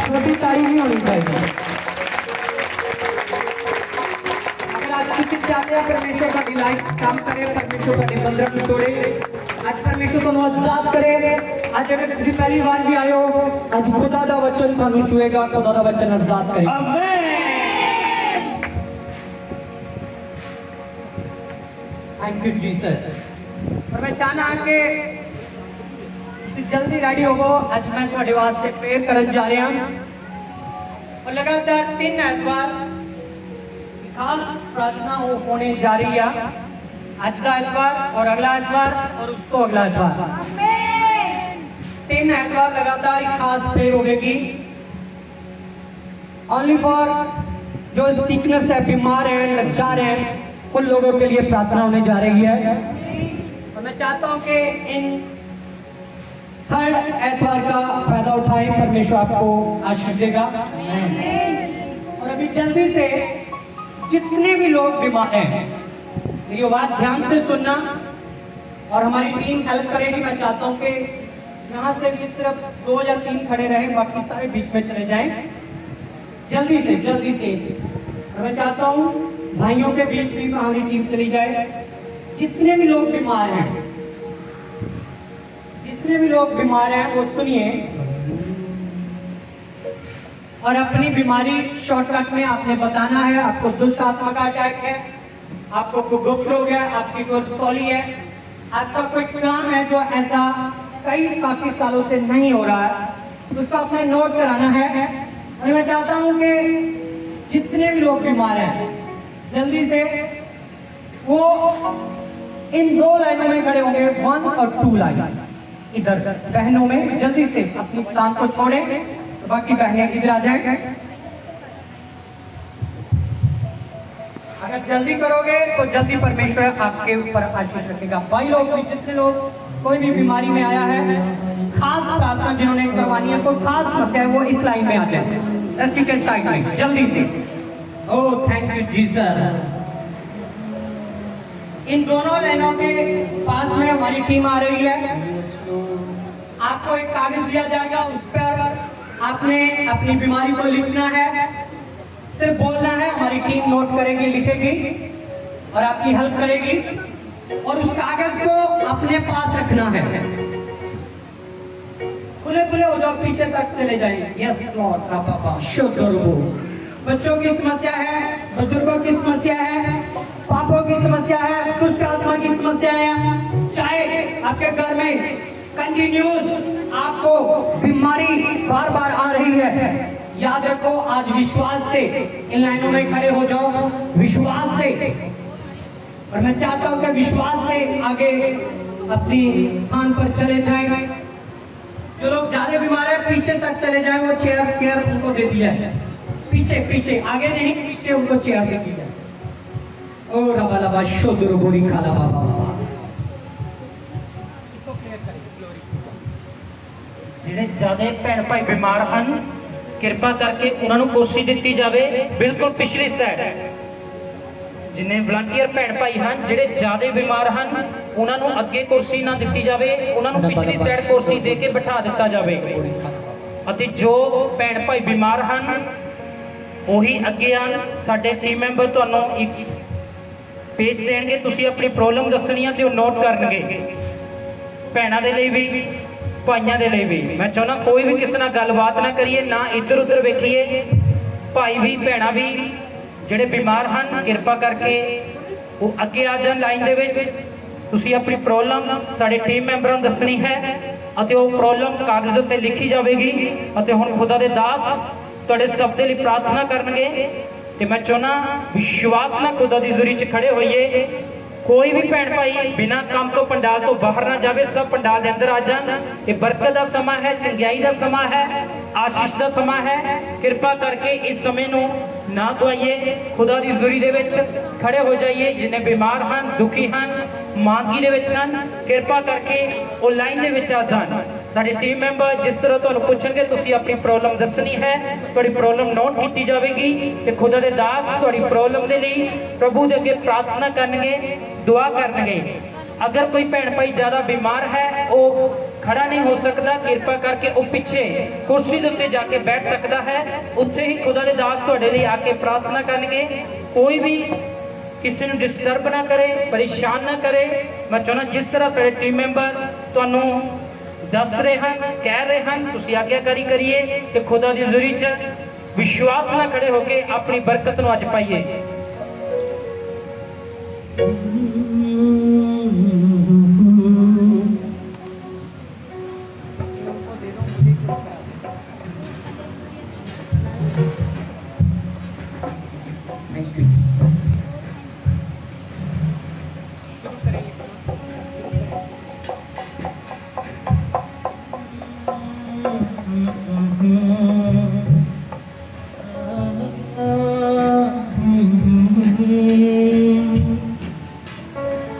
छोटी तारीफ नहीं होनी चाहिए। अगर आज किसी चाहते हैं परमेश्वर का लाइफ काम करे, परमेश्वर का निबंधन तोड़े, आज परमेश्वर को आजाद करे। आज अगर किसी पहली बार भी आयो, आज खुदा का वचन थानू छुएगा, खुदा का वचन आजाद करेगा। Thank you Jesus. और मैं चाहना कि जल्दी रेडी होवो। आज मैं थोड़े वास्ते प्रेयर करन जा रहा हूं और लगातार 3 एतवार खास प्रार्थना होने जा रही है। आज का एतवार और अगला एतवार और उसको अगला एतवार, 3 एतवार लगातार खास प्रेयर होगी। ओनली फॉर जो सिकनेस है, बीमार है, लाचार है, उन लोगों के लिए प्रार्थना होने जा रही है। और मैं चाहता हूं कि इन 3rd एतवार का फायदा उठाएं, परमेश्वर आपको आशीष देगा। और अभी जल्दी से जितने भी लोग बीमार हैं, मेरी बात ध्यान से सुनना और हमारी टीम हेल्प करेगी। मैं चाहता हूं कि यहाँ से भी सिर्फ 2 या 3 खड़े रहें, बाकी सारे बीच में चले जाएं जल्दी से जल्दी से। और मैं चाहता हूं भाइयों के बीच भी हमारी टीम चली जाए। जितने भी लोग बीमार हैं, जितने भी लोग बीमार हैं वो सुनिए और अपनी बीमारी शॉर्टकट में आपने बताना है। आपको दुष्ट आत्मा का अटैक है, आपको कोई गुप्त रोग है, आपकी कोई सॉली है, आपका कोई काम है जो ऐसा काफी सालों से नहीं हो रहा है, उसको अपने नोट कराना है। और मैं चाहता हूं कि जितने भी लोग बीमार हैं जल्दी से वो इन 2 लाइनों में खड़े होंगे, 1 और 2 लाइन इधर बहनों में। जल्दी से अपनी स्थान को छोड़ें, तो बाकी बहनें इधर आ जाएं। अगर जल्दी करोगे तो जल्दी परमेश्वर आपके ऊपर आशीष रखेगा। भाई लोग भी, जितने लोग कोई भी बीमारी में आया है, खास प्रार्थना जिन्होंने करवानी है, कोई खास समस्या है, वो इस लाइन में आ जाए, रस्सी के साइड में जल्दी से। Oh thank you Jesus. इन दोनों लाइनों के पास में हमारी टीम आ रही है। आपको एक कागज दिया जाएगा, उस पर आपने अपनी बीमारी को लिखना है, सिर्फ बोलना है, हमारी टीम नोट करेगी, लिखेगी और आपकी हेल्प करेगी। और उस कागज को अपने पास रखना है। खुले खुले हो जाओ, पीछे तक चले जाएंगे। यस लॉर्ड पापा शुद्ध रूप। बच्चों की समस्या है, बुजुर्गों की समस्या है, पापों की समस्या है, दुष्ट आत्मा की समस्या है, चाहे आपके घर में कंटिन्यूस आपको बीमारी बार बार आ रही है, याद रखो आज विश्वास से इन लाइनों में खड़े हो जाओ, विश्वास से। और मैं चाहता हूं कि विश्वास से आगे अपनी स्थान पर चले जाएं। जो लोग ज्यादा बीमार है पीछे तक चले जाएं, वो चेयर उनको दे दिया है, पीछे पीछे, आगे नहीं, पीछे उनको चेयर दे दी है। ओ रबा लबा शुद्ध रूबोरी खाला बाबा। ਜਿਹੜੇ ਜ਼ਿਆਦਾ ਭੈਣ ਭਾਈ ਬਿਮਾਰ ਹਨ, ਕਿਰਪਾ ਕਰਕੇ ਉਹਨਾਂ ਨੂੰ ਕੁਰਸੀ ਦਿੱਤੀ ਜਾਵੇ ਬਿਲਕੁਲ ਪਿਛਲੀ ਸਾਈਡ। ਜਿੰਨੇ ਵਲੰਟੀਅਰ ਭੈਣ ਭਾਈ ਹਨ ਜਿਹੜੇ ਜ਼ਿਆਦਾ ਬਿਮਾਰ ਹਨ, ਉਹਨਾਂ ਨੂੰ ਅੱਗੇ ਕੁਰਸੀ ਨਾ ਦਿੱਤੀ ਜਾਵੇ, ਉਹਨਾਂ ਨੂੰ ਪਿਛਲੀ ਸਾਈਡ ਕੁਰਸੀ ਦੇ ਕੇ ਬਿਠਾ ਦਿੱਤਾ ਜਾਵੇ। ਅਤੇ ਜੋ ਭੈਣ ਭਾਈ ਬਿਮਾਰ ਹਨ ਉਹੀ ਅੱਗੇ ਆਣ। ਸਾਡੇ ਟੀਮ ਮੈਂਬਰ ਤੁਹਾਨੂੰ ਇੱਕ ਪੇਜ ਦੇਣਗੇ, ਤੁਸੀਂ ਆਪਣੀ ਪ੍ਰੋਬਲਮ ਦੱਸਣੀ ਹੈ ਤੇ ਉਹ ਨੋਟ ਕਰਨਗੇ। ਭੈਣਾਂ ਦੇ ਲਈ ਵੀ, ਭਾਈਆਂ ਦੇ ਲਈ ਵੀ। ਮੈਂ ਚਾਹੁੰਦਾ ਕੋਈ ਵੀ ਕਿਸੇ ਨਾਲ ਗੱਲਬਾਤ ਨਾ ਕਰੀਏ, ਨਾ ਇੱਧਰ ਉੱਧਰ ਵੇਖੀਏ। ਭਾਈ ਵੀ ਭੈਣਾਂ ਵੀ ਜਿਹੜੇ ਬਿਮਾਰ ਹਨ, ਕਿਰਪਾ ਕਰਕੇ ਉਹ ਅੱਗੇ ਆ ਜਾਣ ਲਾਈਨ ਦੇ ਵਿੱਚ। ਤੁਸੀਂ ਆਪਣੀ ਪ੍ਰੋਬਲਮ ਸਾਡੇ ਟੀਮ ਮੈਂਬਰਾਂ ਨੂੰ ਦੱਸਣੀ ਹੈ ਅਤੇ ਉਹ ਪ੍ਰੋਬਲਮ ਕਾਗਜ਼ ਉੱਤੇ ਲਿਖੀ ਜਾਵੇਗੀ। ਅਤੇ ਹੁਣ ਖੁਦਾ ਦੇ ਦਾਸ ਤੁਹਾਡੇ ਸਭ ਦੇ ਲਈ ਪ੍ਰਾਰਥਨਾ ਕਰਨਗੇ। ਤੇ ਮੈਂ ਚਾਹੁੰਦਾ ਵਿਸ਼ਵਾਸ ਨਾਲ ਖੁਦਾ ਦੀ ਹਜ਼ੂਰੀ 'ਚ ਖੜੇ ਹੋਈਏ। कोई भी भैन भाई बिना काम तो पंडाल तो बाहर ना जावे, सब पंडाल के अंदर आ जान। ये बरकत का समा है, चंगियाई का समा है, आशीष का समा है। कृपा करके इस समय नूं ना गवाइए, खुदा की हज़ूरी दे विच खड़े हो जाइए। जिन्हें बीमार हैं, दुखी हैं, मांगी दे विच हैं, कृपा करके वो लाइन दे विच आ जान। साडे टीम मैंबर जिस तरह तुहानूं पुछणगे, तुसीं अपनी प्रॉब्लम दसनी है, तुहाडी प्रॉब्लम नोट की जाएगी ते खुदा दे दास तुहाडी प्रॉब्लम दे लई प्रभु दे अगे प्रार्थना करनगे, दुआ करनगे। अगर कोई भैन भाई ज्यादा बीमार है, वो खड़ा नहीं हो सकता, किरपा करके वो पीछे कुर्सी के उत्ते जाके बैठ सकता है। उत्थे ही खुदा दे दास तुहाडे लई आके प्रार्थना करनगे। कोई भी किसी ਨੂੰ डिस्टर्ब ना करे, परेशान ना करे। मैं चाहना जिस तरह सारे टीम मैंबर तुहानू दस रहे हैं, कह रहे हैं, तुसीं आग्याकारी करिए कि खुदा दी हज़ूरी च विश्वास ना खड़े होके अपनी बरकत नू अज पाइए।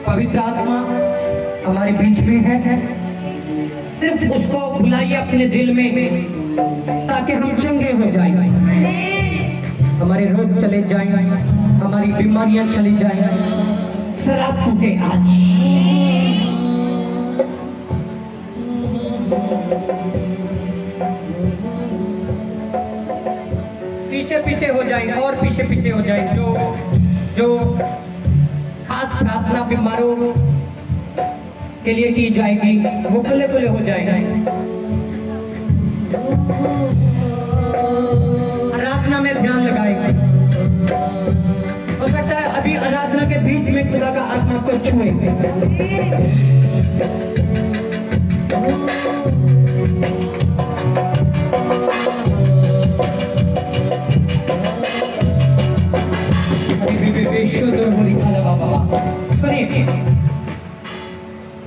पवित्र आत्मा हमारे बीच में है, सिर्फ उसको बुलाइए अपने दिल में ताकि हम चंगे हो जाएं, हमारे रोग चले जाएं, हमारी बीमारियां चली जाएं। शराब टूटे आज। पीछे पीछे हो जाए और पीछे पीछे हो जाए। जो खास प्रार्थना बीमारों के लिए की जाएगी वो खुले खुले हो जाएगा। आराधना में ध्यान लगाएंगे। हो सकता है अभी आराधना के बीच में खुदा का आत्मा को छुए।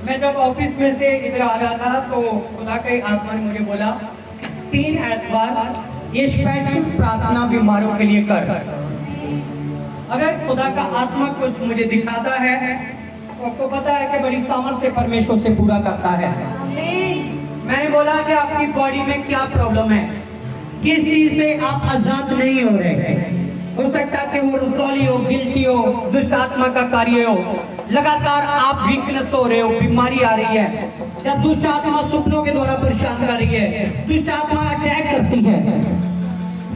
मैं जब ऑफिस में से इधर आ रहा था तो खुदा के आत्मा ने मुझे बोला 3 एतवार ये स्पेशल प्रार्थना बीमारों के लिए कर। अगर खुदा का आत्मा कुछ मुझे दिखाता है तो आपको पता है कि बड़ी सामर्थ से परमेश्वर से पूरा करता है। मैंने बोला कि आपकी बॉडी में क्या प्रॉब्लम है, किस चीज से आप आजाद नहीं हो रहे। हो सकता है कि वो रसौली हो, गिल्टी हो, दुष्ट आत्मा का कार्य हो, लगातार आप वीकनेस हो रहे हो, बीमारी आ रही है, जब दुष्ट आत्मा सपनों के द्वारा परेशान कर रही है, दुष्ट आत्मा अटैक करती है।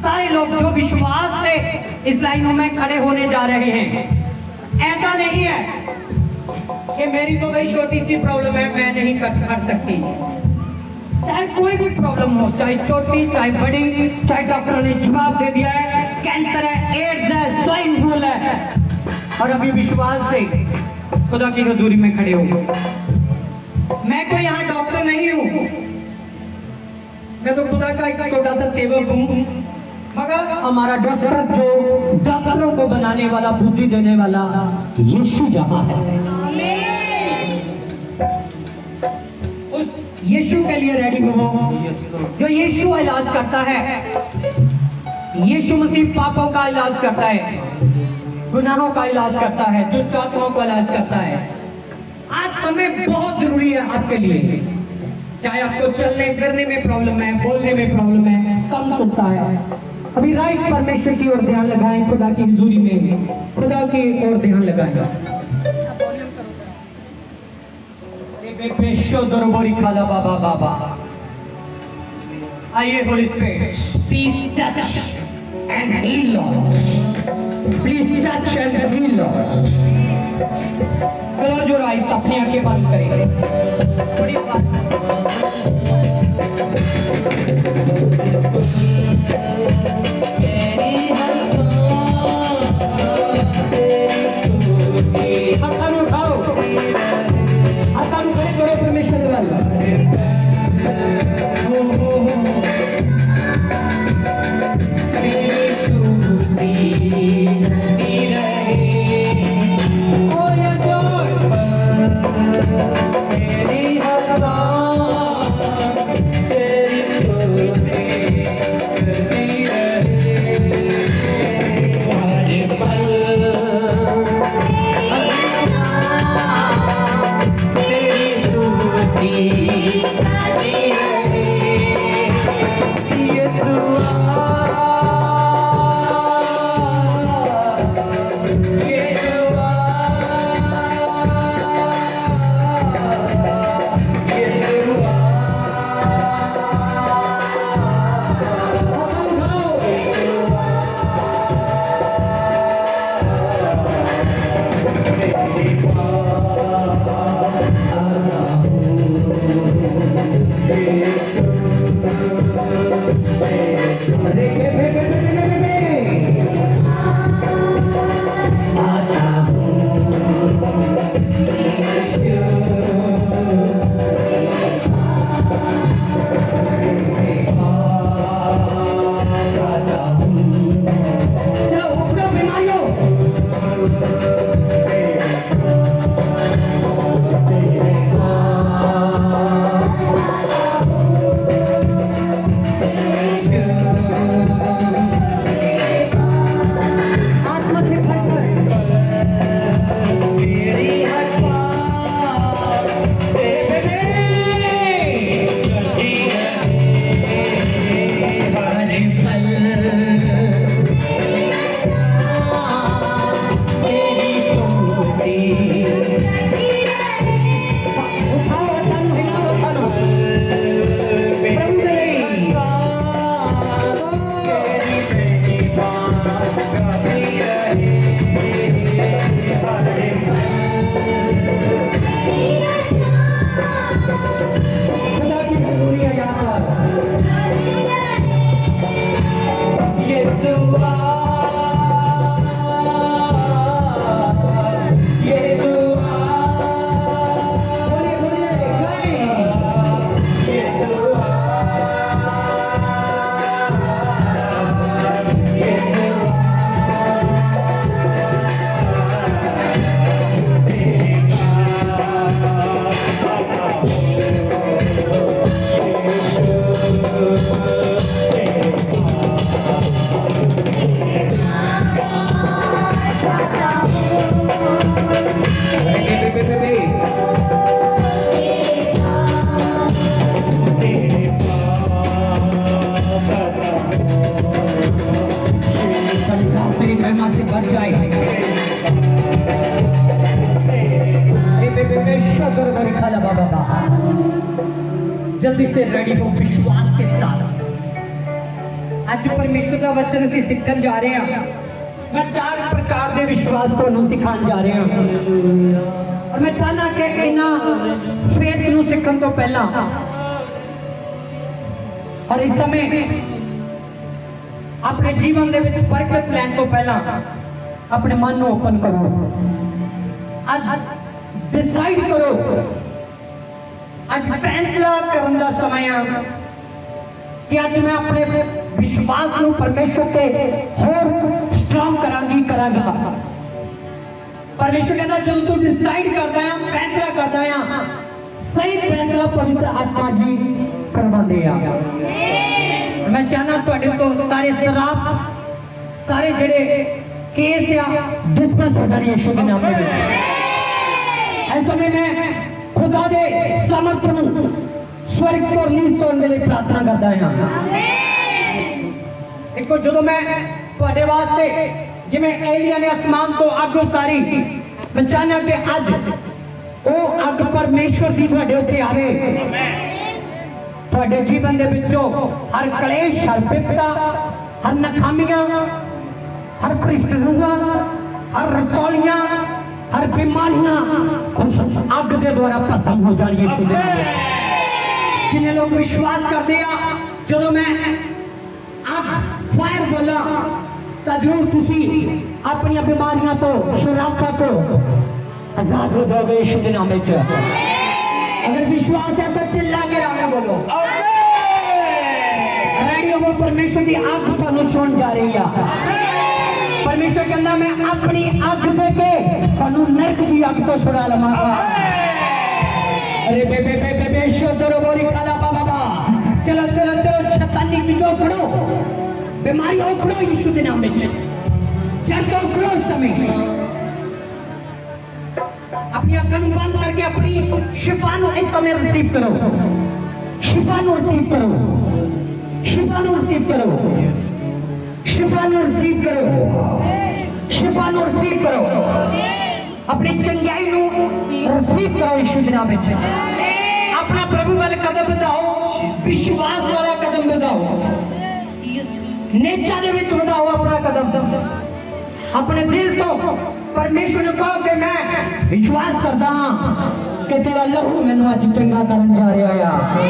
सारे लोग जो विश्वास से इस लाइनों में खड़े होने जा रहे हैं, ऐसा नहीं है कि मेरी तो बड़ी छोटी सी प्रॉब्लम है, मैं नहीं कर सकती। चाहे कोई भी प्रॉब्लम हो, चाहे छोटी चाहे बड़ी, चाहे डॉक्टर ने जवाब दे दिया है कैंसर है, एड्स है, स्वाइन फ्लू है, और अभी विश्वास से खुदा की हजूरी में खड़े हो। मैं कोई यहाँ डॉक्टर नहीं हूँ, मैं तो खुदा का एक छोटा सा सेवक हूँ। मगर हमारा डॉक्टर जो डॉक्टरों को बनाने वाला, बुद्धि देने वाला यीशु जहाँ है, उस यीशु के लिए रेडी हो। जो यीशु इलाज करता है, यीशु मसीह पापों का इलाज करता है, गुनाहों का इलाज करता है, दुष्ट आत्माओं का इलाज करता है। आज समय बहुत जरूरी है आपके लिए। चाहे आपको चलने फिरने में प्रॉब्लम है, बोलने में प्रॉब्लम है, कम सुनता है, अभी राइट परमेश्वर की ओर ध्यान लगाएं, खुदा की हजूरी में खुदा की ओर ध्यान लगाएं। बाबा बाबा आइए, holy spirit please touch and heal lord, please touch and heal lord. Close your eyes, अपनी आंखें बंद करें। थोड़ी जल्दी से रेडी हो विश्वास के साथ। आज परमेश्वर का वचन ਅਸੀਂ ਸਿੱਖਣ ਜਾ ਰਹੇ ਹਾਂ। मैं 4 प्रकार के विश्वास को सिखाने जा रहे हैं और मैं चाहना कि इन्होंने फेथ नूं सीखण तो पहला और इस समय अपने जीवन दे विच बरकत लैण तो पहला अपने मन को ओपन करो। आज डिसाइड करो, आज फैसला करने का समय है कि आज मैं अपने विश्वास को परमेश्वर के होर स्ट्रॉन्ग करांगा। परमेश्वर कहता जब तू डिसाइड करता है, फैसला करता है, सही फैसला पवित्र आत्मा जी करवाते हैं। मैं चाहना तुहाडे तो सारे शराब, सारे जेड़े केस या डिस्मिस हो जाने यीशु के नाम में। इस समय मैं खुदा दे सामर्थ नूं स्वर्ग तो रिलीज होने के लिए प्रार्थना करता हूं। देखो जो मैं तुहाडे वास्ते जिवें एलिया ने आसमान तो अग उतारी, बचाना के अज वो अग परमेश्वर की तुहाडे उत्ते आवे। तुहाडे जीवन दे विचों हर कलेश, हर विपदा, हर नाकामियां, हर परिस्थितियां, हर रसौलियां, हर बीमारियां उस अग के द्वारा खत्म हो जाएगी। जिन्हें लोग विश्वास करते हैं जो मैं अग फायर बोला तो जरूर तुसी अपनी बीमारियां तो शराबा तो आजाद हो जाओगे यीशु के नाम में। अगर विश्वास है तो चिल्ला के राम बोलो। रेडियो में परमेश्वर की आग तुहानू सुन जा रही है। परमेश्वर कहता मैं अपनी अग दे के तुहानू नरक की अग तो छुड़ा लवांगा। अरे बेबे बेबे बेशो दरो बोरी काला बाबा, चलो चलो चलो शैतानी बीजों करो, बीमारी उखड़ो यीशु के नाम में, चल को उखड़ो इस समय। अपनी आंखें बंद करके अपनी शिफा को इस समय रिसीव करो, शिफा को रिसीव करो, शिफा को रिसीव करो, शिफा को रिसीव करो, शिफा को रिसीव करो। अपनी चंगाई को रिसीव करो यीशु के नाम में। अपना प्रभु वाले कदम बढ़ाओ, विश्वास वाला कदम बढ़ाओ, नेचा दे विच बढ़ाओ अपना कदम। अपने दिल तो परमेश्वर ने कहो कि मैं विश्वास करता हूं कि तेरा लहू मैनू अज चंगा करन जा रहा है।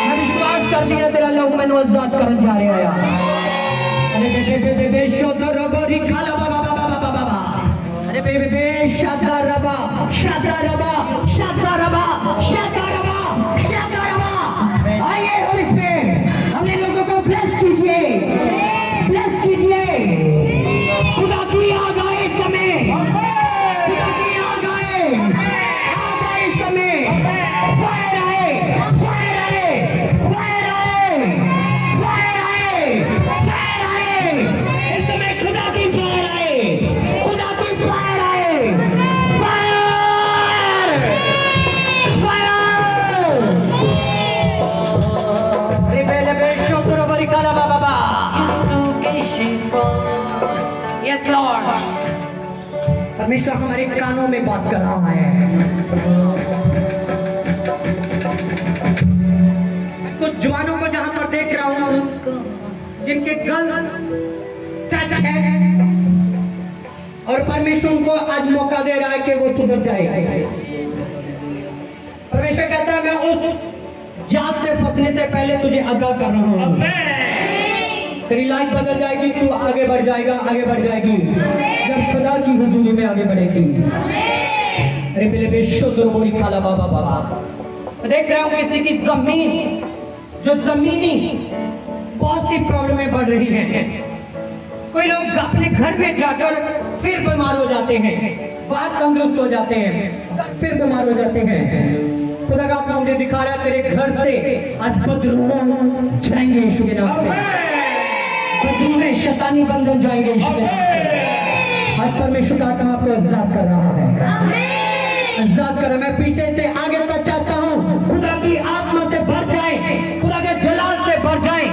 मैं विश्वास करती हूं तेरा लहू मैनू आजाद करन जा रहा है। अरे बेबे बेबे बेशो दरो बोरी काला बाबा बाबा बाबा, अरे बेबे बे शादा रबा शादा रबा शादा रबा शादा रबा शादा रबा। आइए होली स्पिरिट हमने लोगों को ब्लेस कीजिए, ब्लेस कीजिए। खुदा की आग आए इस समय, खुदा की आग आए इस समय। फायर आए, फायर आए, फायर आए, फायर आए, फायर आए इस समय। खुदा की फायर आए, खुदा की फायर आए, फायर फायर। रिबेले बेशो करो बरी काला बाबा। यस लॉर्ड, परमेश्वर हमारे कानों में बात कर रहा है। कुछ जवानों को जहां पर देख रहा हूं जिनके गल टच है और परमेश्वर उनको आज मौका दे रहा है कि वो सुधर जाए। परमेश्वर कहता है मैं उस जात से फंसने से पहले तुझे आगाह कर रहा हूं। तेरी लाइफ बदल जाएगी, तू आगे बढ़ जाएगा, आगे बढ़ जाएगी जब खुदा की हुजूरी में आगे बढ़ेगी। अरे मेरे बेशो बोरी काला बाबा बाबा। देख रहा हूं किसी की जमीन, जो जमीनी बहुत सी प्रॉब्लमें बढ़ रही हैं। कोई लोग अपने घर में जाकर फिर बीमार हो जाते हैं, बाहर तंदुरुस्त हो जाते हैं, फिर बीमार हो जाते हैं। खुदा का मुझे दिखा रहा है तेरे घर से आज बदलू जाएंगे यीशु के नाम से। में शैतानी बंधन जाएंगे यीशु के नाम से। आज परमेश्वर का आत्मा आपको आजाद कर रहा है, आजाद कर रहा है। मैं पीछे से आगे तक चाहता हूँ खुदा की आत्मा से भर जाए, खुदा के जलाल से भर जाए,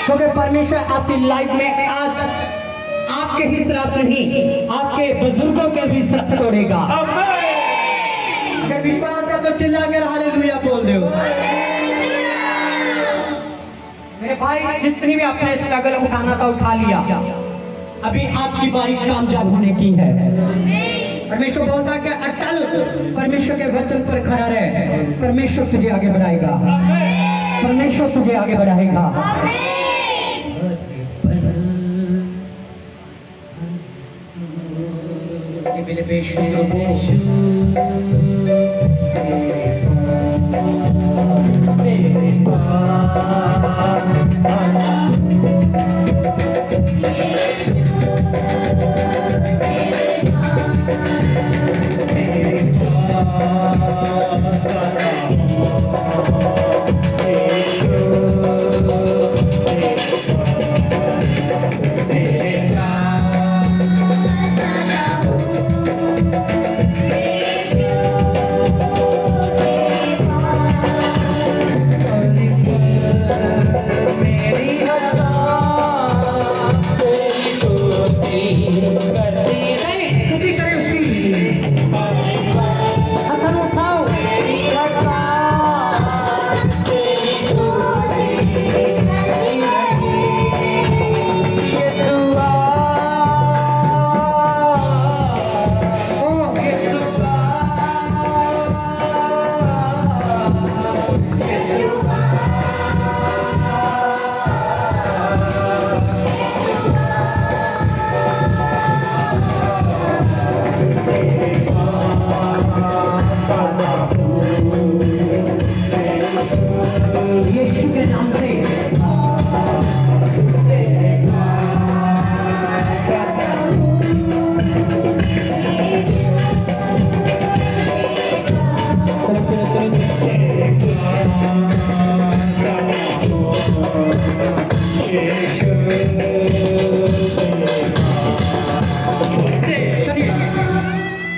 क्योंकि परमेश्वर आपकी लाइफ में आज आपके ही तरफ नहीं, आपके बुजुर्गों के भी तरफ तोड़ेगा। विश्वास है तो चिल्ला कर हालेलुया बोल दो। मेरे भाई जितनी भी आपने स्ट्रगल उठाना था उठा लिया, अभी आपकी बारी कामयाब होने की है। परमेश्वर बोलता है कि अटल परमेश्वर के वचन पर खड़ा रहे, परमेश्वर तुझे आगे बढ़ाएगा, परमेश्वर तुझे आगे बढ़ाएगा।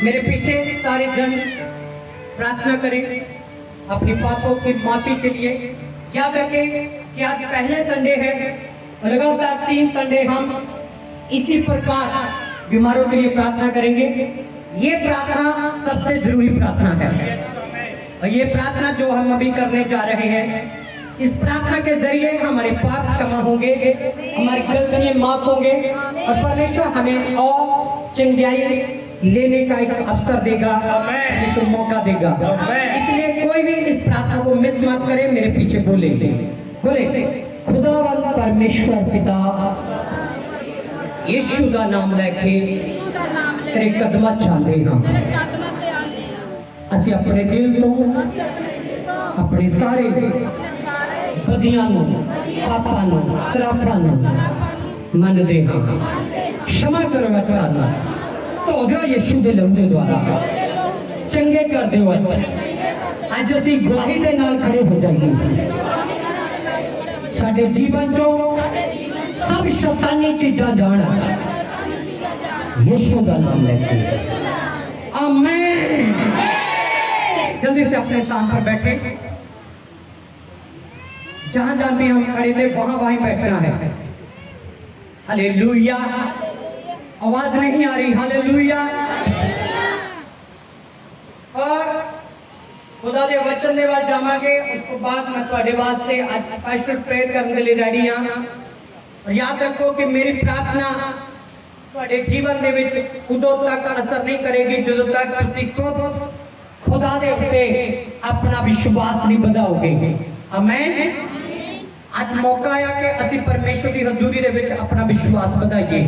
मेरे पीछे सारे जन प्रार्थना करें अपनी पापों की माफी के लिए। याद रखें कि आज पहले संडे है, लगातार 3 संडे हम इसी प्रकार बीमारों के लिए प्रार्थना करेंगे। ये प्रार्थना सबसे जरूरी प्रार्थना है, और ये प्रार्थना जो हम अभी करने जा रहे हैं, इस प्रार्थना के जरिए हमारे पाप क्षमा होंगे, हमारी गलतियां माफ होंगे, और परमेश्वर हमें और चंगाई लेने का एक अवसर देगा, एक मौका देगा। इसलिए कोई भी इस प्रार्थना को मिस मत करे। मेरे पीछे बोले खुदावंद परमेश्वर पिता, यीशु का नाम लेके तेरे कदमां चाहते हैं। ਅਸੀਂ अपने दिल तो अपने सारे बदियां पापां शराफां मनते हैं। क्षमा करो अचानक तो जो यीशु के लहू द्वारा चंगे कर दो। अज असी गवाही के नाल खड़े हो जाइए। साडे जीवन चो सब शैतानी चीज़ां जाण यीशु का नाम लेके। आमीन। जल्दी से अपने स्थान पर बैठे। जहां जहां भी हम खड़े थे वहां वहीं बैठना है। हालेलुया। आवाज नहीं आ रही। हालेलुया। और खुदा दे वचन दे वाल जावांगे। उसको बाद मैं तुहाडे वास्ते आज स्पेशल प्रेयर करने के लिए रेडी हां। और याद रखो कि मेरी प्रार्थना तुहाडे जीवन दे विच उदों तक असर नहीं करेगी ਜਦੋਂ तक तुसीं खुदा दे उत्ते अपना विश्वास नहीं बढ़ाओगे। आमीन। आज मौका आया कि असी परमेश्वर की हजूरी दे विच अपना विश्वास बढ़ाइए।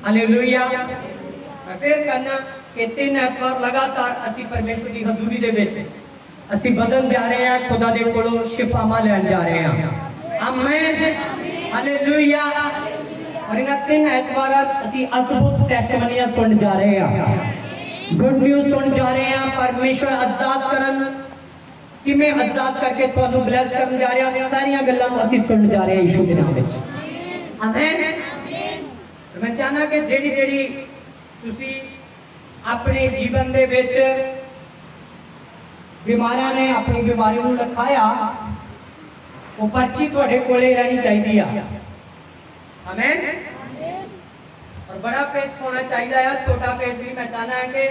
हालेलुया। मैं फिर कहना कि 3 ऐतवार लगातार असी परमेश्वर की हजूरी दे विच असी बदल जा रहे हैं। खुदा दे कोलों शिफावां लैण जा रहे हैं। आमीन। हालेलुया। और इन 3 ऐतवारां असी अद्भुत टेस्टिमनीआं सुन जा रहे हैं, गुड न्यूज़ सुन जा रहे हैं। परमेश्वर आजाद करन किवें आजाद करके तुहानू ब्लेस करन जा रहा है। सारियां गल्लां असी सुन जा रहे हैं यीशु के नाम विच। आमीन। मैं चाहना कि जेड़ी तुसी अपने जीवन दे विच बीमारियां ने अपनी बीमारियों को रखाया, वो पर्ची तुहाडे कोले रहनी चाहिए। आमीन। और बड़ा पेज होना चाहिए है, छोटा पेज भी। मैं चाहना है कि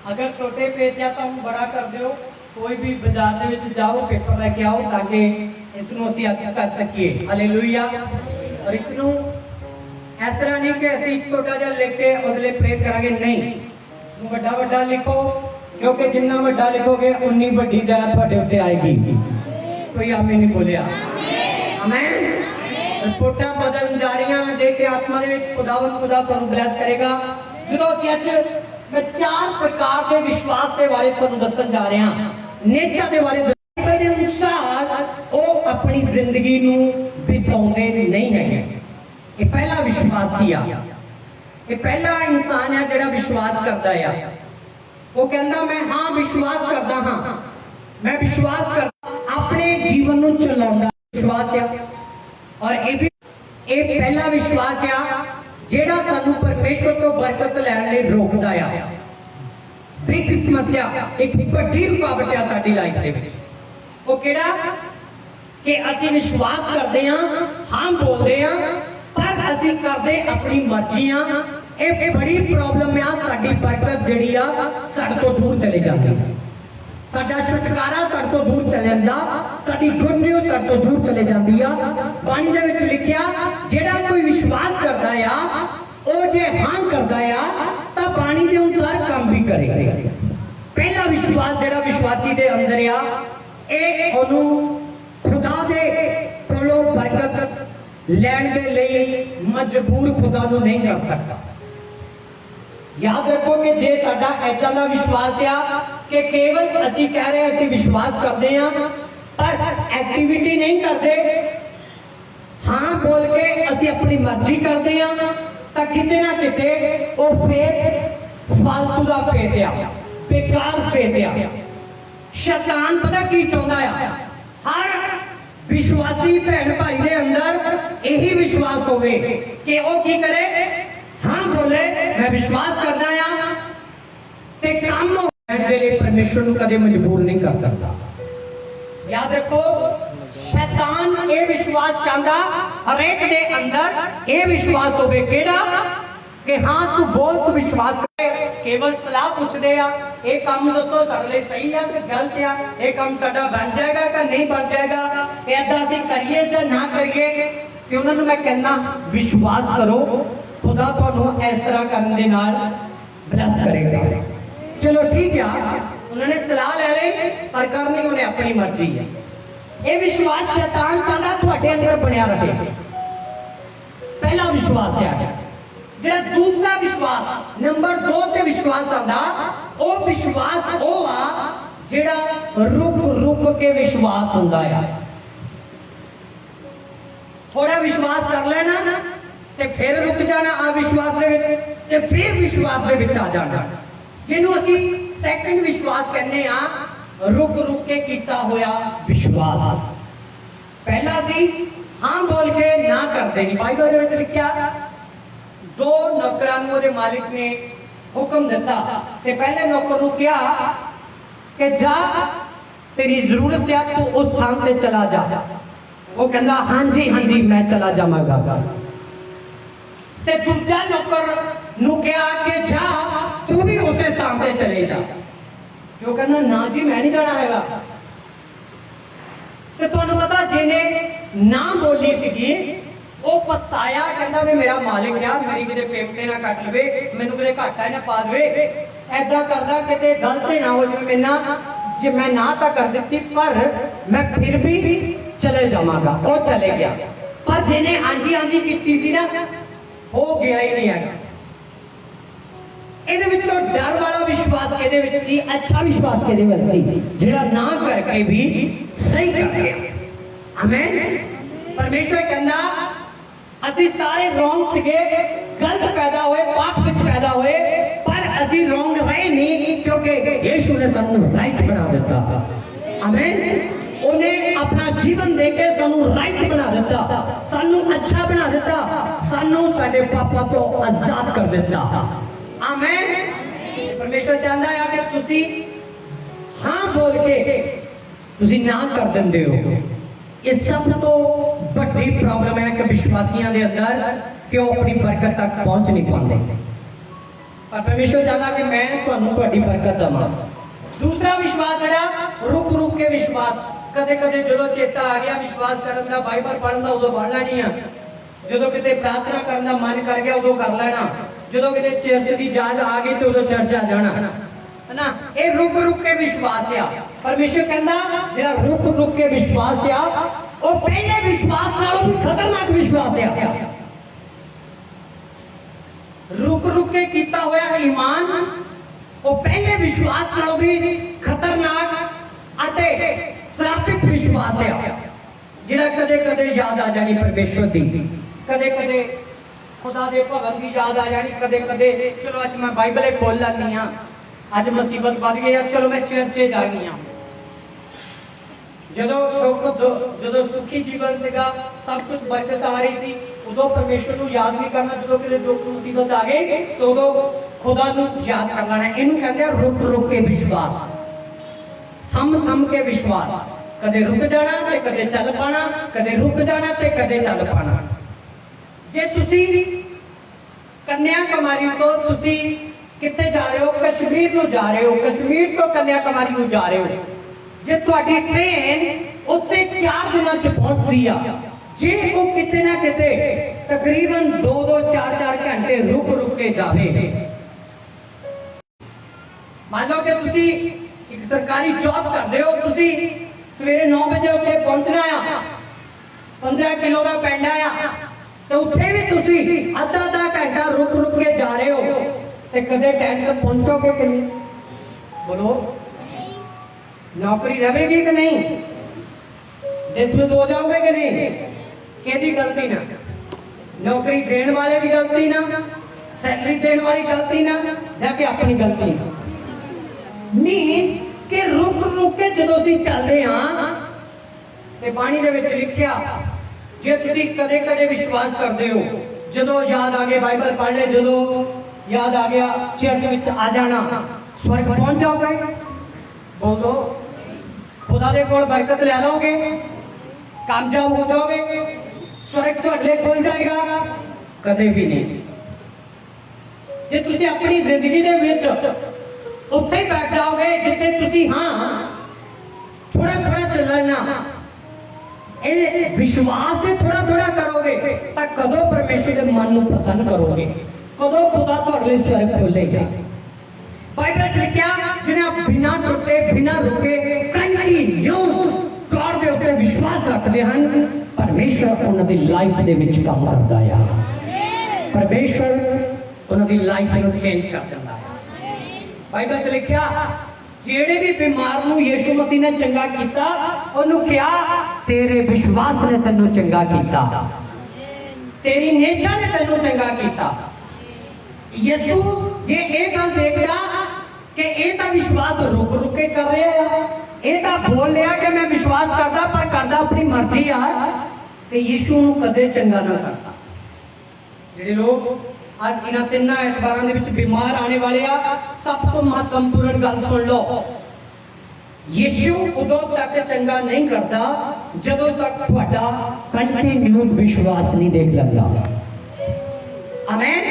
अगर छोटे पेज या तो हम बड़ा कर दो कोई भी बाजार ਦੇ ਵਿੱਚ ਜਾਓ पेपर लेके आओ ताकि ਇਸ ਨੂੰ ਅਸੀਂ ਅੱਜ ਕਰ ਸਕੀਏ हालेलुया। और ਇਸ ਨੂੰ ਇਸ ਤਰ੍ਹਾਂ नहीं कि ਅਸੀਂ छोटा ਜਿਹਾ लिख के अगले प्रे करांगे, नहीं, ਇਹਨੂੰ ਵੱਡਾ ਵੱਡਾ लिखो, क्योंकि जिन्ना ਵੱਡਾ लिखोगे उन्नी ਵੱਡੀ ਦਾਤ ਤੁਹਾਡੇ ਉੱਤੇ ਆएगी। कोई आमीन नहीं बोलिया? आमीन। रिपोर्टां बदलਣ जा रਹੀਆਂ, मैं देख के आत्मा ਦੇ ਵਿੱਚ खुदा ਤੁਹਾਨੂੰ ਬਲੈਸ ਕਰੇਗਾ। ਜਦੋਂ ਅਸੀਂ ਅੱਜ मैं 4 प्रकार के विश्वास के बारे ਤੁਹਾਨੂੰ ਦੱਸਣ ਜਾ ਰਿਹਾ ਹਾਂ, नेचर के बारे बाइबल के अनुसार वो अपनी जिंदगी ਨੂੰ ਬਿਤਾਉਂਦੇ नहीं है। ये पहला विश्वास ही आ, ये पहला इंसान है ਜਿਹੜਾ विश्वास करता है। वो कहता मैं हाँ विश्वास करता हाँ, मैं विश्वास कर अपने जीवन ਨੂੰ ਚਲਾਉਂਦਾ विश्वास है। और ये पहला विश्वास है ਜਿਹੜਾ ਸਾਨੂੰ ਪਰਮੇਸ਼ਵਰ ਤੋਂ ਬਰਕਤ ਲੈਣ ਲਈ ਰੋਕਦਾ ਆ। ਬਿਗ ਸਮੱਸਿਆ, ਇੱਕ ਵੱਡੀ ਰੁਕਾਵਟ ਆ ਸਾਡੀ ਲਾਈਫ ਦੇ ਵਿੱਚ। ਉਹ ਕਿਹੜਾ ਕਿ ਅਸੀਂ ਵਿਸ਼ਵਾਸ ਕਰਦੇ ਆ, ਹਾਂ ਬੋਲਦੇ ਆ, ਪਰ ਅਸੀਂ ਕਰਦੇ ਆਪਣੀ ਮਰਜ਼ੀ ਆ। ਇਹ ਬੜੀ ਪ੍ਰੋਬਲਮ ਆ, ਸਾਡੀ ਬਰਕਤ ਜਿਹੜੀ ਆ ਸਾਡੇ ਤੋਂ ਦੂਰ ਚਲੇ ਜਾਂਦੀ ਆ, ਸਾਡਾ ਛੁਟਕਾਰਾ ਸਾਡੇ ਤੋਂ ਦੂਰ ਚਲੇ ਜਾਂਦਾ, ਸਾਡੀ ਗੁੱਡ ਨਿਊਜ਼ ਸਾਡੇ ਤੋਂ ਦੂਰ ਚਲੇ ਜਾਂਦੀ ਆ। ਬਾਣੀ ਦੇ ਵਿੱਚ ਲਿਖਿਆ ਜਿਹੜਾ ਕੋਈ ਵਿਸ਼ਵਾਸ ਕਰਦਾ ਆ ਉਹ ਜੇ ਹਾਂ ਕਰਦਾ ਆ ਤਾਂ ਬਾਣੀ ਦੇ ਅਨੁਸਾਰ ਕੰਮ ਵੀ ਕਰੇਗਾ। ਪਹਿਲਾ ਵਿਸ਼ਵਾਸ ਜਿਹੜਾ ਵਿਸ਼ਵਾਸੀ ਦੇ ਅੰਦਰ ਆ, ਇਹ ਉਹਨੂੰ ਖੁਦਾ ਦੇ ਕੋਲੋਂ ਬਰਕਤ ਲੈਣ ਦੇ ਲਈ ਮਜਬੂਰ ਖੁਦਾ ਨੂੰ ਨਹੀਂ ਕਰ ਸਕਦਾ। याद रखो कि जे साडा ऐसा का विश्वास आ कि केवल असी कह रहे हैं विश्वास करते हैं पर एक्टिविटी नहीं करते, हाँ बोल के असी अपनी मर्जी करते हैं, तो किते ना किते वो फेत फालतू का फेत आ, बेकार फेत आ। शैतान पता की चाहता है, हर विश्वासी भैन भाई के अंदर यही विश्वास होवे कि वो की करे, हाँ बोले मैं विश्वास करता हाँ ते काम के लिए परमेश्वर को कदे मजबूर नहीं कर सकता। याद रखो शैतान ये विश्वास चाहता हरेक दे अंदर ये विश्वास होवे केड़ा कि हाँ तू बोल, तू विश्वास करे, केवल सलाह पूछते आ, ये काम दसो साडे लई सही है कि गलत है, ये काम साडा बन जाएगा कि नहीं बन जाएगा, ऐसा असीं करिए या ना करिए। कि उन्होंने मैं कहना विश्वास करो, खुदा तुहानू इस तरह करने दे नाल ब्लेस करेगा। चलो ठीक है, उन्होंने सलाह ले ली पर करनी उन्हें अपनी मर्जी है। ये विश्वास शैतान चाहता तुहाडे अंदर बनिया रहे। पहला विश्वास है। जेड़ा दूसरा विश्वास नंबर 2 ते विश्वास आंदा, वो विश्वास वो आ जेड़ा रुक रुक के विश्वास हुंदा है। थोड़ा विश्वास कर लेना ते फिर रुक जाना अविश्वास दे विच, ते फिर विश्वास दे विच आ जाना, जिन्हों असीं सैकंड विश्वास कहने आ, रुक रुक के कीता होया विश्वास। पहला सी हाँ बोल के ना करते नहीं। बाइबल दे विच लिखिया 2 नौकरां नूं उहदे मालिक ने हुक्म दिता ते पहले नौकर नूं कहा कि जा तेरी जरूरत है तू उस स्थान से चला जा। वो कहंदा हाँ जी मैं चला जावांगा। ते दूजा नौकर नूं कहा कि जा तू भी उसे स्थान से चले जा। जो कहना ना जी मैं नहीं जाना हैगा। ते तुहानूं पता जिन्हें ना बोली सीगी वो पछताया, कहंदा भी मेरा मालिक आ मेरी किते पेमटे ना कट लवे, मैनूं किते घाटा ना पा देवे, ऐदा करदा किते गलत ना हो जावे मेरे नाल, जे मैं ना तो कर दी पर मैं फिर भी चले जावांगा। वो चले गया, पर जिन्हें हांजी हांजी कीती सी ना हो गया ही नहीं है। ਇਹਦੇ ਵਿੱਚੋਂ डर वाला विश्वास ਇਹਦੇ ਵਿੱਚ ਸੀ, अच्छा विश्वास ਇਹਦੇ ਵਿੱਚ ਸੀ ਜਿਹੜਾ ना करके भी सही कर गया। आमीन। परमेश्वर कहंदा ਅਸੀਂ ਸਾਰੇ ਰੋਂਗ ਸੀਗੇ, गलत पैदा होए, पाप ਵਿੱਚ पैदा होए, पर ਅਸੀਂ ਰੋਂਗ ਰਹੇ नहीं क्योंकि यीशु ने ਸਾਨੂੰ राइट बना ਦਿੱਤਾ। आमीन। उन्हें अपना जीवन देके सानू राइट बना दिता, सानू अच्छा बना दिता, सानू साडे पापा तो आजाद कर दिता। आमीन। परमेश्वर चाहता है कि तुसी हाँ बोल के तुसी ना कर देंदे हो। ये सब तो बड़ी प्रॉब्लम है कि विश्वासियों के अंदर कि वो अपनी बरकत तक पहुंच नहीं पाते। पर परमेश्वर चाहता कि मैं तुहानू तुहाडी बरकत देवां। दूसरा विश्वास जड़ा रुक रुक के विश्वास, कदे कदे जो चेता आ गया विश्वास करन दा, बाइबल पढ़न दा उदों पढ़ लेनी आ, जो किते प्रार्थना करन दा मन कर गया उदों कर लेना, जो किते चर्च की याद आ गई तो उदों चर्च आ जाना, है ना। ये रुक रुक के विश्वास आ। परमेश्वर कहंदा जेड़ा रुक रुक के विश्वास आ वो पहले विश्वास नालों भी खतरनाक विश्वास आ। रुक रुक के कीता होया ईमान वो पहले विश्वास नालों भी खतरनाक अते श्रापित विश्वास है, जिहड़ा कदे कदे याद आ जानी परमेश्वर दी, कदे कदे खुदा दे भवन की याद आ जानी, कदे कदे चलो अज मैं बाइबल खोल लैनी हाँ, अज मुसीबत बढ़ गई है चलो मैं चर्चे जानी हाँ। जो सुखी जीवन सेगा सब कुछ बरकत आ रही थी उदों परमेश्वर को याद नहीं करना, जो कि दुख मुसीबत आ गई तो उदों खुदा को याद कर लेना। इनू कहते हैं रुक रुक के विश्वास, थम थम के विश्वास, कदे रुक जाना ते कदे चल पाना, कदे रुक जाना ते कदे चल पाना। जे तुसी कन्याकुमारी तो तुसी किथे जा रहे हो, कश्मीर को जा रहे हो, कश्मीर तो कन्याकुमारी को जा रहे हो, जे तुहाडी ट्रेन उत्ते 4 दिनों च पहुंचती आ, जे वो किते ना किते तकरीबन 2-2 4-4 घंटे रुक रुक के जावे। मान लो कि तुसी एक सरकारी जॉब करते हो, तुसी सवेरे 9 बजे उत्थे पहुंचना आ, 15 किलो का पिंड आया तो उत्थे भी तुसी आधा घंटा रुक रुक के जा रहे हो, ते कदे टाइम तक पहुंचोगे कि नहीं? बोलो, नौकरी रहेगी कि नहीं? डिसमिस हो जाओगे कि नहीं? केदी गलती ना? नौकरी देने वाले की गलती ना, सैलरी देने वाली गलती ना, जाके अपनी गलती ना। नहीं कि रुक रुक के जो चलते हाँ ते पानी दे विच लिखिया, जे तुसी कदे कदे विश्वास करते हो, जो याद आ गया बाइबल पढ़ ले, जो याद आ गया चर्च विच आ जाना, स्वर्ग पहुंच जाओगे? बोलो, खुदा दे कोल बरकत ले लोगे, कामयाब हो जाओगे, स्वर्ग तुहाडे खुल जाएगा? कदे भी नहीं। जे तुसी अपनी जिंदगी दे विच उत्थे बैठ जाओगे जिथे तुसी हाँ थोड़ा थोड़ा चलना, विश्वास से थोड़ा थोड़ा करोगे तो कदों परमेश्वर के मन को प्रसन्न करोगे, कदों खुदा तुहाडे स्वर्ग खोलेगा। बाइबल च लिखिया जिन्हें बिना टुटे बिना रुके कंटिन्यू गॉड दे उत्ते विश्वास रखते हैं, परमेश्वर उन्हां दी लाइफ दे विच काम करदा है, परमेश्वर उन्हां दी लाइफ नूं चेंज कर दिंदा है। बाइबल च लिखिया जेड़े भी बीमार नूं यीशु मसीह ने चंगा कीता, ओनू क्या तेरे विश्वास ने तैनूं चंगा कीता, तेरी नेचर ने तैनूं चंगा कीता। यीशु जे ये गल देखदा कि ये तो विश्वास रुक रुक के कर रहे हैं, ये तो बोल लिया कि मैं विश्वास करता पर करता अपनी मर्जी आ, तो यीशु नूं कदे चंगा ना करता। जेड़े लोग आज इन 3 एतवारां दे विच बीमार आने वाले आ, सब तो महत्वपूर्ण गल सुन लो, यीशु उदों तक चंगा नहीं करता जदों तक तुहाडा कंटिन्यू विश्वास नहीं देख लगा। आमीन।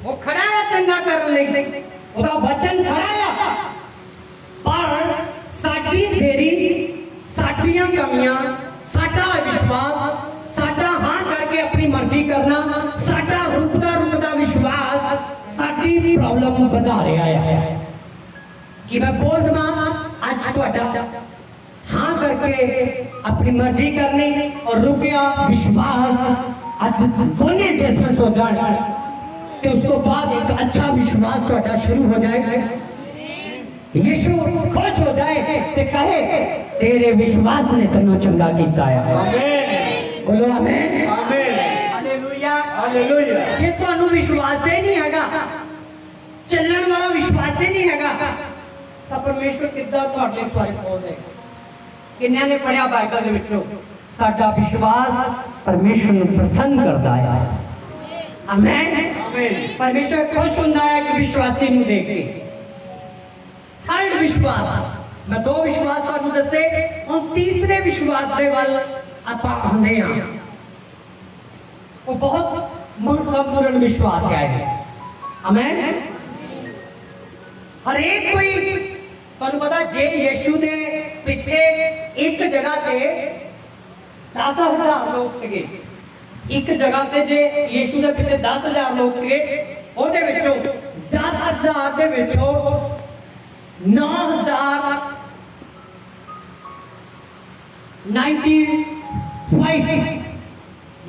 वो खड़ा है चंगा करने लई, उसका वचन खड़ा है, पर साडी देरी, साडियां कमियां, साडा विश्वास, साडा हाँ करके अपनी मर्जी करना, साडा रुकदा रुकदा विश्वास साडी प्रॉब्लम बता रहा है। कि मैं बोल दवां आज तुहाडा हाँ करके अपनी मर्जी करनी और रुकिया विश्वास आज दोने डिसमिस हो जाए, तो उसको बाद एक अच्छा विश्वास तुहाडा शुरू हो जाए, यीशु खुश हो जाए ते कहे तेरे विश्वास ने तन्नू चंगा कीता है। आमीन। बोलो आमीन। आमीन। हालेलुया। हालेलुया। जे तुहानू विश्वास ही नहीं हैगा, चलण वाला विश्वास ही नहीं हैगा, तो परमेश्वर किद्दां तुहाडे स्वर्ग खोल देगा। किन्नियां ने पढ़िया बाइबल दे विचों साडा विश्वास परमेश्वर नूं प्रसन्न करदा है। आमीन। आमीन। परमेश्वर खुश हुंदा है कि विश्वासी नूं देख के। थर्ड विश्वास, मैं 2 विश्वास तुहानू दसे, हुण तीसरे विश्वास दे वल आपां आउंदे हां। वो बहुत महत्वपूर्ण विश्वास है। आमीन। हर एक कोई ਤੁਹਾਨੂੰ ਪਤਾ ਜੇ ਯीशु ਦੇ ਪਿੱਛੇ ਇੱਕ ਜਗ੍ਹਾ ਤੇ 10,000 ਲੋਕ ਸੀਗੇ, ਇੱਕ ਜਗ੍ਹਾ ਤੇ ਜੇ ਯीशु ਦੇ ਪਿੱਛੇ 10,000 ਲੋਕ ਸੀਗੇ, ਉਹਦੇ ਵਿੱਚੋਂ 10,000 ਦੇ ਵਿੱਚੋਂ 9,095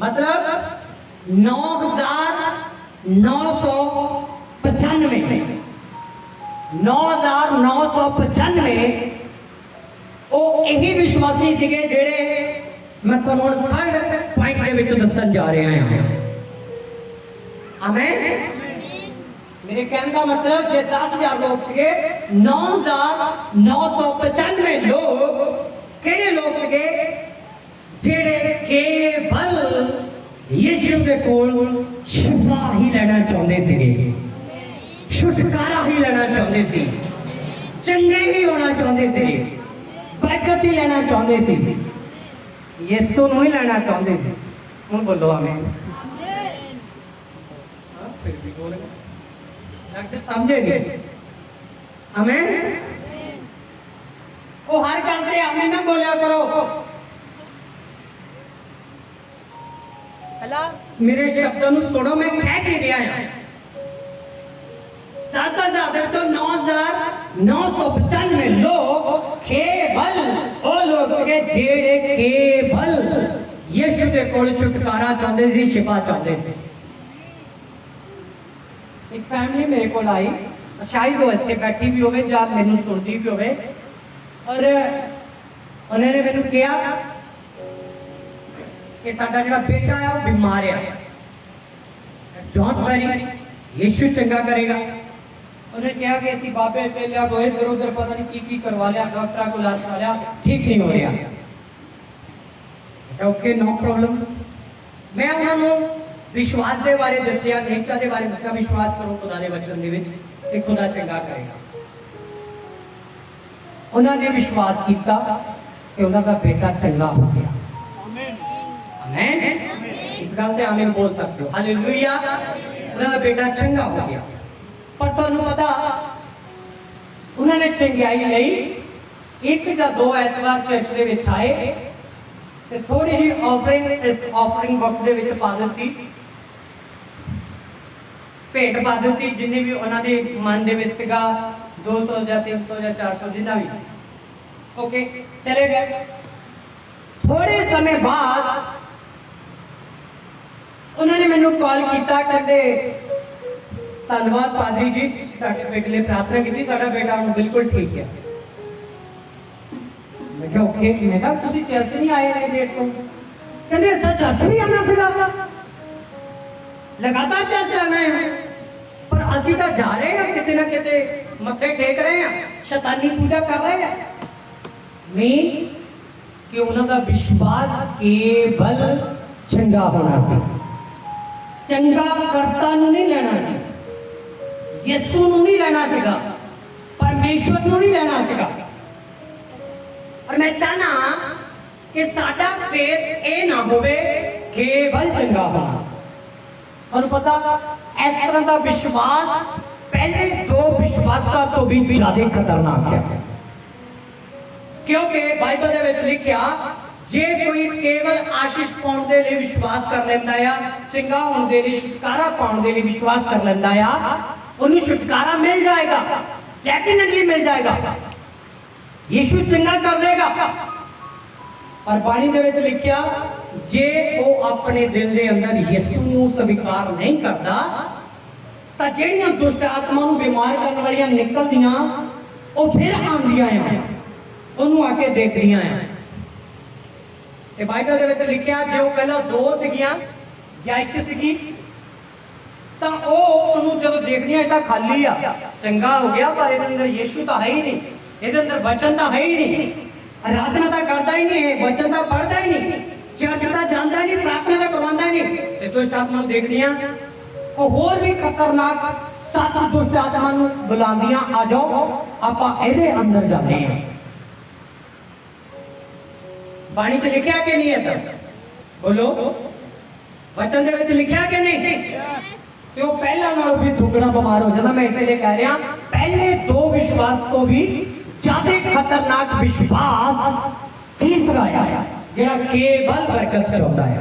मतलब 9,995 ਉਹ ਇਹੀ ਵਿਸ਼ਵਾਸੀ ਸੀਗੇ ਜਿਹੜੇ मैं ਤੁਹਾਨੂੰ ਹੁਣ ਥਰਡ ਪੁਆਇੰਟ ਦੇ ਵਿੱਚ ਦੱਸਣ ਜਾ ਰਿਹਾ ਹਾਂ। ਆਮੇਨ। मेरे कहने का मतलब जे 10,000 लोग सीगे, 9,995 लोग केड़े लोग सीगे जेड़े केवल यीशु के कोल शिफा ही लेना चाहते सीगे, छुटकारा ही लेना चाहते सी, चंगे ही होना चाहते सी, बरकत ही लेना चाहते सी, यीशु नूं ही लेना चाहते सी। हुण बोलो आमीन। फिर भी बोलेगा समझेंगे। आमीन। वो हर करते आमीन ना बोलिया करो। मेरे शब्दों ਨੂੰ सुनो, मैं कह के दिया है 10,000 तो 9,995 लोग केवल वो लोग थे जेड़े केवल यीशु के कोल छुटकारा चाहते सी, शिफा चाहते सी। एक फैमिली मेरे को आई, शायद वो ਇੱਥੇ बैठी भी होवे ਜਾਂ ਮੈਨੂੰ ਸੁਣਦੀ ਵੀ ਹੋਵੇ, और उन्होंने मैंने किया कि साडा ਜਿਹੜਾ बेटा है वो बीमार है, डोंट वरी यीशु चंगा करेगा। उन्होंने कहा कि ऐसी बाबे चलिया गो इधर उधर पता नहीं की करवा लिया, डॉक्टर को इलाज करा लिया, ठीक नहीं हो रहा। Okay no problem. मैं उन्होंने विश्वास के बारे दसिया, नेचर के बारे दसिया, विश्वास करो खुदा के वचन दे विच ते खुदा चंगा करेगा। उन्होंने विश्वास किया कि उनका बेटा चंगा हो गया। आमीन। आमीन। इस गल से आमीन बोल सकते हो। हालेलुया। उनका बेटा चंगा हो गया। पर तुहानू पता उन्होंने चंगाई लई एक या दो एतवार चर्च दे विच आए ते थोड़ी जी ऑफरिंग बॉक्स दे विच पा दित्ती, भेंट पा दी जिन्हें भी उन्होंने मन दे विच सीगा, 200 या 300 या 400 जिन्ना भी। ओके चले गए। थोड़े समय बाद उन्होंने मैनू कॉल किया, कहते धन्यवाद पादरी जी, साडे बेटे लिए प्रार्थना की, साडा बेटा हुण बिल्कुल ठीक है। मैं कहा ओके। मैं कहा तुसीं चर्च नहीं आए इन्ने देर तो? कहते अच्छा चर्च नहीं आना सीगा, लगातार चर्च आना है, पर असी तो जा रहे हैं किते ना किते मत्थे टेक रहे हैं, शैतानी पूजा कर रहे हैं। नहीं कि उन्होंने विश्वास केवल चंगा होना है, चंगा करता नहीं लेना है, यीशु नहीं लेना सीगा, परमेश्वर नहीं लेना सीगा। और मैं चाहना कि साडा फेथ ए ना होवे केवल चंगा होना। और पता इस तरह का विश्वास पहले दो विश्वासा तो भी ज्यादा खतरनाक है, क्योंकि बाइबल दे विच लिखिया जे कोई केवल आशीष पाउण दे लई विश्वास कर लैंदा या चंगा होण दे लई छुटकारा पाउण दे लई विश्वास कर लैंदा या उन्हें छुटकारा मिल जाएगा, डेफिनेटली मिल जाएगा, यीशु चंगा कर देगा। पर बाणी दे विच लिखिया जे वो अपने दिल दे अंदर यीशु नूं स्वीकार नहीं करता तां जेड़ियां दुष्ट आत्मा नूं बीमार करने वालियां निकलदियां वो फिर आंदियां हैं, उन्होंने आके देखदियां हैं। ते बाइबल दे विच लिखिया जो पहला दो सीगियां या एक सीगी तां ओ उन्होंने जदों देखदियां तां खाली आ, चंगा हो गया पर इहदे अंदर यीशु तां है ही नहीं, इहदे अंदर वचन तां है ही नहीं, आराधना तां करदा ही नहीं है, वचन तां पढ़दा ही नहीं, चर्च तां जांदा ही नहीं, प्रार्थना तां करवांदा ही नहीं। ते दुष्ट आत्मा नूं देखदियां ਉਹ ਹੋਰ ਵੀ ਖਤਰਨਾਕ 7 ਦੁਸ਼ਟ ਆਤਮਾ ਨੂੰ ਬੁਲਾਉਂਦੀਆਂ, ਆ ਜਾਓ ਆਪਾਂ ਇਹਦੇ ਅੰਦਰ ਜਾਂਦੇ ਹਾਂ। ਬਾਣੀ 'ਚ ਲਿਖਿਆ ਕਿ ਨਹੀਂ ਹੈ? ਤਾਂ ਬੋਲੋ, ਵਚਨ ਦੇ ਵਿੱਚ ਲਿਖਿਆ ਕਿ ਨਹੀਂ? ਤੇ ਉਹ ਪਹਿਲਾਂ ਨਾਲੋਂ ਵੀ ਦੁੱਗਣਾ ਬਿਮਾਰ ਹੋ ਜਾਂਦਾ। ਮੈਂ ਇਸੇ ਲਈ ਕਹਿ ਰਿਹਾ ਪਹਿਲੇ ਦੋ ਵਿਸ਼ਵਾਸ ਤੋਂ ਵੀ ज्यादा खतरनाक विश्वास तीसरा है जेड़ा केवल बरकत चाहता है।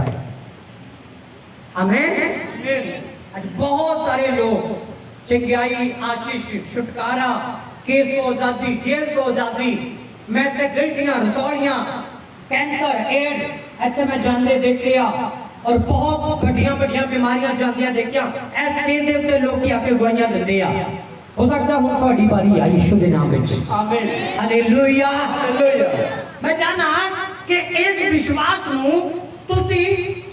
आमीन। आज बहुत सारे लोग चंगियाई, आशीष, छुटकारा, केस तो आजादी, जेल तो आजादी, मैं ते गिल्टियां, रसौलियां, कैंसर, एड्स ऐसे मैं जानते देखे और बहुत बड़ियां बड़ियां बीमारियां जानदियां देखिया। ऐसे दे लोग की आके गवाहियां दिंदे आ। हो सकता हूं थोड़ी बारी आई यीशु के नाम विच। आमीन। Hallelujah hallelujah. मैं चाहना कि इस विश्वास नूं तुसी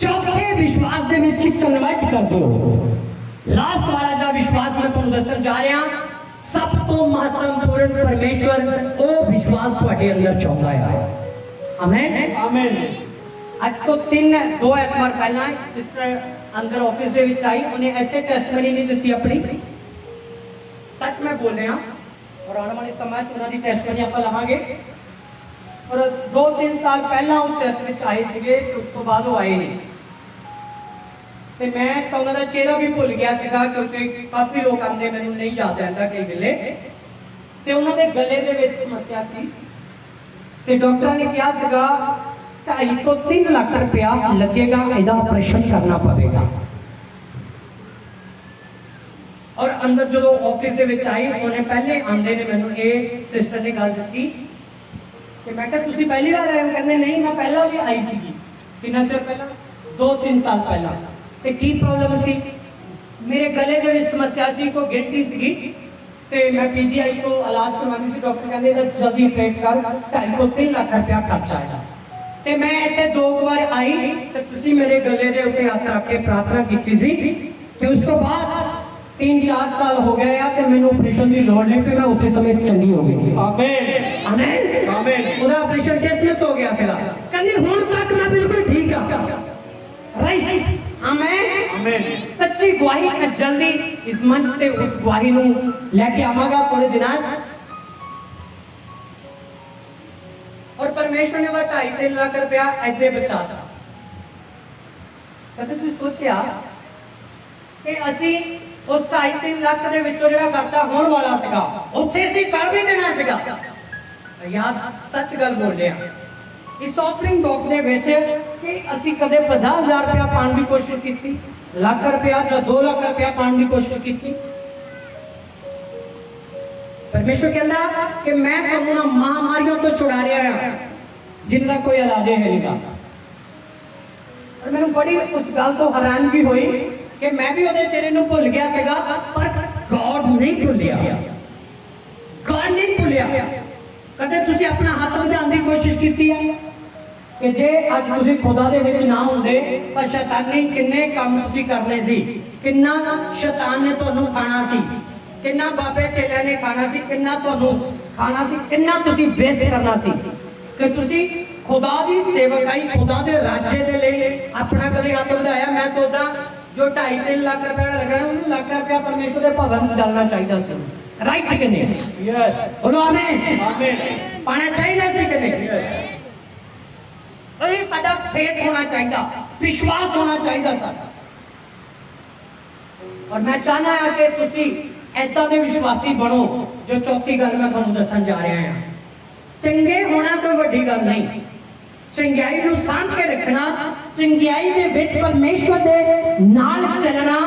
चौथे विश्वास दे विच कन्वर्ट कर दो। लास्ट वाला दा विश्वास मैं तुहानू दस्सण जा रहा, सब तो महत्वपूर्ण परमेश्वर वो विश्वास तुहाडे अंदर चाहुंदा है। आमीन आमीन। आज तो 2 एतवार पहला सिस्टर अंदर ऑफिस दे विच आई, उन्हें ऐसे टेस्टमनी नहीं दी अपनी, सच में बोल रहे हैं। और आने वाले समय उन्हों की टेस्टमनी आप लवांगे। और 2-3 साल पहला वो चर्च में आए थे, उस तो बाद वो आए नहीं, तो मैं तो उन्होंने चेहरा भी भुल गया सीगा, क्योंकि काफी लोग आते मैंने नहीं याद रहता कई वेले। तो उन्होंने गले दे विच समस्या सी, तो डॉक्टर ने कहा सीगा 2.5 तो 3 लाख रुपया लगेगा, इसका ऑपरेशन करना पड़ेगा। और अंदर जो ऑफिस दे विच आई, उन्हें पहले आंदे ने मैनू ये सिस्टर ने गल दसी कि मैं कहा तुसी पहली बार आए हो? कहते नहीं मैं पहला भी आई सी। कितना चिर पहला? 2-3 साल पहला। तो की प्रॉब्लम सी? मेरे गले दे विच समस्या सी, कोई गिनती सी, तो मैं पीजीआई को इलाज करवानी सी। डॉक्टर कहते जल्दी ट्रीट कर, 2.5 तो 3 लाख रुपया खर्चा आएगा। तो मैं इतने 2 बार आई, तो तुसी मेरे गले के उत्ते हथ रख के प्रार्थना की सी। तो उस तो बाद 3-4 साल हो गए या तो मैंने ऑपरेशन की लोड़ नहीं, फिर मैं उसी समय चंगी हो गई थी। आमीन आमीन आमीन। उसका ऑपरेशन डिसमिस हो गया फिर, कहनी हुण तक मैं बिल्कुल ठीक हां। राइट। आमीन आमीन। सच्ची गवाही मैं जल्दी इस मंच पे उस गवाही नूं लेके आवांगा थोड़े दिनां च। और परमेश्वर ने वह 2.5-3 लाख रुपया ऐसे बचाता। कदे तुसीं सोचिया कि असी उस 2.5-3 लाख के विचों जिहड़ा खर्चा होने वाला सीगा, उत्थे असीं कर भी देना सीगा। याद सच गल बोल रहे हैं। इस ऑफरिंग बॉक्स दे विच कि असीं कदे 50,000 रुपया पाने की कोशिश की, लाख रुपया या 2 लाख रुपया पाने की कोशिश की? परमेश्वर कहता कि मैं तुहानू महामारियों तो छुड़ा रहा हां जिनका कोई इलाज है नहीं। और मैंने बड़ी उस गल तो हैरानगी हुई कि मैं भी उहदे चेहरे नूं भुल गया सीगा, पर गॉड नहीं भुलिया। गॉड नहीं भुलिया। कदे तुसीं अपना हाथ वधाउण की कोशिश की है कि जे अज तुसीं खुदा दे विच ना हुंदे तां शैतानी किन्ने काम तुसीं करने सी, किन्ना शैतान ने तुहानू खाना सी, किन्ना बाबे चेलियां ने खाना सी, किन्ना तुहानू खाना सी, किन्ना तुसीं वेस्ट करना सी कि तुसीं खुदा दी सेवकाई, खुदा दे राज्य दे लई अपना कदे हाथ वधाया। मैं सोचदा जो 2.5-3 लाख रुपया लगा है, उन्हें लाख रुपया परमेश्वर के भवन में डालना चाहिए सी। राइट कि नहीं? यस। बोलो आमीन आमीन। पाना चाहिए सी कि नहीं? यही साडा फेथ होना चाहिए, विश्वास होना चाहिए साडा। और मैं चाहना है कि तुसी ऐसा दे विश्वासी बनो। जो चौथी गल मैं तुहानू दस्सण जा रहा हां, चंगे होना कोई वड्डी गल नहीं, चंगियाई नूं सांभ के रखना, चंगियाई दे विच परमेश्वर दे नाल चलना,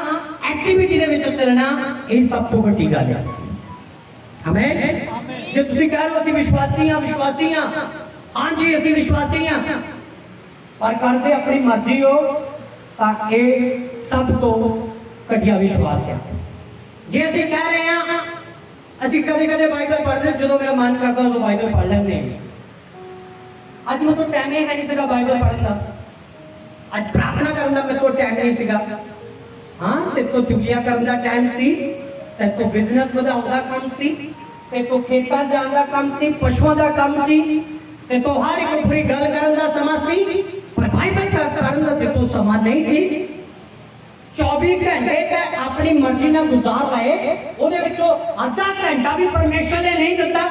एक्टिविटी दे विच चलना, ये सब तो वड्डी गल है। आमीन। जे तुसीं कह लो असीं विश्वासी हां, हां जी असीं विश्वासी हां, पर करते अपनी मर्जी हो तां ये सब तो घटिया विश्वास है। जे असीं कह रहे हां असीं कदे बाइबल पढ़दे, जो मेरा मन करता उदों बाइबल पढ़ लैंदे। अज मैं तो टाइम ही है नहीं सीगा बाइबल पढ़ने का, अज प्रार्थना करने का मेरे को टाइम नहीं सीगा। हाँ तेरे को चुगलियां करने का टाइम सी, तेरे को बिजनेस बढ़ाने का काम सी, तेरे को खेतां जाने का काम सी, पशुओं का काम सी, तेरे को हर एक बुरी गल करने का समा सी, पर बाइबल पढ़ने का तेरे को समा नहीं सी। 24 घंटे का अपनी मर्जी ना गुजार रहे, ਉਹਦੇ ਵਿੱਚੋਂ आधा घंटा भी परमेश्वर ने नहीं दिता,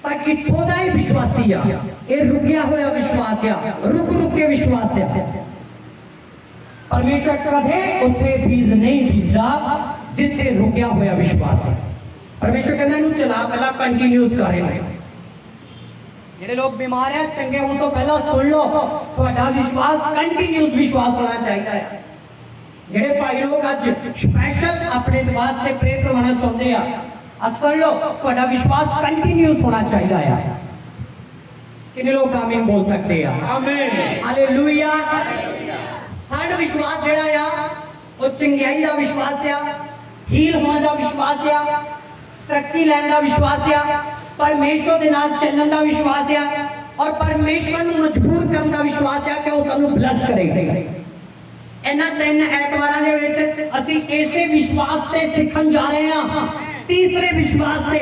ताकि थोड़ा ही विश्वासी आ, ये रुकिया हुआ विश्वास आ, रुक के विश्वास आ। परमेश्वर कदे उत्थे बीज नहीं बीजदा जिथे रुकिया हुआ विश्वास है। परमेश्वर कहता है चला पहला कंटिन्यूस कर रहे हैं ਜਿਹੜੇ ਲੋਕ ਬਿਮਾਰ ਹੈ ਚੰਗੇ ਹੋਣ ਤੋਂ ਪਹਿਲਾਂ ਸੁਣ ਲਓ ਤੁਹਾਡਾ ਵਿਸ਼ਵਾਸ ਕੰਟੀਨਿਊਸ ਵਿਸ਼ਵਾਸ ਹੋਣਾ ਚਾਹੀਦਾ ਹੈ ਜਿਹੜੇ ਭਾਈ ਲੋਕ ਅੱਜ ਸਪੈਸ਼ਲ ਆਪਣੇ ਵਾਸਤੇ ਪ੍ਰੇ ਕਰਵਾਉਣਾ ਚਾਹੁੰਦੇ ਆ ਅੱਜ ਸੁਣ ਲਓ ਤੁਹਾਡਾ ਵਿਸ਼ਵਾਸ ਕੰਟੀਨਿਊਸ ਹੋਣਾ ਚਾਹੀਦਾ ਹੈ ਕਿੰਨੇ ਲੋਕ ਆਮੀਨ ਬੋਲ ਸਕਦੇ ਆ ਆਮੀਨ ਹਾਲੇਲੂਇਆ ਸਾਡਾ ਵਿਸ਼ਵਾਸ ਜਿਹੜਾ ਆ ਉਹ ਚੰਗਿਆਈ ਦਾ ਵਿਸ਼ਵਾਸ ਆ ਹੀਲ ਹੋਣ ਦਾ ਵਿਸ਼ਵਾਸ ਆ ਤਰੱਕੀ ਲੈਣ ਦਾ ਵਿਸ਼ਵਾਸ ਆ परमेश्वर के नाल चलने का विश्वास है और परमेश्वर को मजबूर करने का विश्वास है कि वो तुहानू ब्लेस करेगा इन्हां 3 ऐतवारां दे विच असीं इसे विश्वास से सीखण जा रहे हैं तीसरे विश्वास से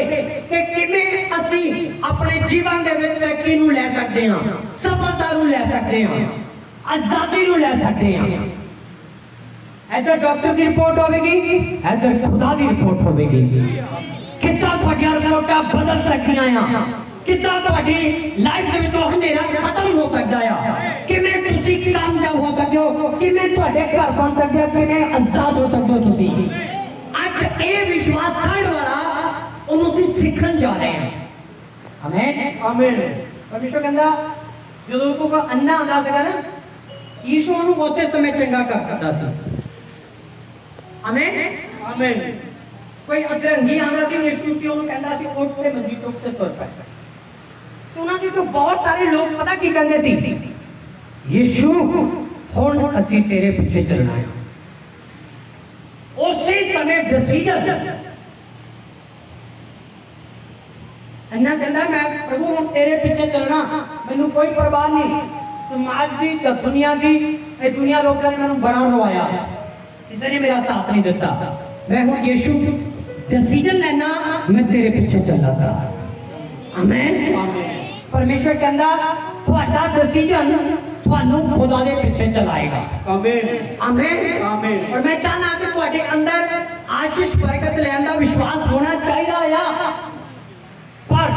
कि किवें असीं अपने जीवन दे विच तरक्की नू लै सकदे हां सफलता नू लै सकदे हां आजादी नू लै सकदे हां इधर डॉक्टर की रिपोर्ट होगी इधर खुदा की रिपोर्ट होगी कितना ਤੁਹਾਡੀਆਂ ਰਿਪੋਰਟਾਂ ਬਦਲ ਸਕਦੀਆਂ ਆ ਕਿੱਦਾਂ ਤੁਹਾਡੀ ਲਾਈਫ ਦੇ ਵਿੱਚੋਂ ਹਨੇਰਾ ਖਤਮ ਹੋ ਸਕਦਾ ਆ ਕਿਵੇਂ ਤੁਸੀਂ ਕਾਮਯਾਬ ਹੋ ਸਕਦੇ ਹੋ ਕਿਵੇਂ ਤੁਹਾਡੇ ਘਰ ਬਣ ਸਕਦੇ ਆ ਕਿਵੇਂ ਆਜ਼ਾਦ ਹੋ ਸਕਦੇ ਹੋ ਤੁਸੀਂ ਅੱਜ ਇਹ ਵਿਸ਼ਵਾਸ ਥੜ ਵਾਲਾ ਉਹਨੂੰ ਅਸੀਂ ਸਿੱਖਣ ਜਾ ਰਹੇ ਹਾਂ ਆਮੀਨ ਆਮੀਨ ਪਰਮੇਸ਼ਰ ਕਹਿੰਦਾ ਜਦੋਂ ਕੋਈ ਅੰਨਾ ਆਉਂਦਾ ਸੀਗਾ ਨਾ ਯੀਸ਼ੂ ਉਹਨੂੰ ਉਸੇ ਸਮੇਂ ਚੰਗਾ ਕਰ ਸਕਦਾ ਸੀ ਆਮੀਨ ਆਮੀਨ कोई अतरंगी आंदा सी यीशु सी ਉਹਨੂੰ ਕਹਿੰਦਾ ਸੀ ਉੱਠ ਤੇ ਮੰਜੀ ਤੋਂ ਉੱਤੇ ਤੁਰ ਪੈ ਤੇ ਉਹਨਾਂ ਦੇ ਜੋ ਬਹੁਤ ਸਾਰੇ ਲੋਕ ਪਤਾ ਕੀ ਕਹਿੰਦੇ ਸੀ ਯੀਸ਼ੂ ਹੁਣ ਅਸੀਂ ਤੇਰੇ ਪਿੱਛੇ ਚੱਲਣਾ ਹੈ ਉਸੇ ਸਮੇਂ ਡਿਸੀਜਨ ਅੰਨਾ ਕਹਿੰਦਾ ਮੈਂ ਪ੍ਰਭੂ ਹੁਣ ਤੇਰੇ ਪਿੱਛੇ ਚੱਲਣਾ ਮੈਨੂੰ ਕੋਈ ਪਰਵਾਹ ਨਹੀਂ ਸਮਾਜ ਦੀ ਤੇ ਦੁਨੀਆ ਦੀ ਇਹ ਦੁਨੀਆ ਲੋਕਾਂ ਨੇ ਮੈਨੂੰ ਬੜਾ ਰਵਾਇਆ ਕਿਸੇ ਨੇ ਮੇਰਾ ਸਾਥ नहीं ਦਿੱਤਾ मैं हूँ यीशु डिसीजन लेना मैं तेरे पीछे चलना था आमीन परमेश्वर कहता ਤੁਹਾਡਾ डिसीजन ਤੁਹਾਨੂੰ खुदा ਦੇ ਪਿੱਛੇ ਚਲਾਏਗਾ ਆਮੀਨ ਆਮੀਨ ਆਮੀਨ और मैं चाहना कि ਤੁਹਾਡੇ ਅੰਦਰ आशीष बरकत ਲੈਣ ਦਾ ਵਿਸ਼ਵਾਸ ਹੋਣਾ ਚਾਹੀਦਾ ਆ ਪਰ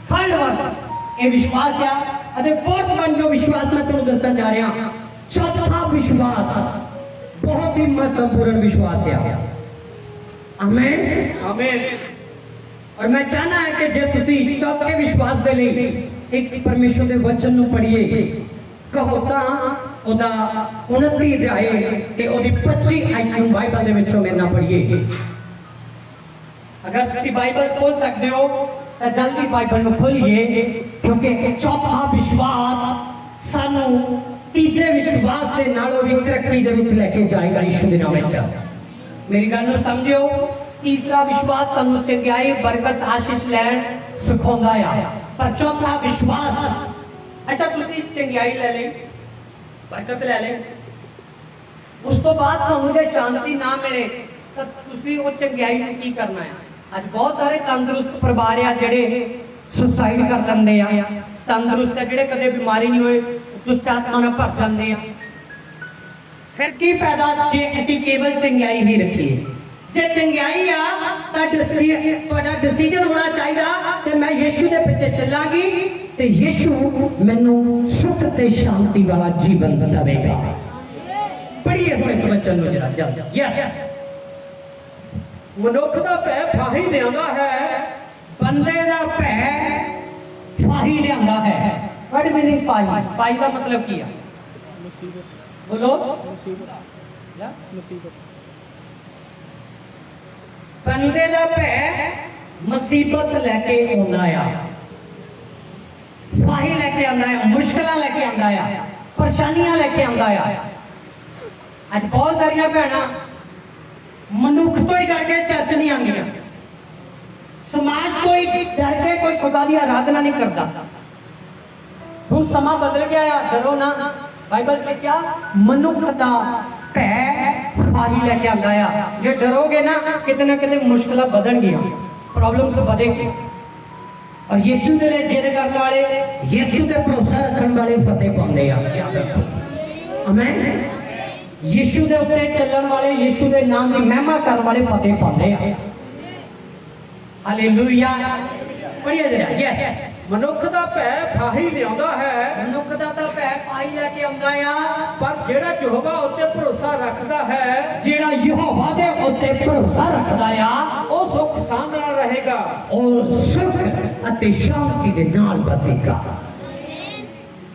ਥਰਡ ਵਨ ਇਹ ਵਿਸ਼ਵਾਸ ਆ ਅਤੇ ਫੋਰਥ ਵਨ ਜੋ ਵਿਸ਼ਵਾਸ ਮੈਂ ਤੁਹਾਨੂੰ ਦੱਸਣ ਜਾ ਰਿਹਾ ਚੌਥਾ ਵਿਸ਼ਵਾਸ ਬਹੁਤ ਹੀ ਮਹੱਤਵਪੂਰਨ ਵਿਸ਼ਵਾਸ ਆ आमीन आमीन और मैं चाहना है कि जे तुसी चौथे विश्वास दे लई एक परमेश्वर दे वचन नु पढ़िए कहो तां ओदा 29 अध्याय ते ओदी 25 आयत बाइबल दे विचों मेरे नाल पढ़िए अगर तुसी बाइबल खोल सकते हो तो जल्दी बाइबल नु खोलिए क्योंकि चौथा विश्वास सानू तीसरे विश्वास दे नालों भी तरक्की दे विच लेके जाएगा यीशु दे नाम विच मेरी गल समझियो तीसरा विश्वास तुहानू चंगाई बरकत आशीष लैण सिखाउंदा आ पर चौथा विश्वास अच्छा तुसी चंगाई ले ले बरकत ले ले उस तो बाद तुहानू जे शांति ना मिले तो तुसी वो चंगाई नू की करना है आज बहुत सारे तंदुरुस्त परिवार आ जेडे सुसाइड कर लैंदे आ तंदुरुस्त जेडे कदे बीमारी नहीं होए दुष्ट आत्मा नाल भर जांदे आ फिर की फायदा जे असी केवल चंगाई ही रखिए जे चंगाई आ तो ਤੁਹਾਡਾ डिसीजन होना चाहिए कि मैं यीशु के पीछे चलांगी तो यीशु मैनू सुख ते शांति वाला जीवन देगा पढ़िए हुण इस वचन नूं जरा यस मनुख दा भय फाही लिआंदा है बंदे दा भय फाही लिआंदा है व्हाट मीनिंग फाही फाही का मतलब की है मुसीबत बोलो मुसीबत बंदे दा भय मुसीबत लेके आउंदा आ फाही लेके आउंदा आ मुश्किलां लेके आउंदा आ परेशानियां लेके आउंदा आ अज बहुत सारियां भैणां मनुख तो ही डर के चर्च नहीं आंदियां समाज तो ही डर के कोई खुदा की आराधना नहीं करता हुण समा बदल गया आ डरो ना बाइबल में क्या मनुख दा भय फाही लेके आंदा आ जे डरोगे ना किते मुश्किलां बढ़णगियां प्रॉब्लम्स बढ़ेगी और यीशु दे जिद करने वाले यीशु ते भरोसा रखने वाले फतेह पाउंदे आ आमीन यीशु दे उत्ते चलण वाले यीशु दे नाम दी महिमा करने वाले फतेह पाउंदे आ हालेलुया पढ़िए जरा यस मनुख दा भय फाही लिआंदा है मनुख दा तां भय फाही लेके आउंदा आ पर जेड़ा यहोवा उत्ते भरोसा रखदा है जेड़ा यहोवा दे उत्ते भरोसा रखदा आ ਉਹ ਸੁੱਖ ਸਾਂਝ ਨਾਲ ਰਹੇਗਾ और सुख अते शांति दे नाल बसेगा।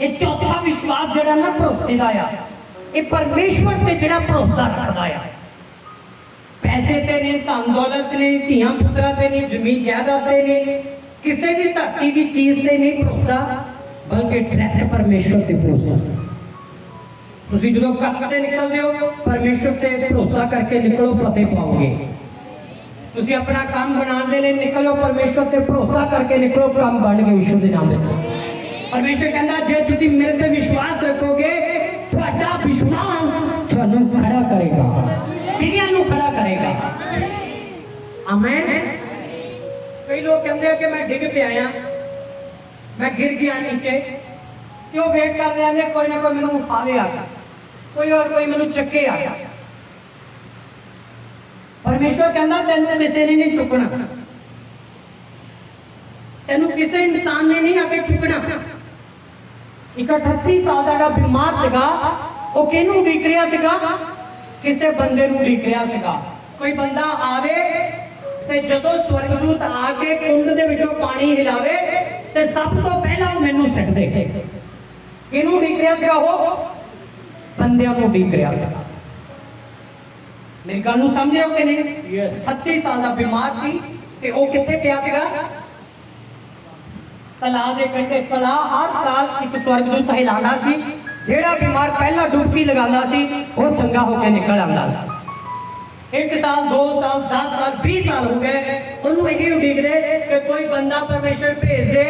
ये चौथा विश्वास जिहड़ा ना भरोसे दा आ, ये परमेश्वर ते जिहड़ा भरोसा रखदा आ। पैसे ते नहीं, धन दौलत नहीं, धियां पुत्रा ते नहीं, जमीन जायदाद ते नहीं, किसी भी धरती की चीज ते नहीं भरोसा, बल्कि डायरेक्ट परमेश्वर ते भरोसा। तुसीं जदों काम ते निकलदे हो परमेश्वर ते भरोसा करके निकलो, फतेह पाओगे। तुसीं अपना काम बनाने दे लई निकलो, परमेश्वर ते भरोसा करके निकलो, काम बन गए यीशु दे नाम विच। परमेश्वर कहंदा जे तुसीं मेरे ते विश्वास रखोगे, तुहाडा विश्वास तुहानूं खड़ा करेगा, दुनिया नूं खड़ा करेगा। आमीन। कई लोग कहते हैं कि मैं डिग पे आया, मैं गिर गया नीचे, क्यों वेट कर रहे हैं कोई ना कोई मैनू उठावे आ गया, कोई और कोई मैनू चक्के आ गया। परमेश्वर कहता तेन किसी ने नहीं चुकना, तेन किसी इंसान ने नहीं आके चुकना। एक 38 साल का बीमार सीगा, वो किहनूं उਡੀक रिहा सीगा, किसी बंदे नूं उਡੀक रिहा सीगा। कोई बंदा आवे ते जदों स्वर्गदूत आके कुंड दे विचों पानी हिलावे ते सब तो पहला मैनूं सट दे। किहनूं उਡੀक रिहा सीगा, वो बंदियां नूं उਡੀक रिहा सीगा। मेरी गल नूं समझ रहे हो कि नहीं? 38 साल का बीमार सी ते वो कित्थे पिया सीगा? तलाब दे कंढे। तलाब हर साल एक स्वर्गदूत हिलांदा सी, जेड़ा बीमार पहला डुबकी लगांदा सी वो चंगा होकर निकल आंदा सी। 1 साल 2 साल 10 साल 20 साल हो गए, उन्होंने यही उड़ीकदे कि कोई बंदा परमेश्वर भेज दे,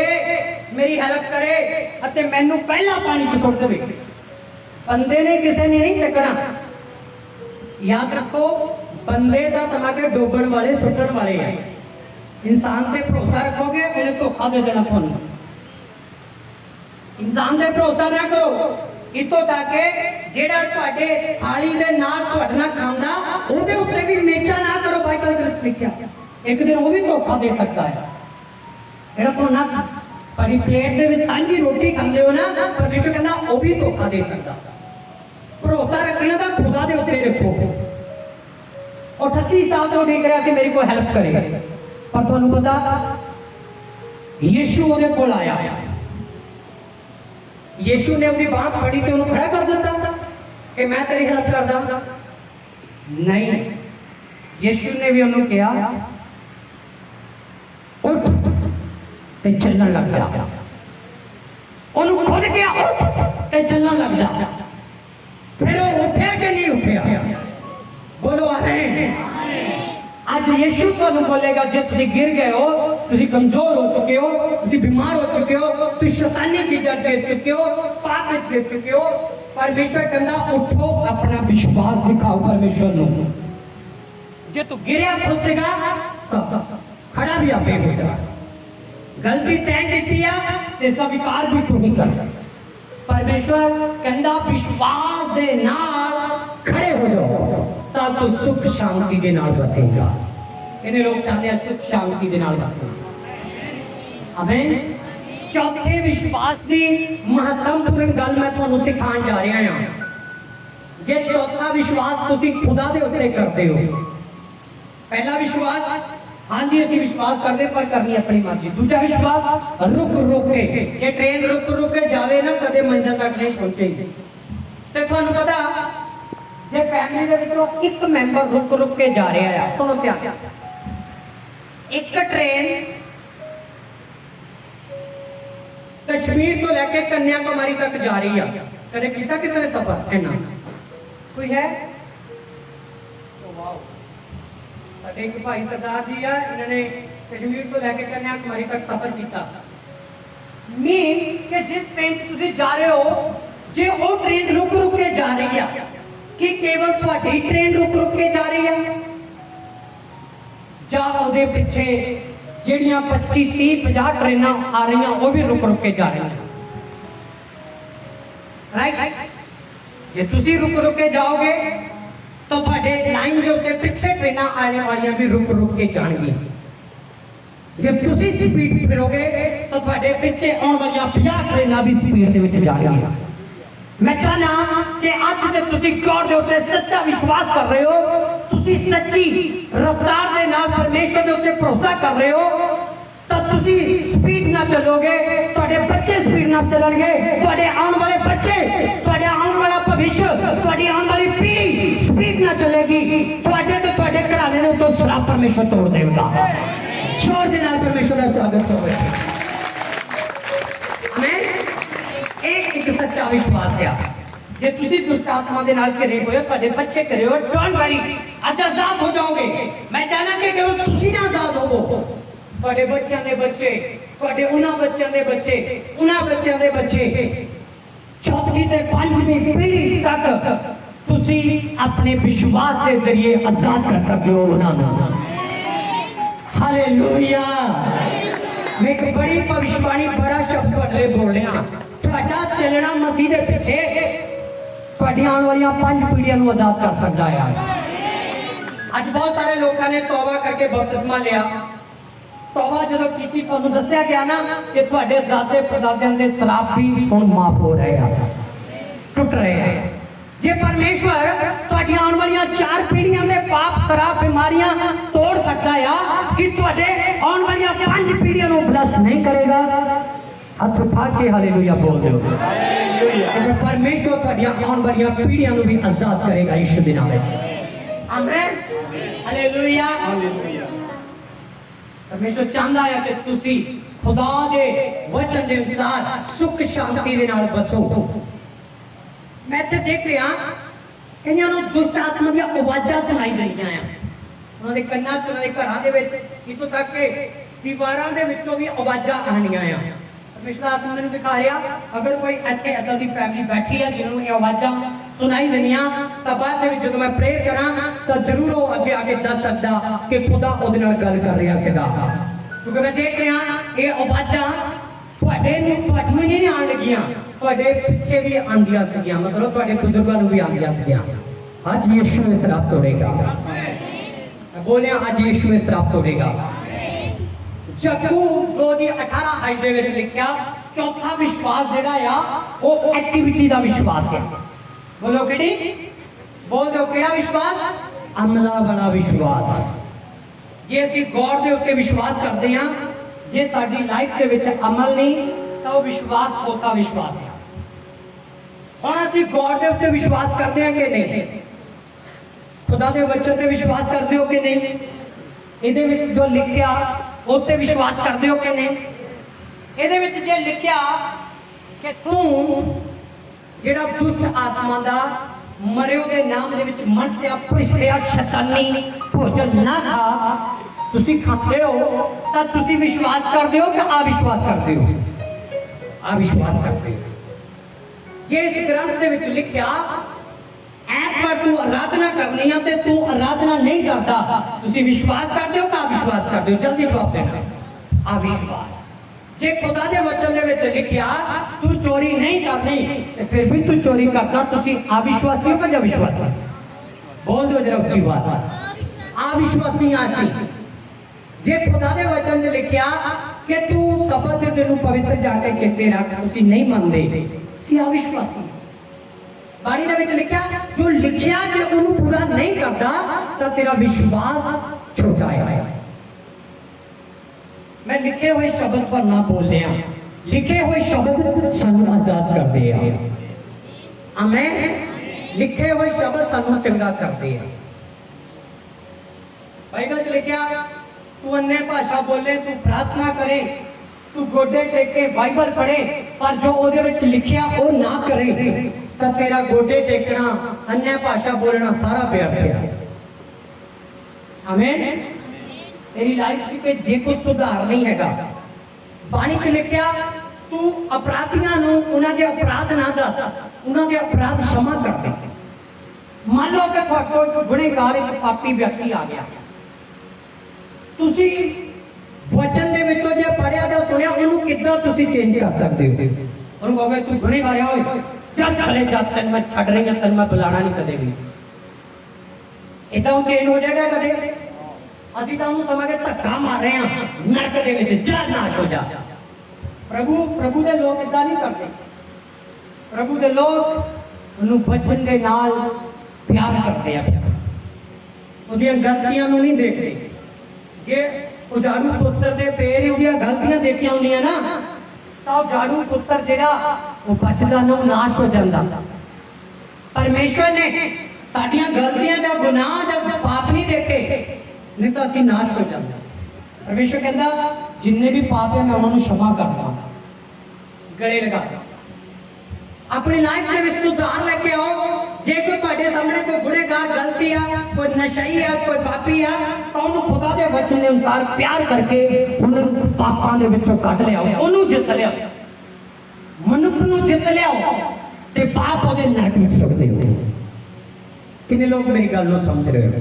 मेरी हेल्प करे अते मैनू पहला पानी च सुट देवे। बंदे ने किसी ने नहीं चकना। याद रखो, बंदे का समा के डोबण वाले सुटण वाले हैं। इंसान से भरोसा रखोगे उन्हें धोखा दे देना तुहानू। इंसान से भरोसा ना करो, इतों तक जेड़ा तुहाडे थाली दे नाल तुहाडे नाल खांदा ओहदे उत्ते भी मेचा ना करो। बाइबल विच लिखिआ एक दिन वो भी धोखा दे सकता है। जेड़ा तुहानू ना तुहाडी प्लेट दे विच सांझी रोटी खांदे हो ना, परमेश्वर कहंदा वो भी धोखा दे सकदा। भरोसा रखना तो खुदा दे उत्ते रखो। और 38 साल तो उਡੀਕ ਰਿਹਾ ਸੀ मेरी कोई हेल्प करे, पर तुहानू पता यीशु ਉਹਦੇ ਕੋਲ आया, यीशु ने उसकी बात फड़ी तो उन्हें खड़ा कर दिता कि मैं तेरी हेल्प करदा। नहीं, यीशु ने भी उन्हें कहा उठ ते चलने लग जा। उन्हें खुद कहा उठ ते चलने लग जा। फिर वो उठा कि नहीं उठा? बोलो आमीन। आज यीशु तुहानू बोलेगा, जे तुसीं गिर गए हो, तुसीं कमजोर हो चुके हो, तुसीं बीमार हो चुके हो, तुसीं शैतानी चीज़ां गिर चुके हो, पाप विच गिर चुके हो, परमेश्वर कहंदा उठो, अपना विश्वास दिखाओ परमेश्वर नूं। जे तू गिरिया खुसेगा खड़ा भी आपे होगा। गलती तैं कीती आ ते स्वीकार भी तू नहीं करदा। परमेश्वर कहंदा विश्वास दे नाल खड़े हो जाओ, तब तो सुख शांति के नाल बसेगा। इन्हें लोग चाहते हैं सुख शांति के नाल बसेगा। आमीन। चौथे विश्वास की महत्वपूर्ण गल मैं तुहानू सिखाण जा रहा हां। जे चौथा विश्वास तुसीं खुदा दे उत्ते करते हो। पहला विश्वास हाँ जी असीं विश्वास करते पर करनी अपनी मर्जी। दूजा विश्वास रुक रुक के, जे ट्रेन रुक रुक के जावे ना कदे मंजिल तक नहीं पहुंचेगी। ते तुहानू पता जे फैमिली दे विचों एक मैंबर रुक रुक के जा रहा है, सुनो ध्यान, एक ट्रेन कश्मीर तो लेके कन्याकुमारी तक जा रही है। कदे कीता किसी ने सफर इन्ना? कोई है? एक भाई सरदार जी है, इन्होंने कश्मीर तो लेके कन्याकुमारी तक सफर किया। मीन कि जिस ट्रेन तुसीं जा रहे हो, जे वो ट्रेन रुक रुक के जा रही है कि केवल तुहाडी ट्रेन रुक रुक के जा रही है, ਜਾਂ ਉਹਦੇ ਪਿੱਛੇ ਜਿਹੜੀਆਂ 25 30 50 ਟ੍ਰੇਨਾਂ ਆ ਰਹੀਆਂ ਉਹ ਵੀ ਰੁਕ ਰੁਕ ਕੇ ਜਾ ਰਹੀਆਂ। ਰਾਈਟ, ਜੇ ਤੁਸੀਂ ਰੁਕ ਰੁਕ ਕੇ ਜਾਓਗੇ ਤਾਂ ਤੁਹਾਡੇ ਲਾਈਨ ਦੇ ਉੱਤੇ ਪਿੱਛੇ ਟ੍ਰੇਨਾਂ ਆਉਣ ਵਾਲੀਆਂ ਵੀ ਰੁਕ ਰੁਕ ਕੇ ਜਾਣਗੀਆਂ। ਜੇ ਤੁਸੀਂ ਸਪੀਡ ਫਿਰੋਗੇ ਤਾਂ ਤੁਹਾਡੇ ਪਿੱਛੇ ਆਉਣ ਵਾਲੀਆਂ 50 ਟ੍ਰੇਨਾਂ ਵੀ ਸਪੀਡ ਦੇ ਵਿੱਚ ਜਾਣਗੀਆਂ। मैं चाहना कि अज से तुसी गॉड दे उत्ते सच्चा विश्वास कर रहे हो, ਤੁਸੀਂ ਸੱਚੀ ਰਫਤਾਰ ਦੇ ਨਾਲ ਪਰਮੇਸ਼ਰ ਦੇ ਉੱਤੇ ਭਰੋਸਾ ਕਰ ਰਹੇ ਹੋ ਤਾਂ ਤੁਸੀਂ ਸਪੀਡ ਨਾਲ ਚੱਲੋਗੇ, ਤੁਹਾਡੇ ਬੱਚੇ ਸਪੀਡ ਨਾਲ ਚੱਲਣਗੇ, ਤੁਹਾਡੇ ਆਉਣ ਵਾਲੇ ਬੱਚੇ, ਤੁਹਾਡਾ ਆਉਣ ਵਾਲਾ ਭਵਿੱਖ, ਤੁਹਾਡੀ ਆਉਣ ਵਾਲੀ ਪੀੜ੍ਹੀ ਸਪੀਡ ਨਾਲ ਚੱਲੇਗੀ। ਤੁਹਾਡੇ ਤੇ ਤੁਹਾਡੇ ਘਰਾਣੇ ਦੇ ਉੱਤੇ ਸਰਾਪ ਪਰਮੇਸ਼ਰ ਤੋੜ ਦੇਵੇਗਾ। ਸ਼ੋਰ ਦੇ ਨਾਲ ਪਰਮੇਸ਼ਰ ਦਾ ਸਵਾਗਤ ਹੋਵੇ। ਮੈਂ ਇਹ ਇੱਕ ਸੱਚਾ ਵਿਸ਼ਵਾਸ ਆ। ਜੇ ਤੁਸੀਂ ਦੁਸ਼ਟ ਆਤਮਾ ਦੇ ਨਾਲ ਘਿਰੇ ਹੋਏ ਹੋ, ਤੁਹਾਡੇ ਬੱਚੇ ਘਿਰੇ ਹੋ, ਡੋਂਟ ਵਰੀ, ਅੱਜ ਆਜ਼ਾਦ ਹੋ ਜਾਓਗੇ। ਮੈਂ ਚਾਹਨਾ ਕਿ ਕੇਵਲ ਤੁਸੀਂ ਨਾ ਆਜ਼ਾਦ ਹੋਵੋ, ਤੁਹਾਡੇ ਬੱਚਿਆਂ ਦੇ ਬੱਚੇ, ਤੁਹਾਡੇ ਉਹਨਾਂ ਬੱਚਿਆਂ ਦੇ ਬੱਚੇ, ਉਹਨਾਂ ਬੱਚਿਆਂ ਦੇ ਬੱਚੇ, ਚੌਥੀ ਤੇ ਪੰਜਵੀਂ ਪੀੜ੍ਹੀ ਤੱਕ ਤੁਸੀਂ ਆਪਣੇ ਵਿਸ਼ਵਾਸ ਦੇ ਜ਼ਰੀਏ ਆਜ਼ਾਦ ਕਰ ਸਕਦੇ ਹੋ ਉਹਨਾਂ ਨੂੰ। ਹਾਲੇਲੂਇਆ। ਮੈਂ ਇੱਕ ਬੜੀ ਭਵਿਸ਼ਵਾਣੀ, ਬੜਾ ਸ਼ਬਦ ਤੁਹਾਡੇ ਲਈ ਬੋਲ ਰਿਹਾ। ਤੁਹਾਡਾ ਚੱਲਣਾ ਮਸੀਹ ਦੇ ਪਿੱਛੇ ਤੁਹਾਡੀਆਂ ਆਉਣ ਵਾਲੀਆਂ 5 ਪੀੜ੍ਹੀਆਂ ਨੂੰ ਆਜ਼ਾਦ ਕਰ ਸਕਦਾ ਹੈ। ਅੱਜ ਬਹੁਤ ਸਾਰੇ ਲੋਕਾਂ ਨੇ ਤੌਬਾ ਕਰਕੇ ਬਪਤਿਸਮਾ ਲਿਆ। ਤੌਬਾ ਜਦੋਂ ਕੀਤੀ, ਤੁਹਾਨੂੰ ਦੱਸਿਆ ਗਿਆ ਨਾ ਕਿ ਤੁਹਾਡੇ ਦਾਦੇ ਪੜਦਾਦਿਆਂ ਦੇ ਸਰਾਪ ਵੀ ਹੁਣ ਮਾਫ ਹੋ ਰਹੇ ਆ, ਟੁੱਟ ਰਹੇ ਆ। ਜੇ ਪਰਮੇਸ਼ਵਰ ਤੁਹਾਡੀਆਂ ਆਉਣ ਵਾਲੀਆਂ 4 ਪੀੜ੍ਹੀਆਂ ਦੇ ਪਾਪ, ਸਰਾਪ, ਬਿਮਾਰੀਆਂ ਤੋੜ ਸਕਦਾ ਆ, ਕਿ ਤੁਹਾਡੇ ਆਉਣ ਵਾਲੀਆਂ 5 ਪੀੜ੍ਹੀਆਂ ਨੂੰ ਬਲਸ ਨਹੀਂ ਕਰੇਗਾ? ਹੱਥ ਉਠਾ ਕੇ ਹਾਲੇਲੂਇਆ ਬੋਲ ਦਿਓ। ਪਰਮੇਸ਼ਵਰ ਤੁਹਾਡੀਆਂ ਆਉਣ ਵਾਲੀਆਂ ਪੀੜ੍ਹੀਆਂ ਨੂੰ ਵੀ ਆਜ਼ਾਦ ਕਰੇਗਾ ਯਿਸੂ ਦੇ ਨਾਮ ਵਿੱਚ। Amen, hallelujah. ਪਰਮੇਸ਼ਵਰ ਚਾਹੁੰਦਾ ਹੈ ਕਿ ਤੁਸੀਂ ਖੁਦਾ ਦੇ ਵਚਨ ਦੇ ਅਨੁਸਾਰ ਸੁੱਖ ਸ਼ਾਂਤੀ ਦੇ ਨਾਲ ਬਸੋ। ਮੈਂ ਇੱਥੇ ਦੇਖ ਰਿਹਾ ਕਈਆਂ ਨੂੰ ਦੁਸ਼ਟ ਆਤਮਾ ਦੀਆਂ ਆਵਾਜ਼ਾਂ ਸੁਣਾਈ ਦਿੰਦੀਆਂ ਆ, ਉਹਨਾਂ ਦੇ ਕੰਨਾਂ 'ਚ, ਉਹਨਾਂ ਦੇ ਘਰਾਂ ਦੇ ਵਿੱਚ, ਇੱਥੋਂ ਤੱਕ ਕਿ ਦੀਵਾਰਾਂ ਦੇ ਵਿੱਚੋਂ ਵੀ ਆਵਾਜ਼ਾਂ ਆਉਣੀਆਂ ਆ। ਪਰਮੇਸ਼ਵਰ ਆਤਮਾ ਮੈਨੂੰ ਦਿਖਾ ਰਿਹਾ, ਅਗਰ ਕੋਈ ਇੱਥੇ ਏਦਾਂ ਦੀ ਫੈਮਿਲੀ ਬੈਠੀ ਹੈ ਜਿਹਨੂੰ ਇਹ ਆਵਾਜ਼ਾਂ ਸੁਣਾਈ ਦਿੰਦੀਆਂ, ਤਾਂ ਬਾਅਦ ਦੇ ਵਿੱਚ ਜਦੋਂ ਮੈਂ ਪ੍ਰੇਅਰ ਕਰਾਂ ਤਾਂ ਜ਼ਰੂਰ ਉਹ ਅੱਗੇ ਆ ਕੇ ਦੱਸ ਸਕਦਾ ਕਿ ਖੁਦਾ ਉਹਦੇ ਨਾਲ ਗੱਲ ਕਰ ਰਿਹਾ ਸੀਗਾ। ਕਿਉਂਕਿ ਮੈਂ ਦੇਖ ਰਿਹਾ ਇਹ ਆਵਾਜ਼ਾਂ ਤੁਹਾਨੂੰ ਹੀ ਨਹੀਂ ਆਉਣ ਲੱਗੀਆਂ, ਤੁਹਾਡੇ ਪਿੱਛੇ ਵੀ ਆਉਂਦੀਆਂ ਸੀਗੀਆਂ, ਮਤਲਬ ਤੁਹਾਡੇ ਬਜ਼ੁਰਗਾਂ ਨੂੰ ਵੀ ਆਉਂਦੀਆਂ ਸੀਗੀਆਂ। ਅੱਜ ਯਿਸੂ ਇਸ ਰਾਤ ਤੋੜੇਗਾ। ਬੋਲਿਆ ਅੱਜ ਯਿਸੂ ਇਸ ਰਾਤ ਤੋੜੇਗਾ। ਯਾਕੂਬ 2:18 ਦੇ ਵਿੱਚ ਲਿਖਿਆ, ਚੌਥਾ ਵਿਸ਼ਵਾਸ ਜਿਹੜਾ ਆ ਉਹ ਐਕਟੀਵਿਟੀ ਦਾ ਵਿਸ਼ਵਾਸ ਹੈ। ਬੋਲੋ ਕਿਹੜੀ? ਬੋਲ ਦਿਓ ਕਿਹੜਾ ਵਿਸ਼ਵਾਸ? ਅਮਲਾਂ ਵਾਲਾ ਵਿਸ਼ਵਾਸ। ਜੇ ਅਸੀਂ ਗੌਰ ਦੇ ਉੱਤੇ ਵਿਸ਼ਵਾਸ ਕਰਦੇ ਹਾਂ, ਜੇ ਸਾਡੀ ਲਾਈਫ ਦੇ ਵਿੱਚ ਅਮਲ ਨਹੀਂ, ਤਾਂ ਉਹ ਵਿਸ਼ਵਾਸ ਖੋਤਾ ਵਿਸ਼ਵਾਸ ਹੈ। ਹੁਣ ਅਸੀਂ ਗੌਰ ਦੇ ਉੱਤੇ ਵਿਸ਼ਵਾਸ ਕਰਦੇ ਹਾਂ ਕਿ ਨਹੀਂ? ਖੁਦਾ ਦੇ ਵਚਨ ਤੇ ਵਿਸ਼ਵਾਸ ਕਰਦੇ ਹੋ ਕਿ ਨਹੀਂ? ਇਹਦੇ ਵਿੱਚ ਜੋ ਲਿਖਿਆ ਉੱਤੇ ਵਿਸ਼ਵਾਸ ਕਰਦੇ ਹੋ ਕਿ ਨਹੀਂ? ਇਹਦੇ ਵਿੱਚ ਜੇ ਲਿਖਿਆ ਕਿ ਤੂੰ ਜਿਹੜਾ ਦੁਸ਼ਟ ਆਤਮਾ ਦਾ ਮਰਿਓ ਦੇ ਨਾਮ ਦੇ ਵਿੱਚ ਮਨਸਿਆ ਭ੍ਰਿਸ਼ਟਿਆ ਸ਼ੈਤਾਨੀ ਭੋਜਨ ਨਾ ਖਾ, ਤੁਸੀਂ ਖਾਂਦੇ ਹੋ, ਤਾਂ ਤੁਸੀਂ ਵਿਸ਼ਵਾਸ ਕਰਦੇ ਹੋ ਕਿ ਅਵਿਸ਼ਵਾਸ ਕਰਦੇ ਹੋ? ਅਵਿਸ਼ਵਾਸ ਕਰਦੇ ਹੋ। ਜੇ ਇਸ ਗ੍ਰੰਥ ਦੇ ਵਿੱਚ ਲਿਖਿਆ ਐਤਵਾਰ ਤੂੰ ਆਰਾਧਨਾ ਕਰਨੀ ਆ ਤੇ ਤੂੰ ਆਰਾਧਨਾ ਨਹੀਂ ਕਰਦਾ, ਤੁਸੀਂ ਵਿਸ਼ਵਾਸ ਕਰਦੇ ਹੋ ਕਿ ਅਵਿਸ਼ਵਾਸ ਕਰਦੇ ਹੋ? ਜਲਦੀ ਜਵਾਬ ਦੇਣਾ। ਅਵਿਸ਼ਵਾਸ। ਜੇ ਖੁਦਾ ਦੇ ਵਚਨ ਦੇ ਵਿੱਚ ਲਿਖਿਆ ਤੂੰ ਚੋਰੀ ਨਹੀਂ ਕਰਨੀ ਤੇ ਫਿਰ ਵੀ ਤੂੰ ਚੋਰੀ ਕਰਦਾ, ਤੁਸੀਂ ਅਵਿਸ਼ਵਾਸੀ ਹੋ ਜਾਂ ਵਿਸ਼ਵਾਸੀ? ਬੋਲ ਦਿਓ ਜਰਾ ਉੱਚੀ ਬਾਤ। ਅਵਿਸ਼ਵਾਸੀ ਆ ਜੀ। ਜੇ ਖੁਦਾ ਦੇ ਵਚਨ 'ਚ ਲਿਖਿਆ ਕਿ ਤੂੰ ਸਬਤ ਦੇ ਦਿਨ ਨੂੰ ਪਵਿੱਤਰ ਜਾ ਕੇ ਚੇਤੇ ਰੱਖ, ਤੁਸੀਂ ਨਹੀਂ ਮੰਨਦੇ, ਤੁਸੀਂ ਅਵਿਸ਼ਵਾਸੀ। ਬਾਣੀ ਦੇ ਵਿੱਚ ਲਿਖਿਆ, ਜੋ ਲਿਖਿਆ ਜੇ ਉਹਨੂੰ ਪੂਰਾ ਨਹੀਂ ਕਰਦਾ ਤਾਂ ਤੇਰਾ ਵਿਸ਼ਵਾਸ ਛੋਟਾ ਹੈ। ਮੈਂ ਲਿਖੇ ਹੋਏ ਸ਼ਬਦ ਪਰ ਨਾ ਬੋਲਦੇ ਆ, ਲਿਖੇ ਹੋਏ ਸ਼ਬਦ ਸਾਨੂੰ ਆਜ਼ਾਦ ਕਰਦੇ ਆ। ਆਮੇਨ। ਲਿਖੇ ਹੋਏ ਸ਼ਬਦ ਸਾਨੂੰ ਚੰਗਾ ਕਰਦੇ ਆ। ਬਾਈਬਲ 'ਚ ਲਿਖਿਆ ਤੂੰ अन्य ਭਾਸ਼ਾ ਬੋਲੇ, ਤੂੰ ਪ੍ਰਾਰਥਨਾ ਕਰੇ, ਤੂੰ ਗੋਡੇ ਟੇਕ ਕੇ ਬਾਈਬਲ ਪੜ੍ਹੇ, ਪਰ ਜੋ ਉਹਦੇ ਵਿੱਚ ਲਿਖਿਆ ਉਹ ਨਾ ਕਰੇ ਤਾਂ ਤੇਰਾ ਗੋਡੇ ਟੇਕਣਾ, अन्य ਭਾਸ਼ਾ ਬੋਲਣਾ ਸਾਰਾ ਵਿਅਰਥ ਹੈ। ਆਮੇਨ। तेरी लाइफ से जे कुछ सुधार नहीं हैगा। बाणी च लिखिया तू अपराधियां नूं उन्हां दे अपराध ना दस, उन्हां दे अपराध क्षमा कर दे। मान लो कि कोई गुनहगार एक पापी व्यक्ति आ गया, तुसी वचन दे विचों जे पढ़िया ते सुनिया, उहनूं किद्दां तुसी चेंज कर सकदे हो? उहनूं कहोगे तू गुनहगार होए, चल चले जा, तैनूं मैं छड्ड रही हां, तैनूं मैं बुलाना नहीं कदे भी। इदां चेंज हो जाएगा कदे? ਅਸੀਂ ਤਾਂ ਉਹਨੂੰ ਸਮਝ ਕੇ ਧੱਕਾ ਮਾਰ ਰਹੇ ਹਾਂ ਨਰਕ ਦੇ ਵਿੱਚ, ਜਾ ਨਾਸ਼ ਹੋ ਜਾ। ਪ੍ਰਭੂ ਦੇ ਲੋਕ ਇਦਾਂ ਨਹੀਂ ਕਰਦੇ। ਪ੍ਰਭੂ ਦੇ ਲੋਕ ਉਹਨੂੰ ਵਚਨ ਦੇ ਨਾਲ ਪਿਆਰ ਕਰਦੇ ਆ। ਉਹਦੀਆਂ ਗਲਤੀਆਂ ਨੂੰ ਨਹੀਂ ਦੇਖਦੇ। ਜੇ ਉਜਾੜੂ ਪੁੱਤਰ ਦੇ ਪੈਰ ਹੀ ਉਹਦੀਆਂ ਗਲਤੀਆਂ ਦੇਖੀਆਂ ਹੁੰਦੀਆਂ ਨਾ ਤਾਂ ਉਜਾੜੂ ਪੁੱਤਰ ਜਿਹੜਾ ਉਹ ਬਚਦਾ ਨਾ, ਨਾਸ਼ ਹੋ ਜਾਂਦਾ। ਪਰਮੇਸ਼ਵਰ ਨੇ ਸਾਡੀਆਂ ਗਲਤੀਆਂ ਜਾਂ ਗੁਨਾਹ ਜਾਂ ਪਾਪ ਨਹੀਂ ਦੇਖੇ, ਨਹੀਂ ਤਾਂ ਅਸੀਂ ਨਾਸ਼ ਹੋ ਜਾਂਦੇ। ਪਰਮੇਸ਼ਵਰ ਕਹਿੰਦਾ ਜਿੰਨੇ ਵੀ ਪਾਪ ਹੈ ਮੈਂ ਉਹਨਾਂ ਨੂੰ क्षमा ਕਰਦਾ। ਗਲੇ ਲਗਾ ਆਪਣੀ ਲਾਈਫ ਦੇ ਵਿੱਚ ਸੁਧਾਰ ਲੈ ਕੇ ਆਓ। ਜੇ ਕੋਈ ਤੁਹਾਡੇ ਸਾਹਮਣੇ ਕੋਈ ਗੁਨਾਹਗਾਰ ਗਲਤੀ ਆ, ਕੋਈ ਨਸ਼ਈ ਆ, ਕੋਈ ਪਾਪੀ ਆ, ਤਾਂ ਉਹਨੂੰ ਖੁਦਾ ਦੇ ਵਚਨ ਦੇ ਅਨੁਸਾਰ ਪਿਆਰ ਕਰਕੇ ਉਹਨਾਂ ਨੂੰ ਪਾਪਾਂ ਦੇ ਵਿੱਚੋਂ ਕੱਢ ਲਿਆਓ, ਉਹਨੂੰ ਜਿੱਤ ਲਿਆਓ, ਮਨੁੱਖ ਨੂੰ ਜਿੱਤ ਲਿਆਓ ਤੇ ਪਾਪ ਉਹਦੇ ਨਰਕ ਵਿੱਚ ਸੁੱਟ ਦਿਓ। ਕਿੰਨੇ ਲੋਕ ਮੇਰੀ ਗੱਲ ਨੂੰ ਸਮਝ ਰਹੇ ਹੋ?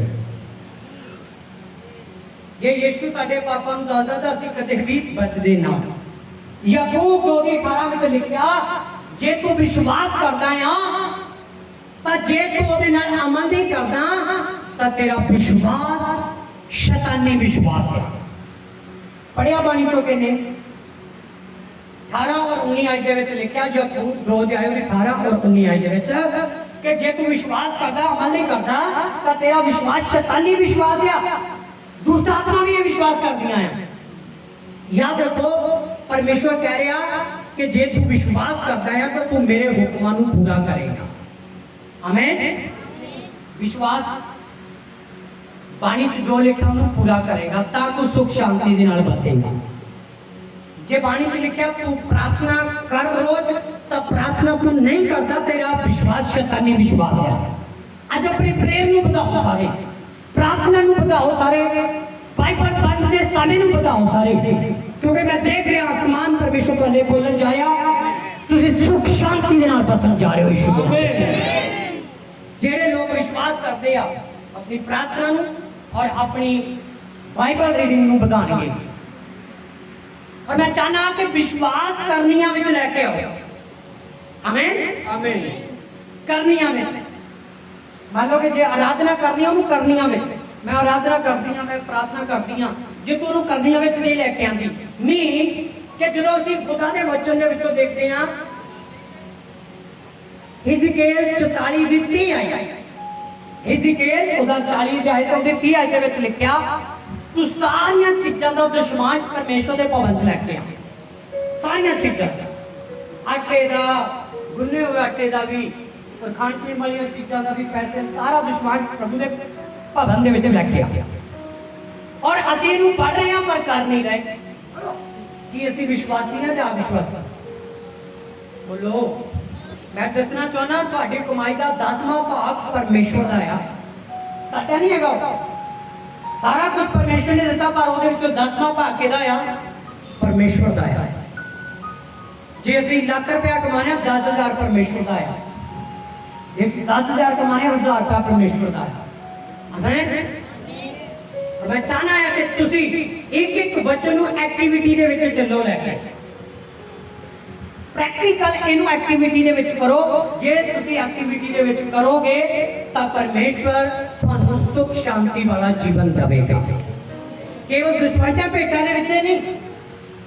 ਜੇ ਯਿਸੂ ਸਾਡੇ ਪਾਪਾਂ ਨੂੰ ਦੱਸਦਾ ਤਾਂ ਅਸੀਂ ਕਦੇ ਵੀ ਬਚਦੇ ਨਾ। ਯਾਕੂਬ 2:18 ਵਿੱਚ ਲਿਖਿਆ ਜੇ ਤੂੰ ਵਿਸ਼ਵਾਸ ਕਰਦਾ ਆ ਤਾਂ ਜੇ ਤੂੰ ਉਹਦੇ ਨਾਲ ਅਮਲ ਨਹੀਂ ਕਰਦਾ ਤਾਂ ਤੇਰਾ ਵਿਸ਼ਵਾਸ ਸ਼ੈਤਾਨੀ ਵਿਸ਼ਵਾਸ ਹੈ। ਪੜਿਆ ਬਾਣੀ ਚੋਂ ਕਹਿੰਦੇ 18 ਔਰ 19 ਆਇਤ ਦੇ ਵਿੱਚ ਲਿਖਿਆ, ਯਾਕੂਬ 2:18 ਔਰ 19 ਆਇਤ ਦੇ ਵਿੱਚ ਕਿ ਜੇ ਤੂੰ ਵਿਸ਼ਵਾਸ ਕਰਦਾ ਅਮਲ ਨਹੀਂ ਕਰਦਾ ਤਾਂ ਤੇਰਾ ਵਿਸ਼ਵਾਸ ਸ਼ੈਤਾਨੀ ਵਿਸ਼ਵਾਸ ਹੈ। दुष्ट आत्मा भी ये विश्वास करदियां हैं। याद रखो परमेश्वर कह रहा कि जे तू विश्वास करता है तो तू मेरे हुक्मां नूं पूरा करेगा। आमीन। विश्वास बाणी च जो लिखा उन्हें पूरा करेगा तां तू सुख शांति दे नाल बसेगा। जे बाणी च लिखा तू प्रार्थना कर रोज तब प्रार्थना तू नहीं करता, तेरा विश्वास शैतानी विश्वास है। अज अपनी प्रेयर नूं बताओ सारे, प्रार्थना नूं बताओ सारे, बाइबल पढ़ने दे समय नूं बताओ सारे, क्योंकि मैं देख रहा आसमान परमेश्वर को ले बोलन जाया तुसीं सुख शांति दे नाल बसन जा रहे हो। यीशु जेड़े लोग विश्वास करते आ अपनी प्रार्थना नूं और अपनी बाइबल रीडिंग नूं बढ़ाणगे। और मैं चाहना कि विश्वास करनियां विच लेके आओ। आमीन आमीन। करनियां विच मान लो कि जे आराधना करनी है उन्होंने करनियां विच, मैं आराधना करती हाँ, मैं प्रार्थना करती हाँ, जे तू उन्होंने करनियां विच नहीं लेके आंदी नहीं कि जो असीं खुदा दे वचन दे विचों देखते हैं हिजकेल 44 दी 30 आई, हिजकेल खुदा 40 दी आयत दी 30 आयत दे विच लिखिया तू सारियां चीज़ां दा दशमांश परमेश्वर दे भवन च लेके आ। सारियां चीज़ां आटे दा, गुन्ने हुए आटे दा भी, खाण पीण वाली चीज़ों का भी, पैसे सारा दुश्मन प्रभु के भवन दे विच लेके आ। और असीं इहनूं पढ़ रहे हैं पर कर नहीं रहे कि असीं विश्वासी हैं या अविश्वासी। बोलो मैं दसना चाहना तुहाडी कमाई का 10वां भाग परमेश्वर का आ, साडा नहीं हैगा। सारा कुछ परमेश्वर ने दिता पर उहदे विचों 10वां भाग किहदा आ? परमेश्वर का आ। जे असीं लाख रुपया कमाने 10,000 परमेश्वर का आ, 10,000 कमाने 1,000 रुपया परमेश्वर का है। और मैं चाहना है कि तुसी एक एक वचन नूं एक्टिविटी दे विच चलो लेके प्रैक्टिकल इनू एक्टिविटी दे विच करो। जे तुसी एक्टिविटी दे विच करोगे तां परमेश्वर तुहानूं सुख शांति वाला जीवन देवेगा। केवल दुश्मनां भेटां दे विच नहीं,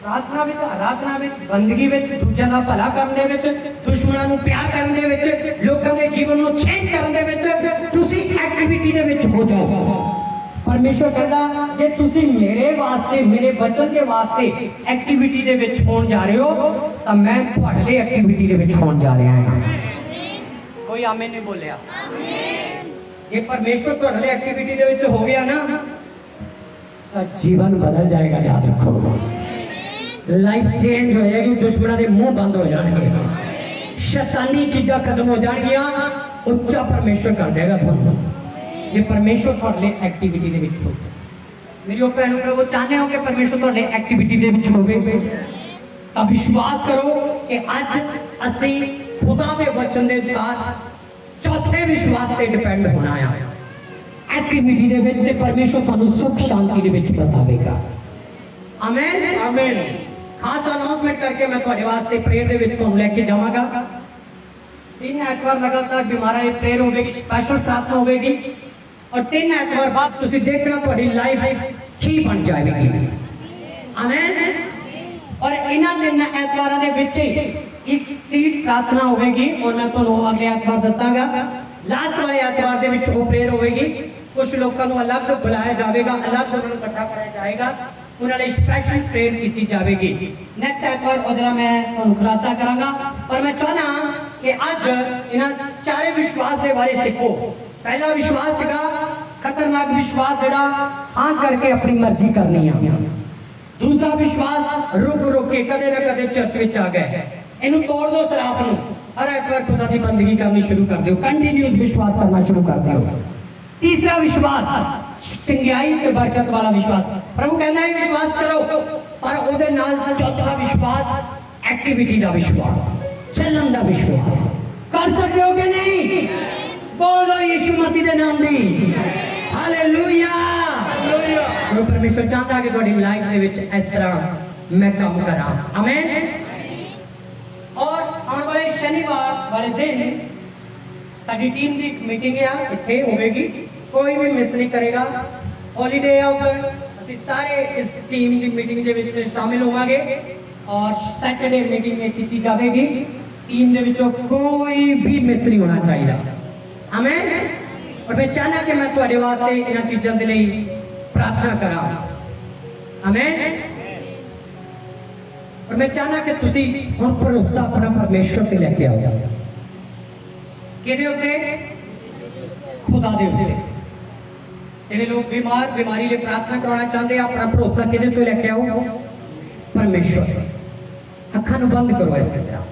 प्रार्थना विच, आराधना विच, बंदगी विच, दूजिਆਂ ਦਾ ਭਲਾ ਕਰਨ ਦੇ ਵਿੱਚ, ਦੁਸ਼ਮਣਾਂ ਨੂੰ ਪਿਆਰ ਕਰਨ ਦੇ ਵਿੱਚ, ਲੋਕਾਂ ਦੇ ਜੀਵਨ ਨੂੰ ਚੇਂਜ ਕਰਨ ਦੇ ਵਿੱਚ ਤੁਸੀਂ ਐਕਟੀਵਿਟੀ ਦੇ ਵਿੱਚ ਹੋ ਜਾਓ। ਪਰਮੇਸ਼ਰ ਕਹਿੰਦਾ ਜੇ ਤੁਸੀਂ ਮੇਰੇ ਵਾਸਤੇ, ਮੇਰੇ ਬਚਨ ਦੇ ਵਾਸਤੇ ਐਕਟੀਵਿਟੀ ਦੇ ਵਿੱਚ ਹੋਣ ਜਾ ਰਹੇ ਹੋ ਤਾਂ ਮੈਂ ਤੁਹਾਡੇ ਲਈ ਐਕਟੀਵਿਟੀ ਦੇ ਵਿੱਚ ਹੋਣ ਜਾ ਰਿਹਾ ਹਾਂ। ਕੋਈ ਆਮੀਨ ਨਹੀਂ ਬੋਲਿਆ? ਜੇ ਪਰਮੇਸ਼ਰ ਤੁਹਾਡੇ ਲਈ ਐਕਟੀਵਿਟੀ ਦੇ ਵਿੱਚ ਹੋ ਗਿਆ ਨਾ ਤਾਂ ਜੀਵਨ ਬਦਲ ਜਾਏਗਾ। ਯਾਦ ਰੱਖੋ लाइफ चेंज होएगी, दुश्मनों के मुंह बंद हो जाएंगे, शैतानी चीज़ां खत्म हो जाएगियां, उच्चा परमेश्वर कर देगा तुहानूं। ये परमेश्वर तुहाडे लिए एक्टिविटी दे विच हो। मेरी भैन वो चाहते हो कि परमेश्वर तुहाडे लिए एक्टिविटी दे विच होवे तां विश्वास करो कि अज असीं खुदा दे वचन दे साथ चौथे विश्वास ते डिपेंड होना है। एक्टिविटी दे विच ते परमेश्वर तुहानूं सुख शांति दे विच बतावेगा। आमीन आमीन। खास अनाउंसमेंट करके मैं थोड़े वास्ते प्रेयर दे विच तुहानूं लेके जावांगा। 3 ऐतवार लगातार बीमारा ये प्रेयर होगी, स्पेशल प्रार्थना होगी और 3 ऐतवार बाद तुसीं देखना तुहाडी लाइफ ठीक बन जाएगी। आमीन। और इन्हां 3 ऐतवारां दे विच एक सीट प्रार्थना होगी और मैं तुहानूं अगले ऐतवार दसांगा। लास्ट वाले ऐतवार दे विच वो प्रेयर होगी कुछ लोगों को अलग बुलाया जाएगा, अलग उन्होंने इकट्ठा कराया जाएगा, उन्होंने स्पेशल ट्रेन की जाएगी। नेक्स्ट एक और उधर मैं खुलासा करांगा और मैं चाहना कि अज इन्हां चारे विश्वास के बारे सीखो। पहला विश्वास सीगा खतरनाक विश्वास जिहड़ा हाँ करके अपनी मर्जी करनी है। दूसरा विश्वास रुक रुक के कदे ना कदे चर्च में आ गए, इन्हू तोड़ दो शराब नू और एक बार खुदा की बंदगी करनी शुरू कर दो, कंटिन्यूस विश्वास करना शुरू कर दो। तीसरा विश्वास चंगाई ते बरकत वाला विश्वास, प्रभु कहना है विश्वास करो, पर ओदे नाल चौथा विश्वास एक्टिविटी का विश्वास, चलन का विश्वास। कर सकते हो कि नहीं? बोलो यीशु मसीह के नाम दी हालेलुया। प्रभु परमेश्वर चाहता कि तुम्हारी लाइफ दे विच इस तरह मैं काम करा। आमीन। और आने वाले शनिवार वाले दिन साडी टीम की एक मीटिंग है, इत्थे होगी, कोई भी मिस नहीं करेगा। हॉलीडे है उधर, असीं सारे इस टीम की मीटिंग के विच शामिल होवांगे और सैटरडे मीटिंग में की जाएगी। टीम के विचों कोई भी मिस नहीं होना चाहिए। आमीन। और मैं चाहना कि मैं तुहाडे वास्ते इन्हां चीज़ों के लिए प्रार्थना करा। आमीन। और मैं चाहना कि तुसी हुण भरोसा अपना परमेश्वर से लेके आओ। किहदे उत्ते? खुदा दे उत्ते। जिहड़े लोग बीमार बीमारी लिए प्रार्थना करवाना चाहते हैं, अपना भरोसा किहदे तो लेके आओ? परमेश्वर। अखां नूं बंद करो इस तरह,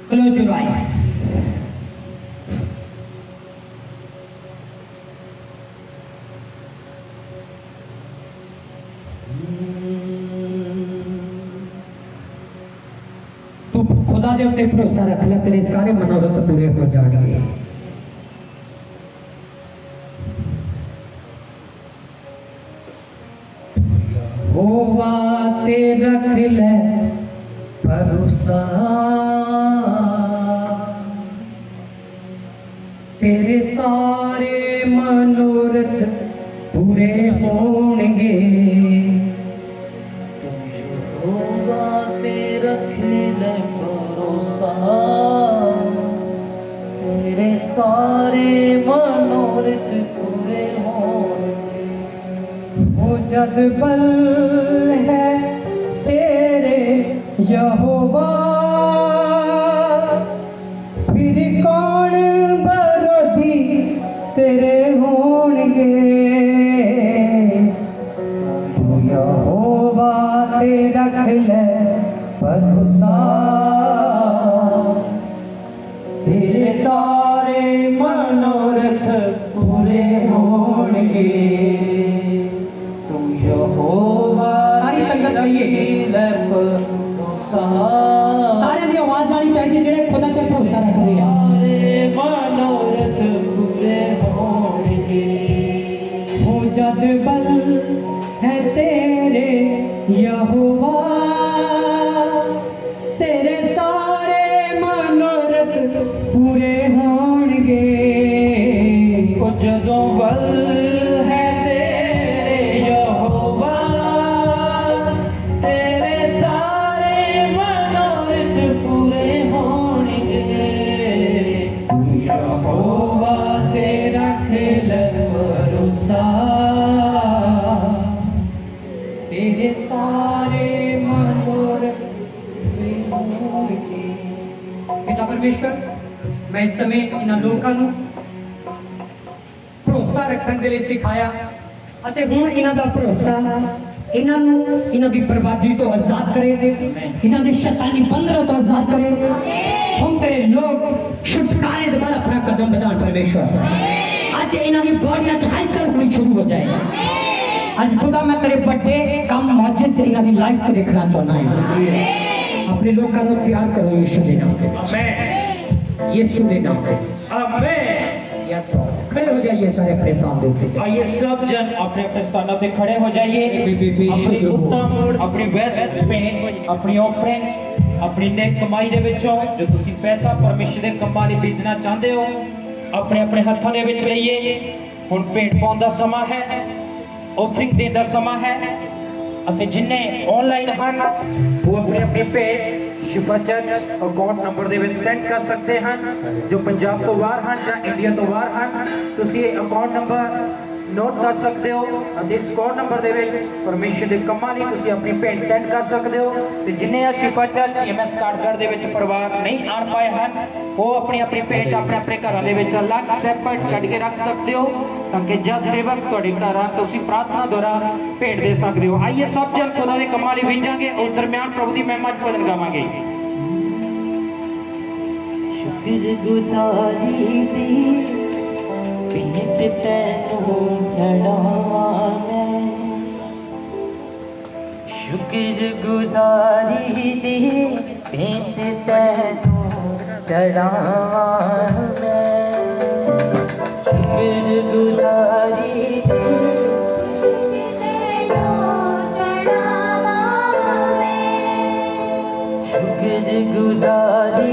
क्लोज योर आईज। तू खुदा दे उत्ते भरोसा रख ले, तेरे सारे मनोरथ पूरे हो जाएंगे। होवा ते रख ले भरोसा, तेरे सारे मनोरथ पूरे होंगे। होवा ते रख ले भरोसा, तेरे सारे मनोरथ पूरे होंगे। वो जद बल है तेरे यहोवा, फिर कौन विरोधी तेरे होंगे। तू यहोवा ते रख ले भरोसा, तेरे सारे मनोरथ पूरे होंगे। तू यहोवा सारी संगत आइए, सारे की आवाज आनी चाहिए जेडे खुदा ते भरोसा रखते हैं। मनोरथ पूरे होंगे। हो जद बल है तेरे यहोवा, तेरे सारे मनोरथ पूरे होंगे। हो जदों बल है तेरे यहोवा, तेरे सारे मनोरथ पूरे होंगे। यहोवा ते रख ले भरोसा, तेरे सारे मनोरथ पूरे होंगे। पिता परमेश्वर, मैं इस समय इन्हां लोकां नूं भरोसा रखने के लिए सिखाया, अते हुण इन्हां दा भरोसा इन्हां नूं इन्हां दी बर्बादी तो आजाद करे, इन्हां दे शैतानी बंधनों तो आजाद करे। हम तेरे लोग छुटकारे दे बाद अपना कदम बढ़ाएं परमेश्वर। आज इन्हां दी बॉडी च हाइकल होनी शुरू हो जाए। आज खुदा मैं तेरे बड़े काम मौजूद से इन्हां दी लाइफ को देखना चाहना है। अपने लोगों को प्यार करो यीशु के नाम पे। आमीन। यीशु के नाम पे। आमीन। खड़े हो जाइए सारे अपने सामने। आइए सब जन अपने अपने स्थानों पे खड़े हो जाइए। अपनी उत्तम अपनी वेस्ट में अपनी ऑफरिंग अपनी नेक कमाई दे विचों जो तुसी पैसा परमेश्वर दे कंमां लई भेजना चाहते हो अपने अपने हत्थों दे विच लईए। हुण भेंट पाउण दा समां है, ऑफरिंग देण दा समां है। अते जिन्ने ऑनलाइन हन वो अपनी अपनी भेंट शिफा चर्च अकाउंट नंबर ਦੇ ਵਿੱਚ ਸੈਂਡ ਕਰ ਸਕਦੇ ਹਨ ਜੋ ਪੰਜਾਬ ਤੋਂ ਬਾਹਰ ਹਨ ਜਾਂ ਇੰਡੀਆ ਤੋਂ ਬਾਹਰ ਹਨ ਤੁਸੀਂ ਇਹ ਅਕਾਊਂਟ ਨੰਬਰ ਨੋਟ ਕਰ ਸਕਦੇ ਹੋ ਅਤੇ ਇਸ ਅਕਾਊਂਟ ਨੰਬਰ ਦੇ ਵਿੱਚ ਪਰਮੇਸ਼ਰ ਦੇ ਕੰਮਾਂ ਲਈ ਤੁਸੀਂ ਆਪਣੀ ਭੇਟ ਸੈਂਡ ਕਰ ਸਕਦੇ ਹੋ ਤੇ ਜਿੰਨੇ ਆ ਸ਼ਿਫਾ ਚਰਚ ਐਮਐਸ ਕਾਰਡਗੜ ਦੇ ਵਿੱਚ ਪਰਿਵਾਰ ਨਹੀਂ ਆਣ ਪਾਏ ਹਨ ਉਹ ਆਪਣੀ ਆਪਣੀ ਭੇਟ ਆਪਣੇ ਆਪਣੇ ਘਰਾਂ ਦੇ ਵਿੱਚ ਅਲੱਗ ਸੈਪਰੇਟ ਕੱਢ ਕੇ ਰੱਖ ਸਕਦੇ ਹੋ ਤਾਂ ਕਿ ਜਦ ਸੇਵਕ ਤੁਹਾਡੇ ਘਰ ਆ ਤੁਸੀਂ ਪ੍ਰਾਰਥਨਾ ਦੁਆਰਾ ਭੇਟ ਦੇ ਸਕਦੇ ਹੋ ਆइए सब जन खुदा ਦੇ ਕੰਮਾਂ ਲਈ ਵਿਚਾਂਗੇ ਉਸ ਦਰਮਿਆਨ ਪ੍ਰਭੂ ਦੀ ਮਹਿਮਾ ਚ ਭਜਨ ਗਾਵਾਂਗੇ शुक्रगुजारी दी भेंट तैनू चढ़ावा मैं शुक्रगुजारी दी भेंट तैनू चढ़ावा मैं शुक्रगुजारी दी गुजारी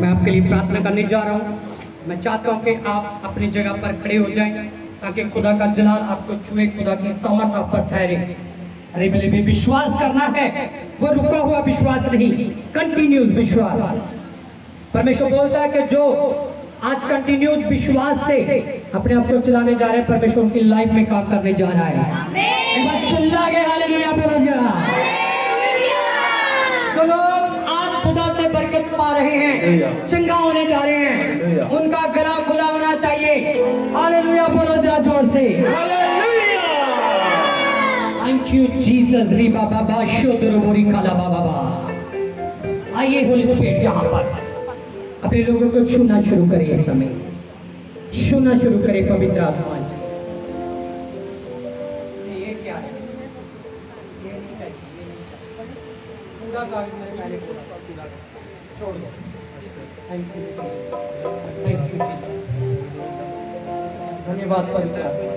मैं आपके लिए प्रार्थना करने जा रहा हूँ। मैं चाहता हूँ कि आप अपनी जगह पर खड़े हो जाएं ताकि खुदा का जलाल आपको छुए, खुदा की सामर्थ आप पर ठहरे। अरे मेरे भी विश्वास करना है, वो रुका हुआ विश्वास नहीं, कंटिन्यूस विश्वास। परमेश्वर बोलता है कि जो आज कंटिन्यूस विश्वास से अपने आप को चलाने जा रहे हैं, परमेश्वर उनकी लाइफ में काम करने जा रहा है। एक बार चिल्ला के हालेलुया बोलो जरा। जो लोग आज खुदा से बरकत पा रहे हैं, सिंगा होने जा रहे हैं, उनका गला खुला होना चाहिए। हालेलुया बोलो जरा जोर से। थैंक यू जीसस री बाबा बा शोदर बोरी काला बाबा बा। आइए होली स्पिरिट यहाँ पर अपने लोगों को छूना शुरू करें। इस समय छूना शुरू करें पवित्र आत्मा जी। ये क्या है? ये नहीं चाहिए, पूरा कागज मैंने पहले बोला छोड़ दो। थैंक यू, धन्यवाद पवित्र आत्मा।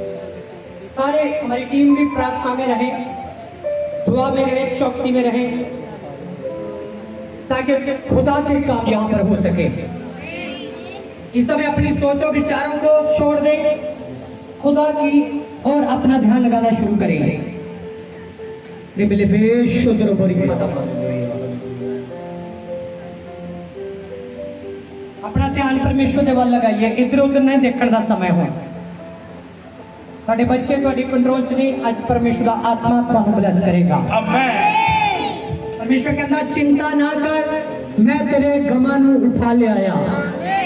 सारे हमारी टीम भी प्रार्थना में रहे, दुआ में रहे, चौकसी में रहे, ताकि खुदा के काम यहाँ पर हो सके। इस समय अपनी सोचों विचारों को छोड़ दें, खुदा की और अपना ध्यान लगाना शुरू करेंगे। अपना ध्यान परमेश्वर के वाल लगाइए, इधर उधर नहीं देखने का समय हो। ਤੁਹਾਡੇ ਬੱਚੇ ਤੁਹਾਡੀ ਕੰਟਰੋਲ 'ਚ ਨਹੀਂ, ਅੱਜ ਪਰਮੇਸ਼ਰ ਦਾ ਆਤਮਾ ਤੁਹਾਨੂੰ ਬਲੈਸ ਕਰੇਗਾ। ਆਮੇਨ। परमेश्वर कहता चिंता ना कर, मैं तेरे गमां नू उठा ले आया,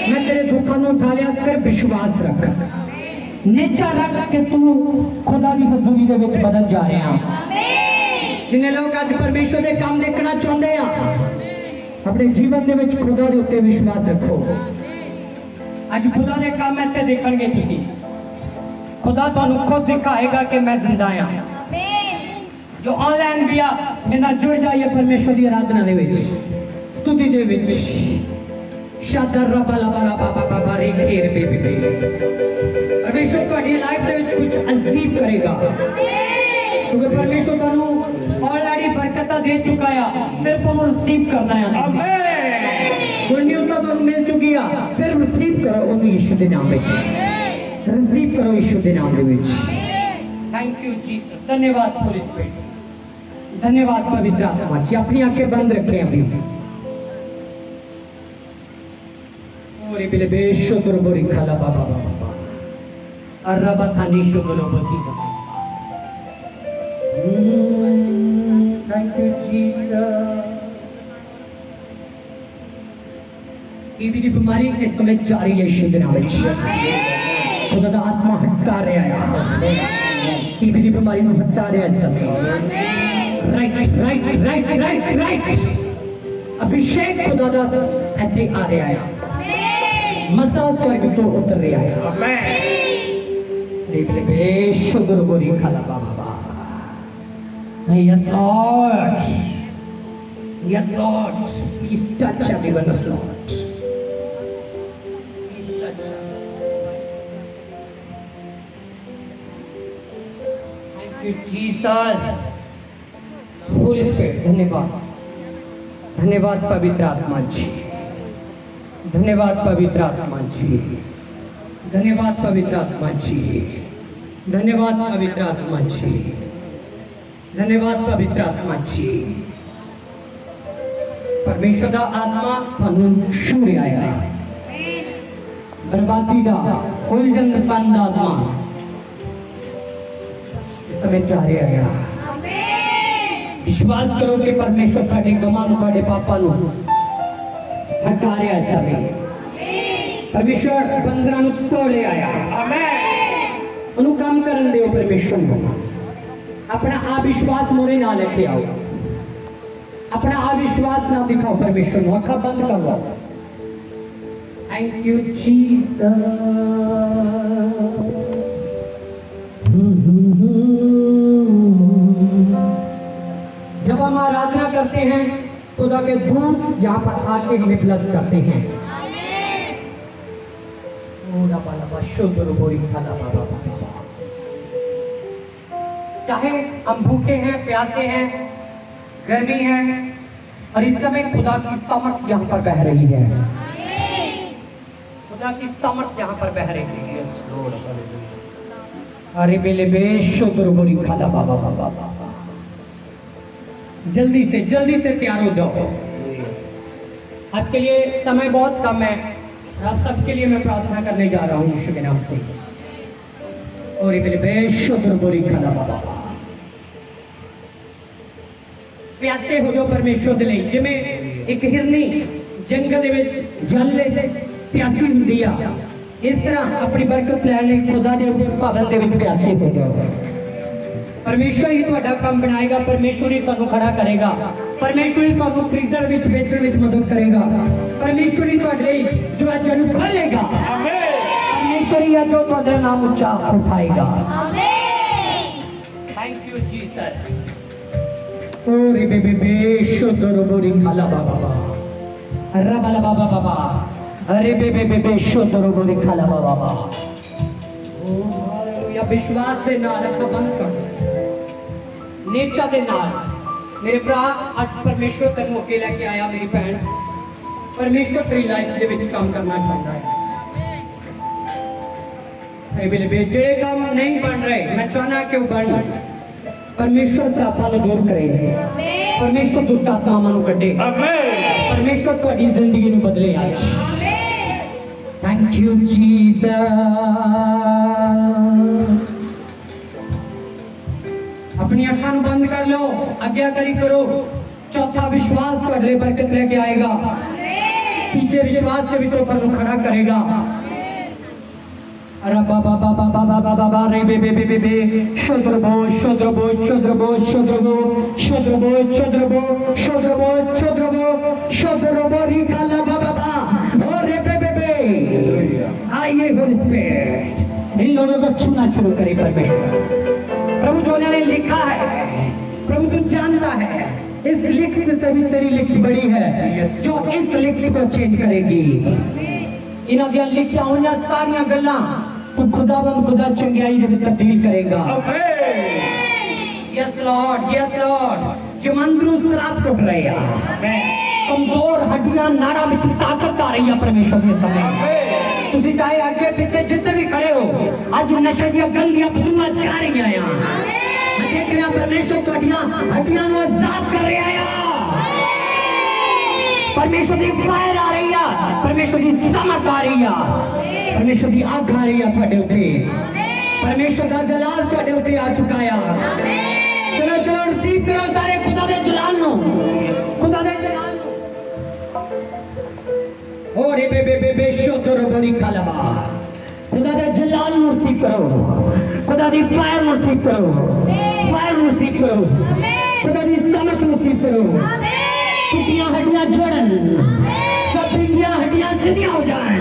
मैं तेरे दुखों नू उठा लिया। सिर्फ विश्वास रख, निचा रख के तू खुदा की हजूरी दे विच बदल जा रहा। जिन्हें लोग आज परमेश्वर के काम देखना चाहते हैं, अपने जीवन दे विच खुदा दे उत्ते विश्वास रखो। आज खुदा के काम इत्थे देखणगे तुसीं, खुदा तुहानू खुद दिखाएगा कि मैं जिंदा हाँ। जो ऑनलाइन भी आ मेरे नाल जुड़ जाइए परमेश्वर की आराधना दे विच, स्तुति दे विच। शादर रबा लबा लबा बाबा बारे घेर पे परमेश्वर तुम्हारी लाइफ दे विच कुछ अजीब करेगा, क्योंकि परमेश्वर तुहानू ऑलरेडी बरकत दे चुका है, सिर्फ उन्हें रिसीव करना है। आमीन। गुड न्यूज़ तो तुहानू मिल चुकी है, सिर्फ रिसीव करो उन्हें यीशु के नाम में, रिसीव करो यीशु के नाम दे विच। थैंक यू जीसस, धन्यवाद होली स्पिरिट, धन्यवाद पवित्र आत्मा जी। अपनी आंखें बंद रखें अभी। ओरे बिले बेशुद्र बोरी खाला बाबा बाबा अरबा थानी शुगलो बती। Thank you Jesus. टीबी की बीमारी इस समय जारी है यीशु के नाम में। खुदा दा आत्मा हटा रहा है, टीबी की बीमारी को हटा रहा है इस समय। Right right right right right. Abhishek खुदा दा ऐसे आ रहा है, मसा स्वर्ग तो उतर रहा है। आमीन। देख ले बेशुद्र बोरी खाला बाबा। Yes Lord, yes Lord, please touch everyone Lord, please touch. Thank you Jesus. Holy Spirit, धन्यवाद, धन्यवाद पवित्र आत्मा जी, धन्यवाद पवित्र आत्मा जी, धन्यवाद पवित्र आत्मा जी, धन्यवाद पवित्र आत्मा जी, धन्यवाद पवित्र आत्मा जी। परमेश्वर का आत्मा थानू छू रहा है, बर्बादी का उलझन बंद आत्मा इस समय जा रहा है। विश्वास करो कि परमेश्वर ਤੁਹਾਡੇ ਗਮਾਂ ਨੂੰ, ਤੁਹਾਡੇ ਪਾਪਾਂ ਨੂੰ हटा रहा है समय। परमेश्वर बंदरां ਨੂੰ तोड़ ले आया। आमीन। उन्हें काम करन दियो परमेश्वर को। अपना अविश्वास मोरे ना लेके आओ, अपना अविश्वास ना दिखाओ परमेश्वर को। अखा बंद करो। Thank you Jesus. जब हम आराधना करते हैं, खुदा के दूत यहाँ पर आके हमें ब्लेस करते हैं। चाहे हम भूखे हैं, प्यासे हैं, गर्मी है, और इस समय खुदा की सामर्थ यहाँ पर बह रही है, खुदा की सामर्थ यहाँ पर बह रही है। अरे बेले बेशुद्र बोरी खाला बाबा बाबा बाबा। जल्दी से तैयार हो जाओ। आज के लिए समय बहुत कम है, आप सबके लिए मैं प्रार्थना करने जा रहा हूँ यीशु के नाम से। और ये बेशुद्र बोरी खाला बाबा। प्यासे हो जाओ परमेश्वर दे लई, जिवें एक हिरनी जंगल दे विच जल ले प्यासी हुंदी आ, इस तरह अपनी बरकत लैण लई खुदा दे भवन दे विच प्यासे हो जाओ। परमेश्वर ही ਤੁਹਾਡਾ ਕੰਮ ਬਣਾਏਗਾ परमेश्वर ही ਤੁਹਾਨੂੰ ਖੜਾ ਕਰੇਗਾ परमेश्वर ही ਤੁਹਾਨੂੰ ਫ੍ਰੀਜ਼ਰ ਵਿੱਚ ਵੇਚਣ ਵਿੱਚ ਮਦਦ ਕਰੇਗਾ परमेश्वर ही ਤੁਹਾਡੇ ਲਈ ਦਰਵਾਜ਼ੇ ਨੂੰ ਖੋਲੇਗਾ ਆਮੀਨ परमेश्वर ही है जो ਤੁਹਾਡਾ ਨਾਮ ਉੱਚਾ ਉਠਾਏਗਾ ਆਮੀਨ थैंक यू जीसस ओ रे बे शोदरो बोरी खाला बाबा रबाला बाबा बाबा अरे बे शोदरो बोरी खाला बाबा ओ हालेलुया विश्वास ਦੇ ਨਾਲ ਅੱਖਾਂ ਬੰਦ ਕਰ नेचा दे नाल मेरे भरा आज परमेश्वर तेन मौके लेके आया मेरी भैन परमेश्वर तेरी लाइफ दे विच काम करना चाहता है मेरे बेटे काम नहीं बन रहे मैं चाहना कि बन परमेश्वर पापां नूं दूर करे परमेश्वर दुष्ट आत्मावां नूं कढे परमेश्वर तुहाडी जिंदगी नूं बदले आज थैंक यू जीसस अपनी अखां बंद कर लो आज्ञाकारी करो चौथा विश्वास तुहाडे बरकत लेके आएगा तीजे विश्वास के विचों तुहानू खड़ा करेगा अरे बाबा बाबा बाबा बाबा रे बे शोद्रबो शोद्रबो शोद्रबो शोद्रबो शोद्रबो शोद्रबो शोद्रबो शोद्रबो शोद्रबो री खाला बाबा ओ रे बे आइए होली स्पिरिट इन दोनों को छूना शुरू करे परमेश्वर प्रभु जो ने लिखा है प्रभु तू जानता है इस लिखत से भी तेरी लिखत बड़ी है जो इस लिखत को चेंज करेगी इन्हां दी लिखियां होईयां सारियां गल्लां तू खुदावंद खुदा चंगियाई दे विच तब्दील करेगा यस लॉर्ड जमंदरू सराप टुट रहे हैं कमजोर हड्डियां नाड़ा विच ताकत आ रही है परमेश्वर के समय तुसी चाहे आगे पीछे जितने भी खड़े हो आज नशे दी गंदियां बदबूआं जा रही हैं मैं देख रहा परमेश्वर तुहाडियां हड्डियां नूं आजाद कर रहा है परमेश्वर की फायर आ रही है परमेश्वर की सामर्थ आ रही है परमेश्वर की आग आ रही है तुहाडे उत्ते परमेश्वर का जलाल तुहाडे उत्ते आ चुका है चलो चलो रिसीव करो सारे खुदा दे जलाल नूं खुदा दे जलाल ओ रे बे शोदरो बोरी खालबा खुदा दे जलाल नूं रिसीव करो खुदा दी फायर नूं रिसीव करो फायर नूं रिसीव करो खुदा दी सामर्थ नूं रिसीव करो टूटियां हड्डियां जोड़न सब बिगड़ियां हड्डियां सीधियां हो जाएं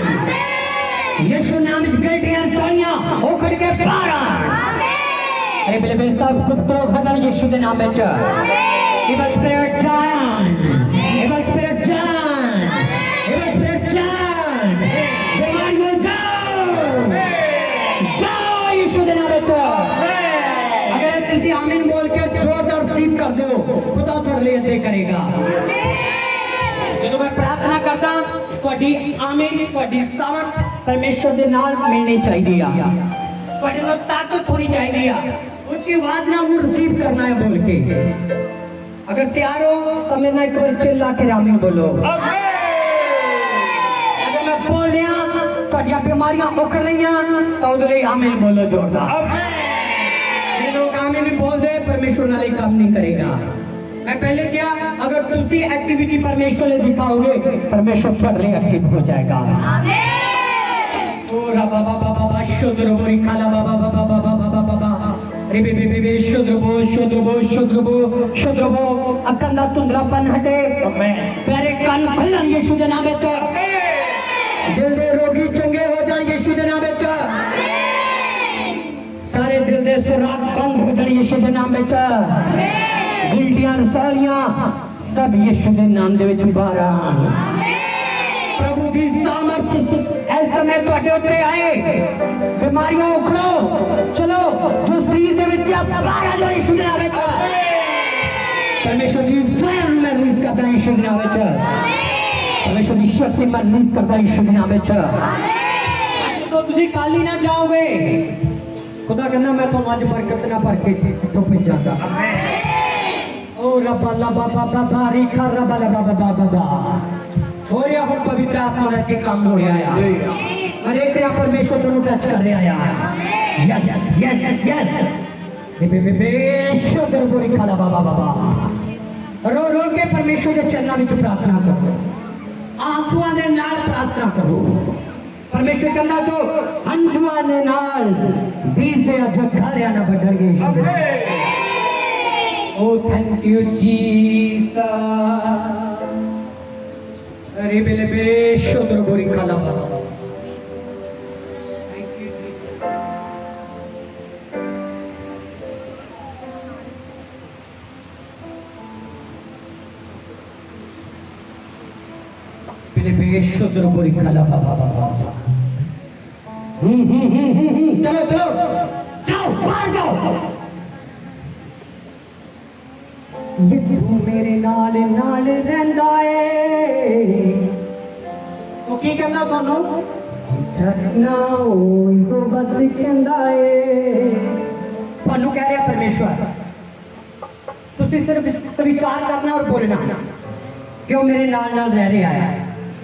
यीशु नाम में गलतियां सारियां उखड़ के बाहर आए अरे बे सब खुद को खत्म यीशु दे नाम में इवल स्पिरिट जान इवल स्पिरिट जान इवल स्पिरिट जान बीमारियों जाओ यीशु दे नाम में अगर तुसी आमीन बोल के जोरदार रिसीव कर दो खुदा तुहाडे लिए अदे करेगा जो मैं प्रार्थना करता तुहाडी आमीन तुहाडी सामर्थ परमेश्वर दे नाल मिलनी चाहिए तुहाडे को ताकत होनी चाहिए ऊंची आवाज नाल रिसीव करना है बोल के अगर तैयार हो तो मेरे नाल एक बार चिल्ला के आमीन बोलो अगर मैं बोल रहा तुहाडी बीमारियां उखड़ रही तो उधर आमीन बोलो जोरदार ये लोग आमीन नहीं बोलते परमेश्वर नाल काम नहीं करेगा मैं पहले क्या अगर तुलसी एक्टिविटी परमेश्वर ने दिखाओगे परमेश्वर तुहाडे लिए एक्टिव हो जाएगा ओ रबा बाबा बाबा शोद्रो बोरी खाला बाबा बाबा बाबा बाबा बाबा रे बे शोद्रो शोद्रो अकंदा सुंदरापन हटे प्यारे कान फलन यीशु दे नाम विच दिल दे रोगी चंगे हो जाए यीशु दे नाम विच सारे दिल दे सुराख बंद हो जाए यीशु दे नाम विच गिल्टियां सारियां सब यीशु दे नाम दे विच बाहर आन प्रभु की सामर्थ इस समय तुहाडे उत्ते आए बीमारियां उखड़ो चलो जो शरीर दे विच बाहर आ जाओ यीशु दे नाम विच परमेश्वर की फायर में रिलीज करदा यीशु दे नाम विच परमेश्वर की शक्ति में रिलीज करदा यीशु दे नाम विच तो तुसी खाली ना जाओगे खुदा कहना मैं तुहानू अज बरकत ना भर के तो भेजांगा ओ रब्बा ला बाबा बाबा री खा रब्बा ला बाबा बाबा हो रहा हम पवित्र आत्मा के काम हो रहा है अरे तेरा परमेश्वर तेनू टच कर रहा है यस यस यस शोदर बोरी खाला बाबा बाबा रो रो के परमेश्वर के चरणों में प्रार्थना करो आंसुओं के नाल प्रार्थना करो परमेश्वर कहना तो हंझुआं दे नाल बीज दे अज घारियां ना बढ़णगे Oh, thank you, Jesus. Rebelebe shodro bori kalama. Thank you, Jesus. Rebelebe shodro bori kalama. चलो चलो जाओ बाहर जाओ ये तू मेरे नाल नाल रहंदा ए ओ की कहंदा ਤੁਹਾਨੂੰ डरना ओ बस कहंदा ए ਤੁਹਾਨੂੰ कह ਰਿਹਾ परमेश्वर ਤੁਸੀਂ सिर्फ स्वीकार करना और बोलना कि ਉਹ ਮੇਰੇ ਨਾਲ ਨਾਲ ਰਹਿ ਰਿਹਾ ਹੈ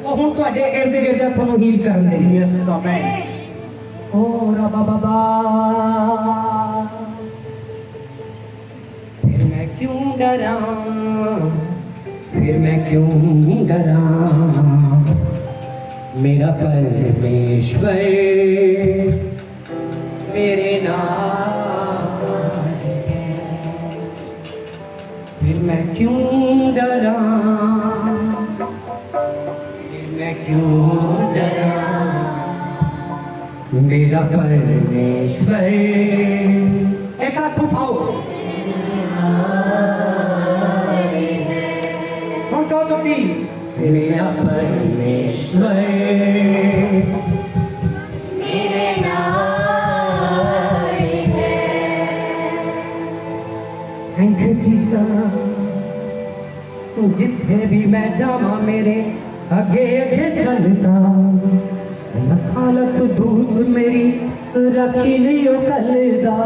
ਉਹ ਹੁਣ ਤੁਹਾਡੇ ਇਰਦ ਗਿਰਦ ਤੁਹਾਨੂੰ ਹੀਲ ਕਰਨ ਦੇ ਲਈ ਇਸ ਸਮੇਂ ओ रबा बाबा फिर मैं क्यों डरा मेरा परमेश्वर मेरे नाल है फिर मैं क्यों डरा मेरा परमेश्वर एक हाथ उठाओ उनको तो भी मेरा परमेश्वर मेरे नाल है थैंक यू जीसस जिथे भी मैं जावा मेरे आगे आगे चलता हालत दूध मेरी रखी नहीं हो कलदा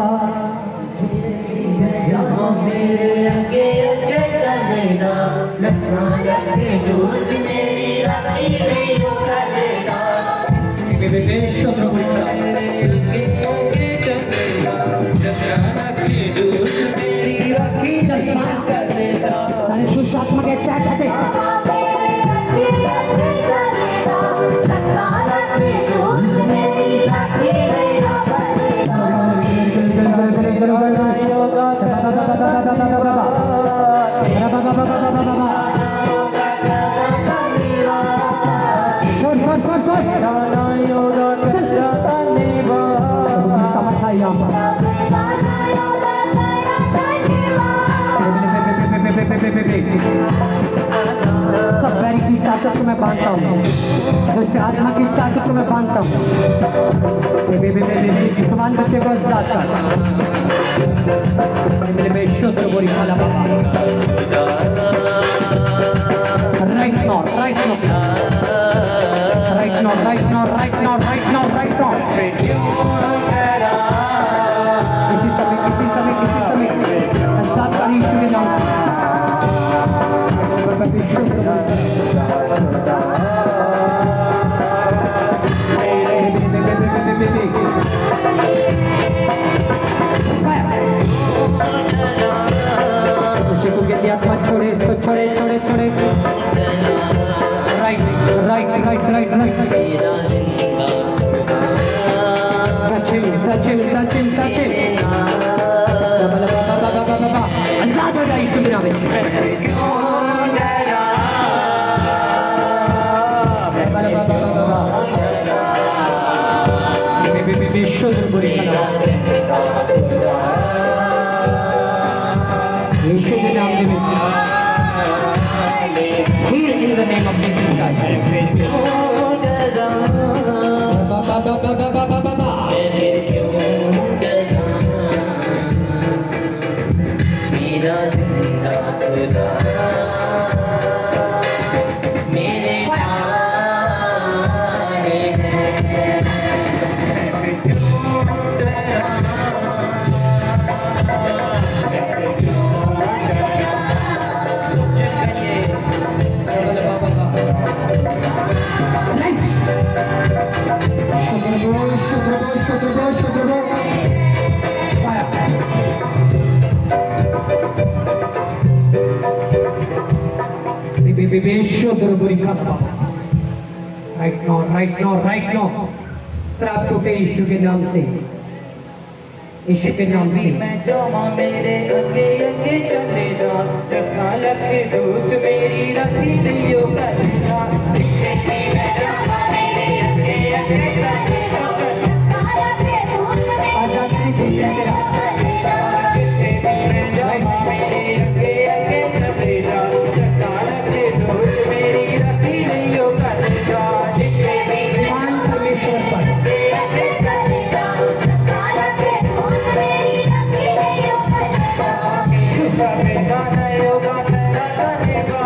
मेरे आगे आगे चलना हालत दूध मेरी रखी नहीं हो कलदा सब बैरी की ताकत को मैं बांधता हूँ आत्मा की ताकत को मैं बांधता हूँ समान बच्चे को शुद्ध बोरी खाला right no right no right no right no right no right no right no किसी समय सात बारी यीशु के नाम आत्मा छोड़े इसको छोड़े छोड़े छोड़े right right right right right टचिल टचिल टचिल टचिल अल्लाह हो जाए यीशु के नाम में शुद्ध बुरी यीशु के नाम में heal in the name of Jesus Christ right no श्राप टूटे यीशु के नाम से इश्क नबी मैं जावा मेरे अगे अगे चले जा लखा लख दूत मेरी रखी दियो करना मैं जावा मेरे अगे अगे चले जा आजाद की बोलिए मेरा मैं जावा मेरे अगे अगे चले जा लखा लख दूत मेरी रखी दियो करना ईमान परमेश्वर पर गाना योगा मेरा करेगा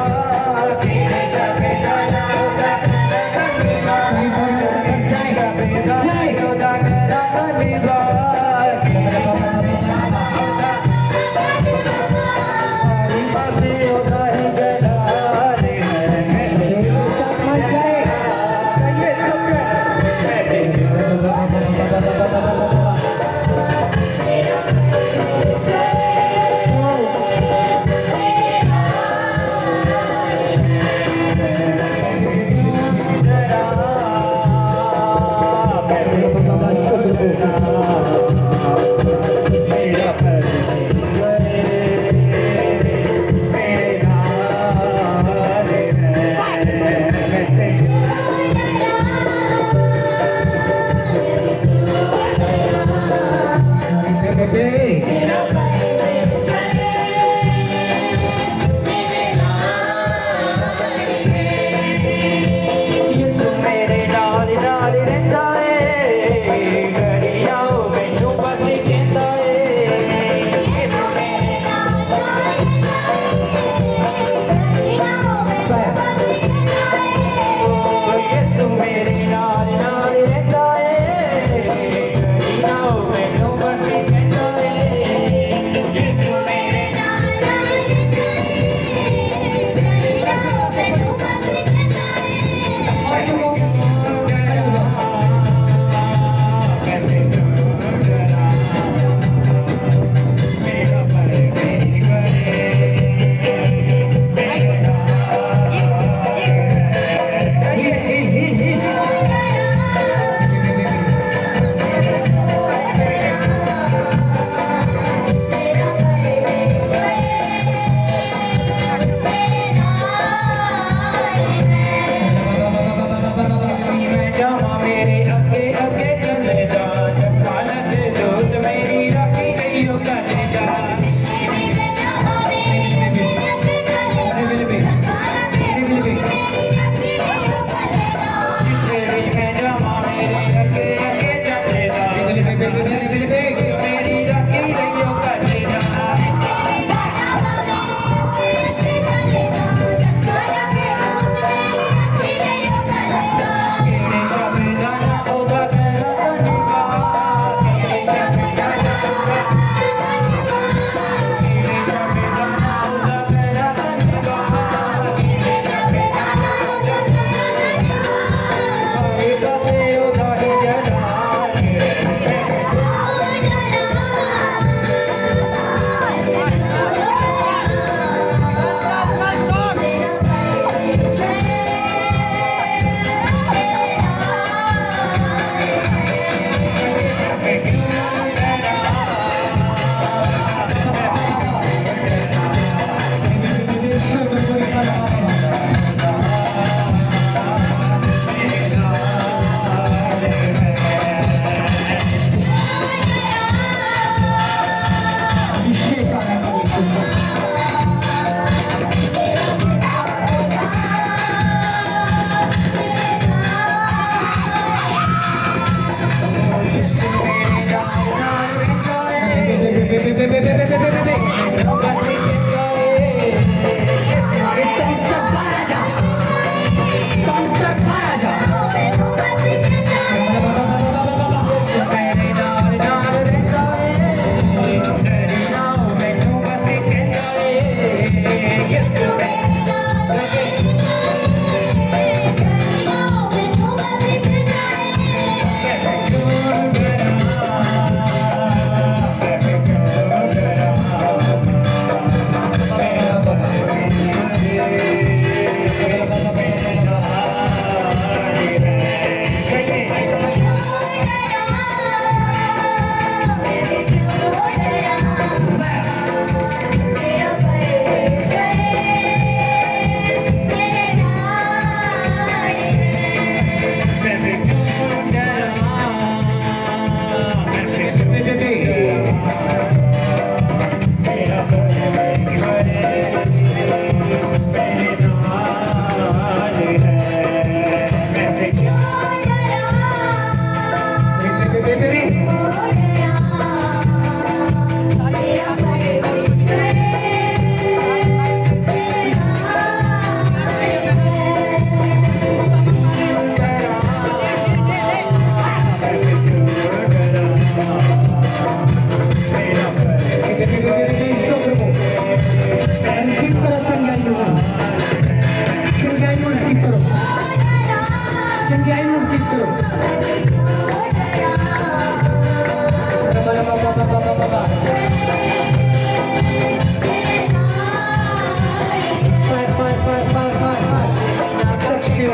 Touch me,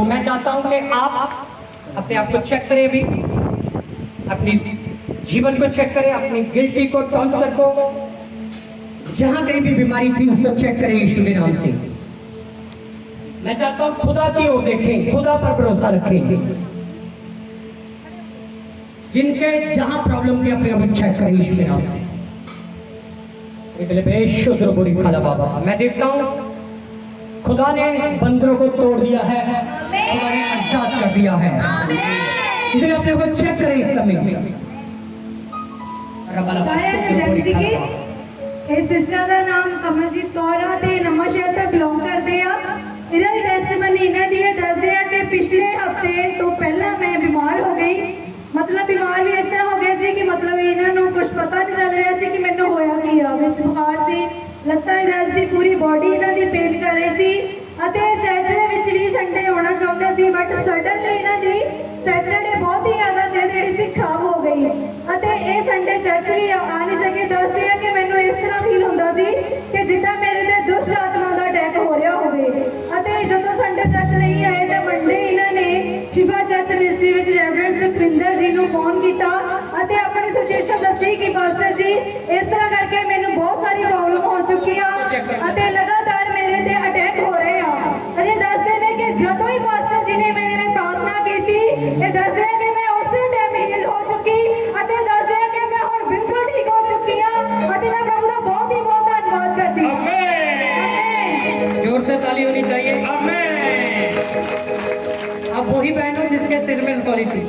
मैं चाहता हूं कि आप अपने आप को चेक करें, अभी अपनी जीवन को चेक करें, अपनी गिल्टी को, टॉन्सर को, जहां कहीं भी बीमारी थी उसको चेक करें यीशु के नाम से। मैं चाहता हूं खुदा की ओर देखें, खुदा पर भरोसा रखें। जिनके जहां प्रॉब्लम थी अपने आप चेक करें यीशु के नाम से। मैं देखता हूं खुदा ने बंदरों को तोड़ दिया है, खुदा ने आजाद कर दिया है। इसलिए अपने को चेक करें इस समय। इस सिस्टर का नाम कमलजीत कौर है ते नवां शहर तक बिलोंग करते हैं। इधर टेस्टमनी इन्हें दी दसदे हैं कि पिछले हफ्ते तो पहला मैं बीमार हो गई। मतलब बीमार भी इस तरह हो गए थे कि मतलब इन्होंने कुछ पता नहीं चल रहा था कि मैंने होया की आ बुखार से ਲੱਤਾਂ ਦਰਦ ਸੀ, पूरी बॉडी ਇਹਨਾਂ ਦੀ ਪੇਨ ਕਰ ਰਹੀ ਸੀ ਅਤੇ ਸੈਟਰਡੇ ਵਿੱਚ ਵੀ ਸੰਡੇ ਹੋਣਾ ਚਾਹੁੰਦੇ ਸੀ, ਬਟ ਸਡਨਲੀ ਇਹਨਾਂ ਦੀ ਸੈਟਰਡੇ ਬਹੁਤ ਹੀ ਜ਼ਿਆਦਾ ਜਿਹੜੀ ਸੀ ਖਰਾਬ ਹੋ ਗਈ ਅਤੇ ਇਹ ਸੰਡੇ ਚਰਚ ਵੀ ਆ ਨਹੀਂ ਸਕੇ। ਦੱਸਦੇ ਆ ਕਿ ਮੈਨੂੰ ਇਸ ਤਰ੍ਹਾਂ ਫੀਲ ਹੁੰਦਾ ਸੀ ਕਿ ਜਿੱਦਾਂ ਮੇਰੇ ਤੇ ਦੁਸ਼ਟ ਆਤਮਾ ਦਾ ਅਟੈਕ ਹੋ ਰਿਹਾ ਹੋਵੇ। ਅਤੇ ਜਦੋਂ ਸੰਡੇ ਚਰਚ ਨਹੀਂ ਆਏ ਤਾਂ ਮੰਡੇ ਇਹਨਾਂ ਨੇ ਸ਼ਿਵਾ ਚਰਚ ਮਿਨਿਸਟਰੀ ਵਿੱਚ ਰੈਵਰੈਂਡ ਸੁਖਵਿੰਦਰ ਜੀ ਨੂੰ ਫੋਨ ਕੀਤਾ ਅਤੇ ਆਪਣੀ ਸਿਚੁਏਸ਼ਨ ਦੱਸੀ ਕਿ ਪਾਸਟਰ ਜੀ ਇਸ ਤਰ੍ਹਾਂ ਕਰਕੇ ਮੈਨੂੰ ਬਹੁਤ ਸਾਰੀ ਪ੍ਰੋਬਲਮ ਹੋ ਚੁੱਕੀ ਆ ਅਤੇ ਲਗਾਤਾਰ ਮੇਰੇ ਤੇ ਅਟੈਕ ਹੋ ਰਹੇ ਆ। ਅਜੇ ਦੱਸਦੇ ਨੇ ਕਿ ਜਦੋਂ ਹੀ ਪਾਸਟਰ ਜੀ ਨੇ ਮੇਰੇ ਨਾਲ ਪ੍ਰਾਰਥਨਾ ਕੀਤੀ ਇਹ ਦੱਸਦੇ ਆ ਕਿ ਮੈਂ ਉਸੇ ਟਾਈਮ ਹੀਲ ਹੋ ਚੁੱਕੀ ਅਤੇ ਦੱਸਦੇ ਆ ਕਿ ਮੈਂ ਹੁਣ ਬਿਲਕੁਲ ਠੀਕ ਹੋ ਚੁੱਕੀ ਆ ਅਤੇ ਮੈਂ ਪ੍ਰਭੂ ਦਾ ਬਹੁਤ ਹੀ ਬਹੁਤ ਧੰਨਵਾਦ ਕਰਦੀ ਹਾਂ। आमीन। जोर से ताली होनी चाहिए। आमीन। आप वही बहन हो जिसके सिर में इंफॉली थी।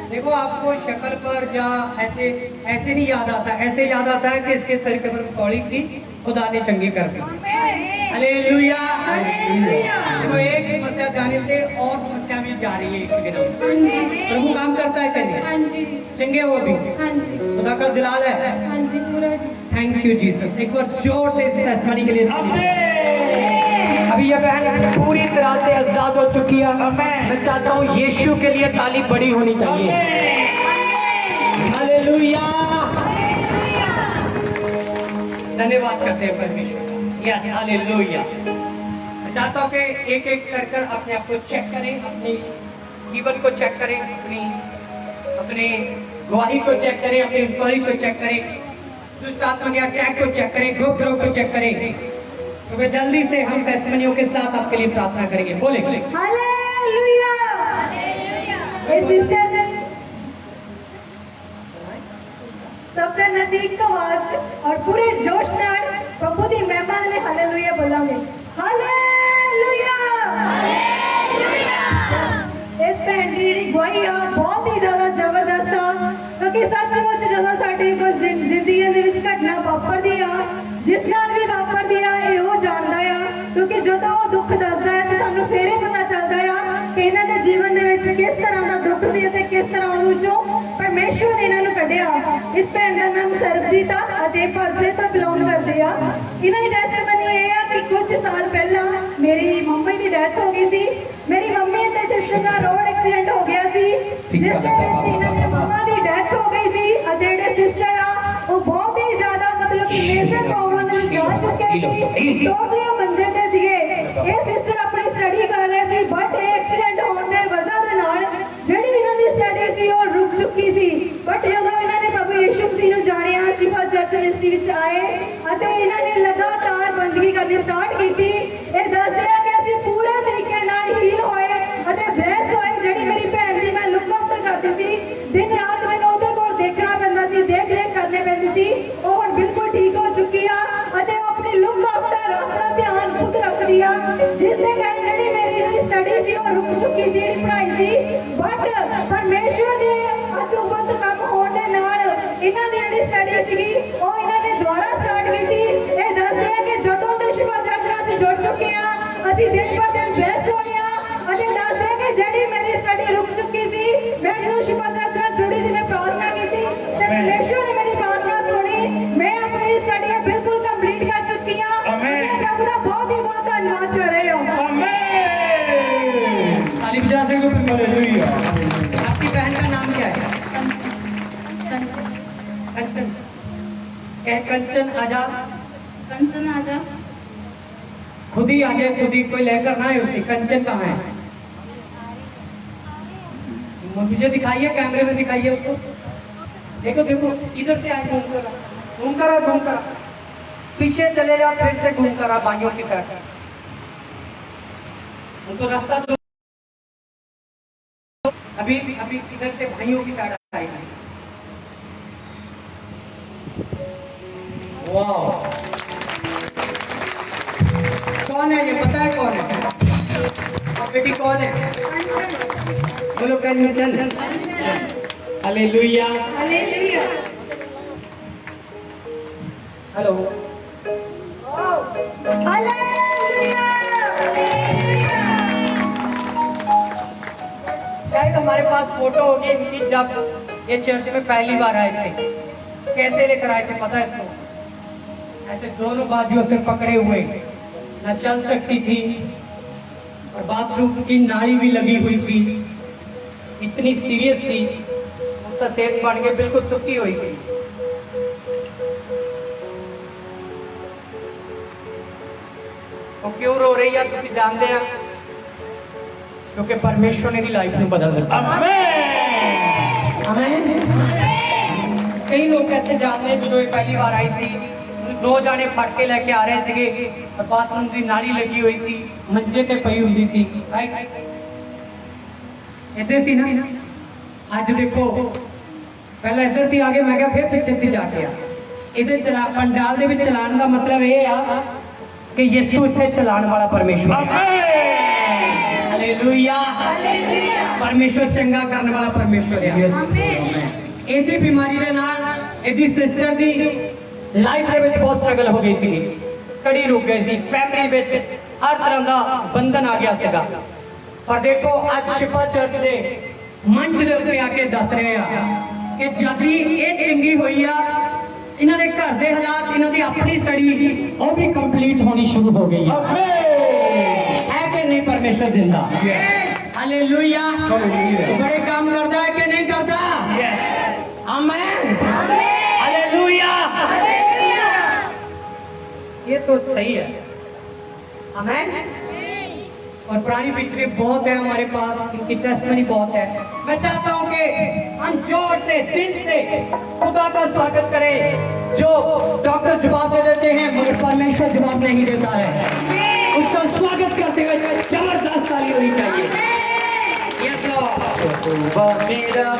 देखो आपको शक्ल पर या ऐसे ऐसे नहीं याद आता, ऐसे याद आता है कि इसके सर के ऊपर कौड़ी थी, खुदा ने चंगी कर दी। हालेलुया। तो एक समस्या जाने से और समस्या भी जा रही है इसके नाम। प्रभु काम करता है चंगे चंगे वो भी खुदा का दिलाल है। Thank you Jesus. एक बार जोर से इस टेस्टमनी के लिए। अभी ये बहन पूरी तरह से आजाद हो चुकी है। मैं चाहता हूँ यीशु के लिए ताली बड़ी होनी चाहिए। हालेलुया। धन्यवाद करते हैं परमेश्वर। Yes hallelujah. मैं चाहता हूँ कि एक एक कर कर अपने आप को चेक करें, अपने जीवन को चेक करें, अपने गवाही को चेक करें, अपनी स्टोरी को चेक करें, दुष्ट आत्मा के अटैक को चेक करें, ग्रुप को चेक करें। तो जल्दी से हम टेस्टिमनियों के साथ आपके लिए प्रार्थना करेंगे। बोले हालेलुया। ये सिस्टर सबसे नजदीक आवाज और पूरे जोश में प्रभु की महिमा में हालेलुया बोलेंगे। हालेलुया। इस भैन की गवाही बहुत ही ज्यादा जबरदस्त है, क्योंकि सचमुच जो साडी कुछ जिंदगी घटना वापरदी आ, जिस नाल भी वापरदी आ, वो जानता है, क्योंकि जो दुख दसदा है तो सानू फिर ही पता चलता है कि इन्हां दे जीवन दे विच किस तरह का दुख सी ते किस तरह उहनूं चों परमेश्वर ने इन्हां नूं कढिया। इस भैन का नाम सरबजीत आ ते परसे तो बिलोंग करदे आ। इन्हां दी टेस्टिमनी ये है कि कुछ साल पहला मेरी मम्मी की डेथ हो गई थी। मेरी मम्मी ते सिस्टर का रोड एक्सीडेंट हो गया सी, जिससे इन्हां दे मम्मा की डेथ हो गई थी। जेडे सिस्टर आ वो बहुत ही ज्यादा मतलब कि मेजर प्रॉब्लम में जा चुके थे, टोटली मंजे ते सीगे। ये सिस्टर अपनी स्टडी कर रहे थे, बट एक्सीडेंट होने की वजह के नाल जेडी इन्हां दी स्टडी सी वो रुक चुकी थी। बट जदों इन्हां ने प्रभु यीशु मसीह नूं जाणिया, शिफा चर्च मिनिस्ट्री विच आए अते इन्हां ने लगातार बंदगी करनी स्टार्ट की। ये दसदे आ कि असीं पूरे तरीके नाल हील होए अते ब्लेस होए। जेडी मेरी भैन दी मैं लुक आफ्टर करदी सी, दिन रात मैनूं उहदे कोल देखना पैंदा सी, देख रेख करनी पैंदी सी। वो हुण बिल्कुल ठीक हो चुकी आ अते अपनी लुक आफ्टर अपना ध्यान खुद रखदी आ, जिससे कारण जेडी मेरी स्टडी सी वो रुक चुकी सी, जेडी पढ़ाई सी। बट परमेश्वर दे अद्भुत काम होण दे नाल इन्हां दी जेडी स्टडी सीगी वो इन्हां ने दुबारा स्टार्ट कीती। ये दसदे आ कि जदों तो शिवा चर्च नाल जुड़ चुके आ, असीं दिन ब दिन ब्लेस होए आ। अते दसदे आ कि जेडी मेरी स्टडी रुक चुकी सी, मैं जदों शिवा चर्च नाल जुड़ी सी, मैं प्रार्थना कीती ते परमेश्वर ने मेरी प्रार्थना सुनी। मैं अपनी स्टडी बिल्कुल कंप्लीट कर चुकी हूं। मैं प्रभु का बहुत ही बहुत धन्यवाद कर रही हूं। ताली बजा देंगे फिर हालेलुया। आपकी बहन का नाम क्या है? कंचन। क्या कंचन आजा? कंचन आजा। खुद ही आगे, खुद ही कोई लेकर ना है उसे। कंचन कहाँ है? मुझे दिखाइए, कैमरे में दिखाइए उसको। देखो देखो इधर से आए, घूम कर पीछे चले जाओ, फिर से घूम कर भाइयों की तरफ। उनको रास्ता दो। अभी अभी इधर से भाइयों की साइड आएगी। वाह, कौन है ये? पता है कौन है? बेटी कौन है? बोलो कंचन। हालेलुया। हालेलुया। हेलो। हालेलुया। शायद हमारे पास फोटो होगी इनकी, जब ये चर्च में पहली बार आए थे। कैसे लेकर आए थे पता है इसको? ऐसे दोनों बाजुओं से पकड़े हुए, न चल सकती थी और बाथरूम की नाली भी लगी हुई थी। इतनी सीरियस थी, उसका सेट बढ़ के बिल्कुल सुखी हुई थी। वो क्यों रो रही है तुम जानते हैं? क्योंकि परमेश्वर ने लाइफ में बदल दिया। आमीन। कई लोग कहते जानते हैं, जो पहली बार आई थी, दो जाने फट के लेके आ रहे थे और बाथरूम की नाली लगी हुई थी, मंजे ते पई हुई थी। इधर थी ना, आज देखो पहले इधर थी, आगे मैं क्या फिर पीछे थी जाके आ इधर चला। पंडाल दे विच चलाण दा मतलब ये आ कि यीशु इत्थे चलाण वाला परमेश्वर है। हालेलुया परमेश्वर चंगा करने वाला परमेश्वर है ਇਹਦੀ ਬਿਮਾਰੀ ਦੇ ਨਾਲ ਇਹਦੀ ਸਿਸਟਰ ਦੀ ਲਾਈਫ ਦੇ ਵਿੱਚ ਬਹੁਤ ਸਟਰਗਲ ਹੋ ਗਈ ਸੀ ਕੜੀ ਰੁਕ ਗਈ ਸੀ ਫੈਮਿਲੀ ਵਿੱਚ ਹਰ ਤਰ੍ਹਾਂ ਦਾ ਬੰਧਨ ਆ ਗਿਆ ਸੀਗਾ ਪਰ ਦੇਖੋ ਅੱਜ ਸ਼ਿਫਾ ਚਰਚ ਦੇ ਮੰਚ ਦੇ ਉੱਤੇ ਆ ਕੇ ਦੱਸ ਰਹੇ ਆ ਕਿ ਜਦ ਵੀ ਇਹ ਚੰਗੀ ਹੋਈ ਆ ਇਹਨਾਂ ਦੇ ਘਰ ਦੇ ਹਾਲਾਤ ਇਹਨਾਂ ਦੀ ਆਪਣੀ ਸਟੱਡੀ ਉਹ ਵੀ ਕੰਪਲੀਟ ਹੋਣੀ ਸ਼ੁਰੂ ਹੋ ਗਈ ਹੈ ਕਿ ਨਹੀਂ परमेश्वर जिंदा हालेलुया बड़े काम करता है कि नहीं करता आमेन हालेलुया ये तो सही है आमेन और पुरानी पिक्चरें बहुत है हमारे पास इनकी टेस्टमनी बहुत है मैं चाहता हूं कि हम जोर से दिल से खुदा का स्वागत करें जो डॉक्टर जवाब दे देते हैं मगर परमेश्वर जवाब नहीं देता है उसका स्वागत करते हुए जबरदस्त ताली होनी चाहिए यस लॉर्ड मेरा